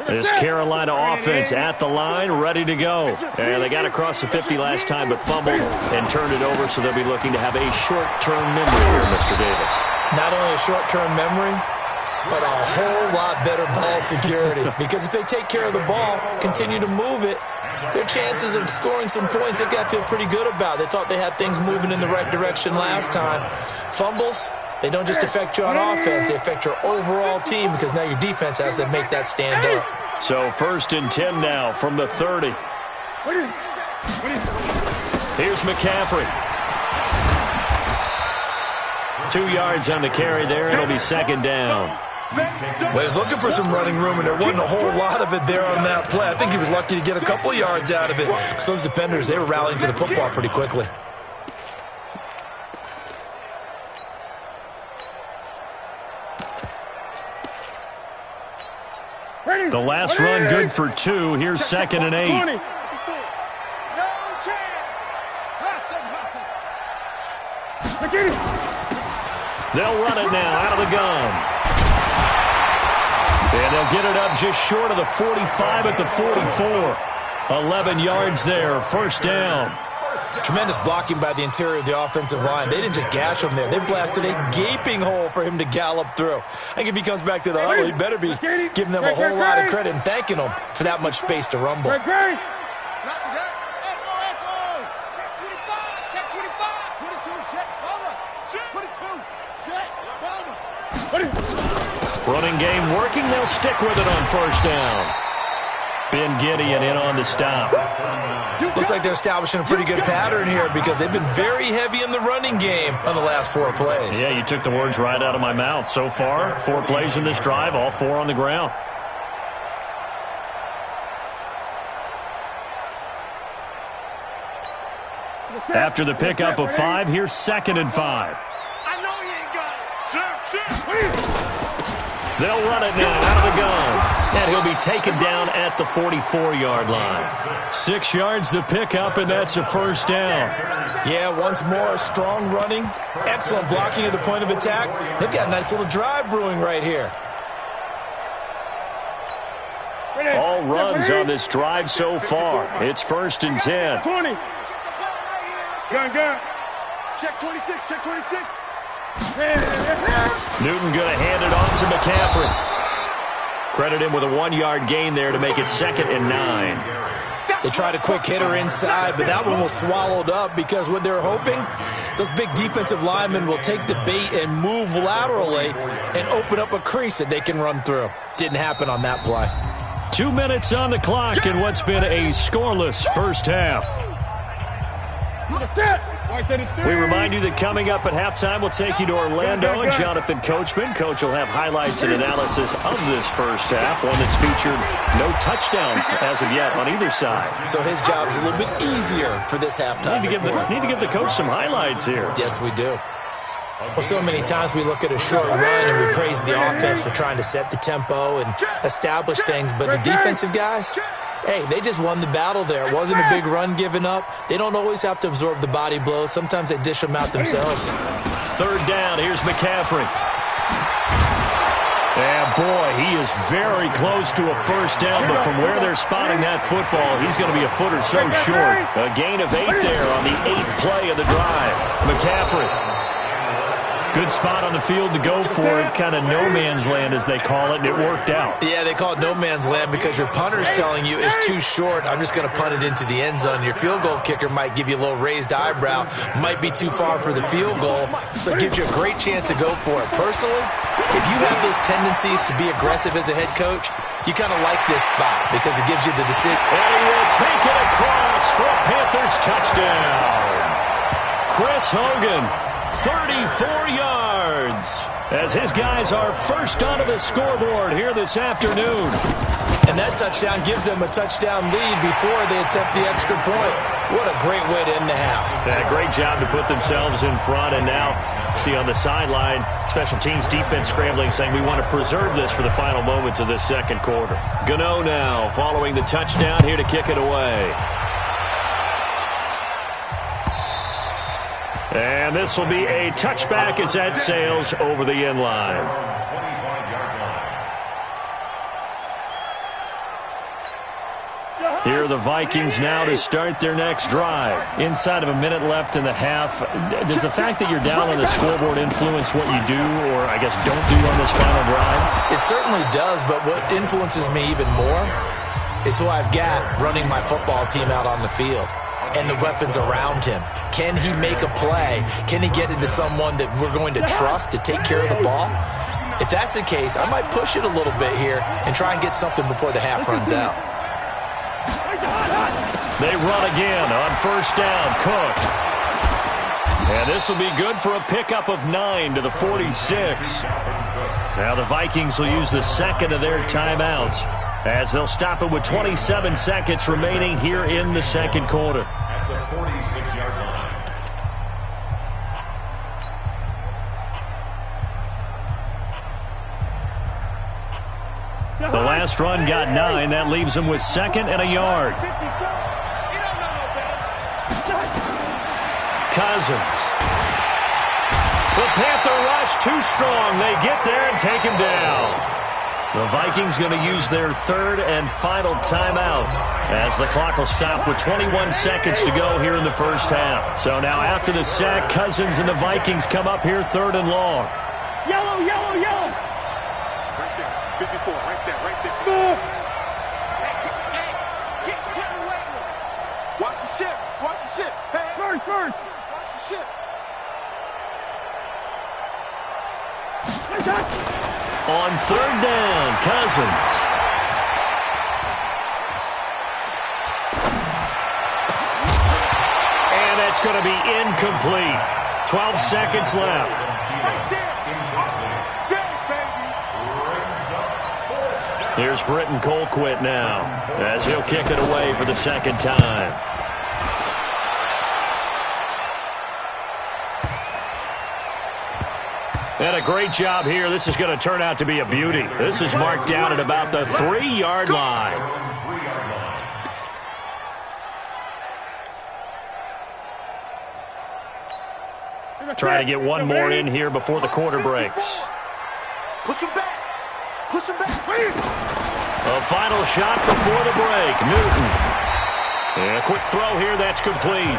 This Carolina offense at the line, ready to go. And they got across the 50 last time, but fumbled and turned it over, so they'll be looking to have a short-term memory here, Mr. Davis. Not only a short-term memory, but a whole lot better ball security. Because if they take care of the ball, continue to move it, their chances of scoring some points, they've got to feel pretty good about. They thought they had things moving in the right direction last time. Fumbles, they don't just affect you on offense, they affect your overall team because now your defense has to make that stand up. So 1st and 10 now from the 30. Here's McCaffrey. 2 yards on the carry there. It'll be 2nd down. Well, he was looking for some running room, and there wasn't a whole lot of it there on that play. I think he was lucky to get a couple yards out of it. Because those defenders, they were rallying to the football pretty quickly. The last run good for 2. Here's 2nd and 8. No chance. Hustle. They'll run it now out of the gun. And they'll get it up just short of the 45 at the 44. 11 yards there, 1st down. Tremendous blocking by the interior of the offensive line. They didn't just gash him there. They blasted a gaping hole for him to gallop through. I think if he comes back to the huddle, he better be giving them a whole lot of credit and thanking them for that much space to rumble. Not to that. Echo. Check 25. Check 22. Check. Check. Running game working. They'll stick with it on 1st down. Ben Gideon in on the stop. Looks like they're establishing a pretty good pattern here because they've been very heavy in the running game on the last 4 plays. Yeah, you took the words right out of my mouth. So far, 4 plays in this drive, all 4 on the ground. After the pickup of 5, here's 2nd and 5. I know you ain't got it. They'll run it now out of the gun. And he'll be taken down at the 44-yard line. 6 yards to pick up, and that's a first down. Yeah, once more, strong running, excellent blocking at the point of attack. They've got a nice little drive brewing right here. All runs on this drive so far. It's 1st and 10. 20. Gun. Check 26, check 26. Newton going to hand it off to McCaffrey. Credit him with a 1-yard gain there to make it 2nd and 9. They tried a quick hitter inside, but that one was swallowed up because what they're hoping, those big defensive linemen will take the bait and move laterally and open up a crease that they can run through. Didn't happen on that play. 2 minutes on the clock in what's been a scoreless first half. We remind you that coming up at halftime, we'll take you to Orlando and Jonathan Coachman. Coach will have highlights and analysis of this first half, one that's featured no touchdowns as of yet on either side. So his job's a little bit easier for this halftime. Need to give the coach some highlights here. Yes, we do. Well, so many times we look at a short run and we praise the offense for trying to set the tempo and establish things, but the defensive guys, hey, they just won the battle there. It wasn't a big run given up. They don't always have to absorb the body blows. Sometimes they dish them out themselves. 3rd down. Here's McCaffrey. And, boy, he is very close to a first down, but from where they're spotting that football, he's going to be a foot or so short. A gain of 8 there on the 8th play of the drive. McCaffrey. Good spot on the field to go for it, kind of no man's land as they call it, and it worked out. Yeah, they call it no man's land because your punter's telling you it's too short. I'm just going to punt it into the end zone. Your field goal kicker might give you a little raised eyebrow, might be too far for the field goal, so it gives you a great chance to go for it. Personally, if you have those tendencies to be aggressive as a head coach, you kind of like this spot because it gives you the decision. And he will take it across for a Panthers touchdown. Chris Hogan, 34 yards, as his guys are first onto the scoreboard here this afternoon. And that touchdown gives them a touchdown lead before they attempt the extra point. What a great way to end the half. Yeah, great job to put themselves in front, and now see on the sideline, special teams defense scrambling, saying we want to preserve this for the final moments of this second quarter. Gano now following the touchdown here to kick it away. And this will be a touchback as that sails over the end line. Here are the Vikings now to start their next drive. Inside of a minute left in the half, does the fact that you're down on the scoreboard influence what you do or, I guess, don't do on this final drive? It certainly does, but what influences me even more is who I've got running my football team out on the field and the weapons around him. Can he make a play? Can he get into someone that we're going to trust to take care of the ball? If that's the case, I might push it a little bit here and try and get something before the half runs out. They run again on first down. Cook. And this will be good for a pickup of 9 to the 46. Now the Vikings will use the second of their timeouts as they'll stop it with 27 seconds remaining here in the second quarter. At the 46-yard line. The last run got 9. That leaves them with 2nd and a yard. Cousins. The Panther rush too strong. They get there and take him down. The Vikings going to use their 3rd and final timeout as the clock will stop with 21 seconds to go here in the first half. So now after the sack, Cousins and the Vikings come up here 3rd and long. Yellow, yellow, yellow. Right there. 54, right there, right there. Smooth. Hey, get away. Watch the ship. Watch the ship. Hey. First. Watch the ship. On 3rd down, Cousins. And that's going to be incomplete. 12 seconds left. Here's Britton Colquitt now as he'll kick it away for the second time. And a great job here. This is going to turn out to be a beauty. This is marked down at about the 3-yard line. Trying to get one more in here before the quarter breaks. Push him back. Push him back. A final shot before the break. Newton. And a quick throw here. That's complete.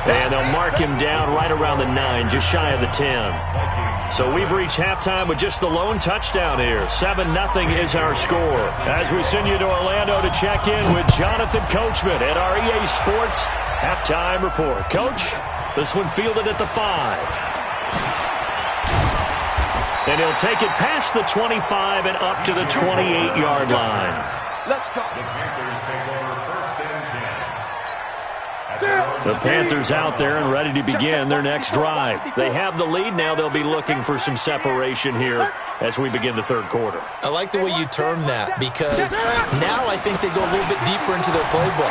And they'll mark him down right around the 9, just shy of the 10. So we've reached halftime with just the lone touchdown here. 7-0 is our score. As we send you to Orlando to check in with Jonathan Coachman at our EA Sports Halftime Report. Coach, this one fielded at the 5. And he'll take it past the 25 and up to the 28-yard line. Let's go. The Panthers take over first and 10. The Panthers out there and ready to begin their next drive. They have the lead now. They'll be looking for some separation here as we begin the third quarter. I like the way you term that because now I think they go a little bit deeper into their playbook.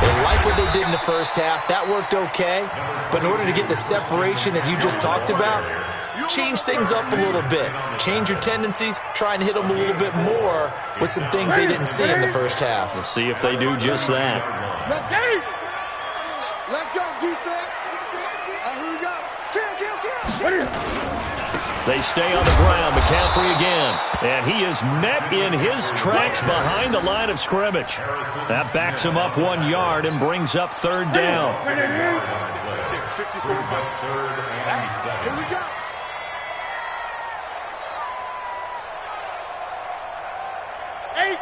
They like what they did in the first half. That worked okay. But in order to get the separation that you just talked about, change things up a little bit. Change your tendencies. Try and hit them a little bit more with some things they didn't see in the first half. We'll see if they do just that. Let's go. Let's go, defense. Here we go. Kill. They stay on the ground. McCaffrey again. And he is met in his tracks behind the line of scrimmage. That backs him up 1 yard and brings up third down. Third and 7. Here we go. Eight.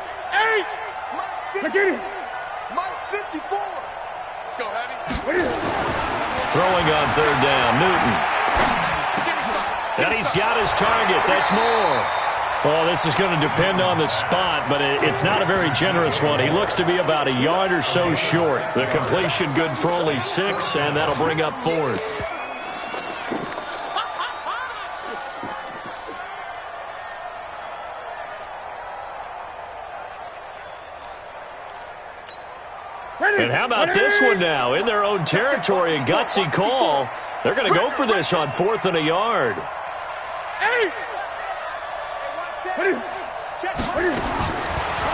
Look at it. Mike 54. Let's go, Heavy. Throwing on third down, Newton. And he's got his target. That's more. Oh, this is going to depend on the spot, but it's not a very generous one. He looks to be about a yard or so short. The completion good for only 6, and that'll bring up fourth. And how about this one now? In their own territory, a gutsy call. They're going to go for this on 4th and a yard.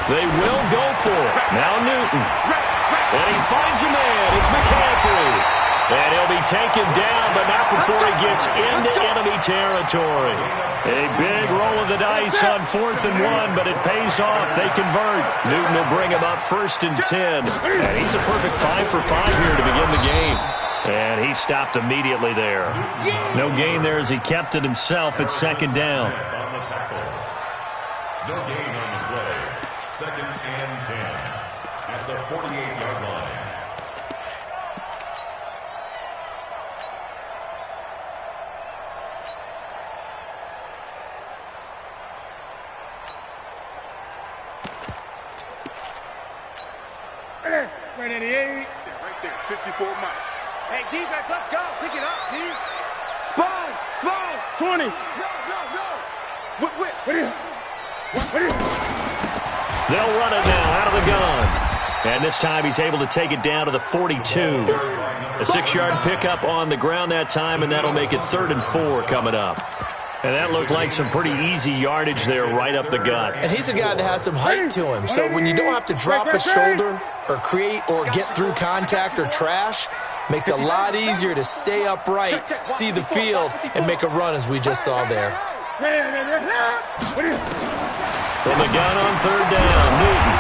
They will go for it. Now Newton. And he finds a man. It's McCaffrey. And he'll be taken down, but not before he gets into enemy territory. A big roll of the dice on 4th and 1, but it pays off. They convert. Newton will bring him up 1st and 10. And he's a perfect 5 for 5 here to begin the game. And he stopped immediately there. No gain there as he kept it himself at 2nd down. No gain on the play. 2nd and 10 at the 48-yard line. Right at the 8. Right there, 54 Mike. Hey, defense, let's go. Pick it up, D. Sponge. 20. No. Whip. They'll run it now out of the gun. And this time he's able to take it down to the 42. A 6-yard pickup on the ground that time, and that'll make it 3rd and 4 coming up. And that looked like some pretty easy yardage there right up the gut. And he's a guy that has some height to him, so when you don't have to drop a shoulder or create or get through contact or trash, makes it a lot easier to stay upright, see the field, and make a run as we just saw there. From the gun on 3rd down, Newton.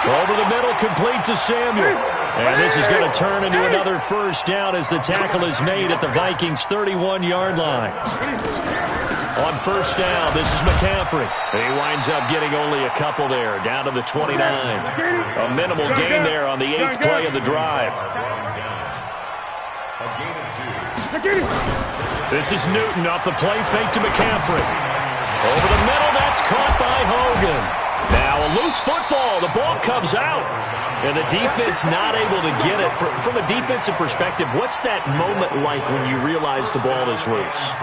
Over the middle, complete to Samuel. And this is going to turn into another 1st down as the tackle is made at the Vikings' 31-yard line. On 1st down, this is McCaffrey. He winds up getting only a couple there, down to the 29. A minimal gain there on the 8th play of the drive. This is Newton off the play fake to McCaffrey. Over the middle, that's caught by Hogan. Now a loose football. The ball comes out. And the defense not able to get it. From a defensive perspective, what's that moment like when you realize the ball is loose?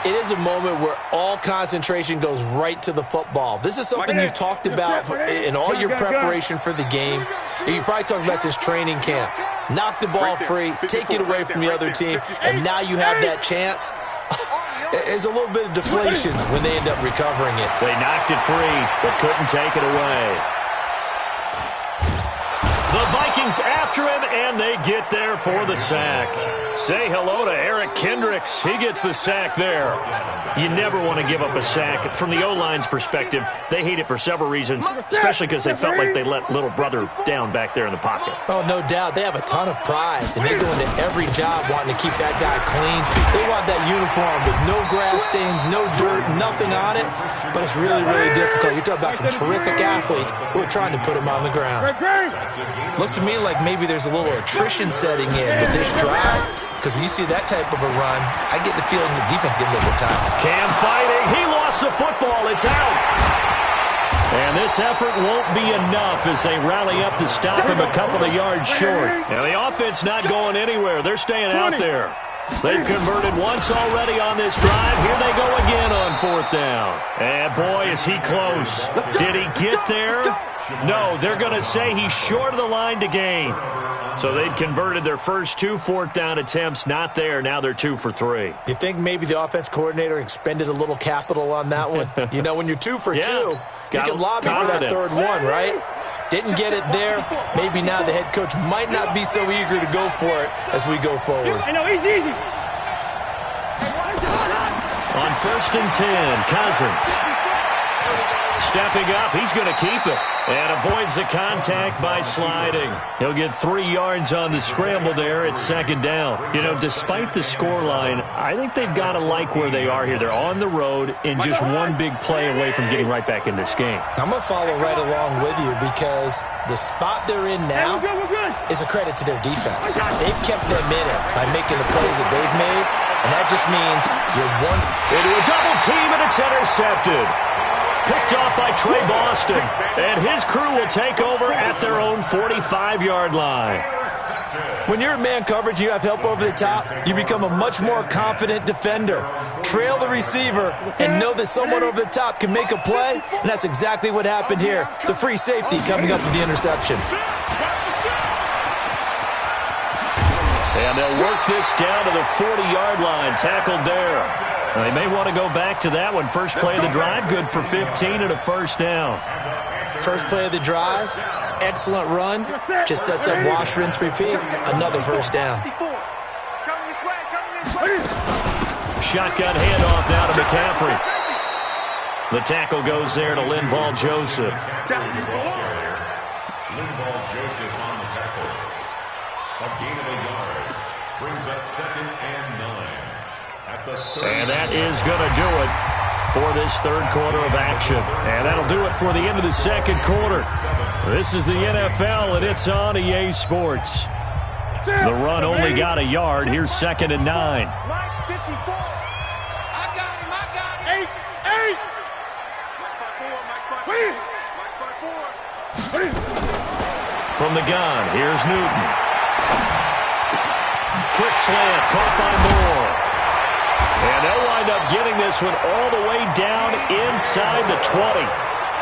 It is a moment where all concentration goes right to the football. This is something you've talked about in all your preparation for the game. You probably talked about since training camp. Knock the ball free, take it away from the other team, and now you have that chance. There's a little bit of deflation when they end up recovering it. They knocked it free, but couldn't take it away. The Vikings after him, and they get there for the sack. Say hello to Eric Kendricks. He gets the sack there. You never want to give up a sack. From the O-line's perspective, they hate it for several reasons, especially because they felt like they let little brother down back there in the pocket. Oh, no doubt. They have a ton of pride, and they go into every job wanting to keep that guy clean. They want that uniform with no grass stains, no dirt, nothing on it, but it's really, really difficult. You're talking about some terrific athletes who are trying to put him on the ground. Looks to me like maybe there's a little attrition setting in with this drive, because when you see that type of a run, I get the feeling the defense getting a little bit tired. Cam fighting. He lost the football. It's out. And this effort won't be enough as they rally up to stop him a couple of yards short. Now, the offense not going anywhere. They're staying out there. They've converted once already on this drive. Here they go again on fourth down. And, boy, is he close. Did he get there? No, they're going to say he's short of the line to gain. So they'd converted their first 2 fourth-down attempts. Not there. Now they're 2 for 3. You think maybe the offense coordinator expended a little capital on that one? You know, when you're 2 for 2, you can lobby for that third one, right? Didn't get it there. Maybe now the head coach might not be so eager to go for it as we go forward. I know, he's easy. On 1st and 10, Cousins. Stepping up, he's going to keep it. And avoids the contact by sliding. He'll get 3 yards on the scramble there at 2nd down. You know, despite the scoreline, I think they've got to like where they are here. They're on the road and just one big play away from getting right back in this game. I'm going to follow right along with you because the spot they're in now is a credit to their defense. They've kept them in it by making the plays that they've made, and that just means you're one. Into a double team, and it's intercepted. Picked off by Trey Boston, and his crew will take over at their own 45-yard line. When you're in man coverage, you have help over the top, you become a much more confident defender. Trail the receiver and know that someone over the top can make a play, and that's exactly what happened here. The free safety coming up with the interception. And they'll work this down to the 40-yard line, tackled there. They may want to go back to that one. First play of the drive, good for 15 and a first down. First play of the drive, excellent run. Just sets up wash, rinse, repeat. Another first down. Shotgun handoff now to McCaffrey. The tackle goes there to Linval Joseph. Linval Joseph on the tackle. A gain of a yard. Brings up 2nd and 9. And that is going to do it for this third quarter of action. And that'll do it for the end of the second quarter. This is the NFL, and it's on EA Sports. The run only got a yard. Here's 2nd and 9. I got him. 8. From the gun, here's Newton. Quick slant, caught by Moore. And they'll wind up getting this one all the way down inside the 20.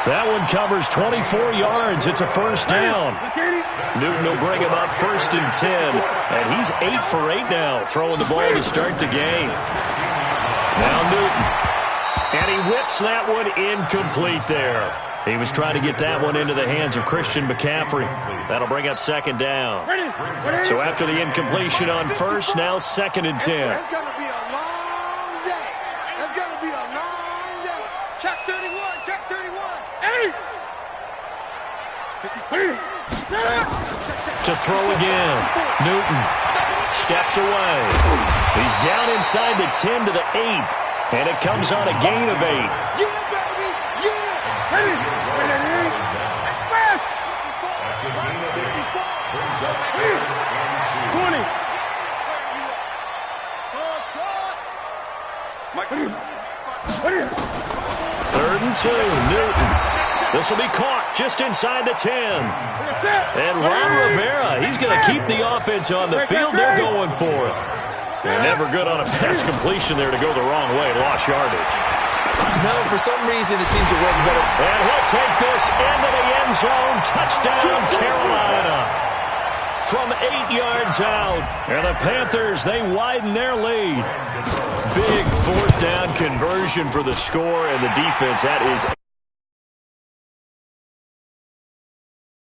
That one covers 24 yards. It's a first down. Newton will bring him up 1st and 10. And he's 8 for 8 now, throwing the ball to start the game. Now Newton. And he whips that one incomplete there. He was trying to get that one into the hands of Christian McCaffrey. That'll bring up 2nd down. So after the incompletion on first, now 2nd and 10. It's going to be a long day. It's going to be a long day. Check 31. Check 31. 8. To throw again. Newton steps away. He's down inside the 10 to the 8. And it comes on a gain of 8. Yeah, baby. Yeah. That's a gain of 8. Brings up 3rd and 2. 3rd and 2, Newton. This will be caught just inside the 10. And Ron Rivera, he's going to keep the offense on the field. They're going for it. They're never good on a pass completion there to go the wrong way. Lost yardage. No, for some reason it seems to work better. And he'll take this into the end zone. Touchdown, Carolina. From 8 yards out. And the Panthers, they widen their lead. Big fourth down conversion for the score, and the defense, that is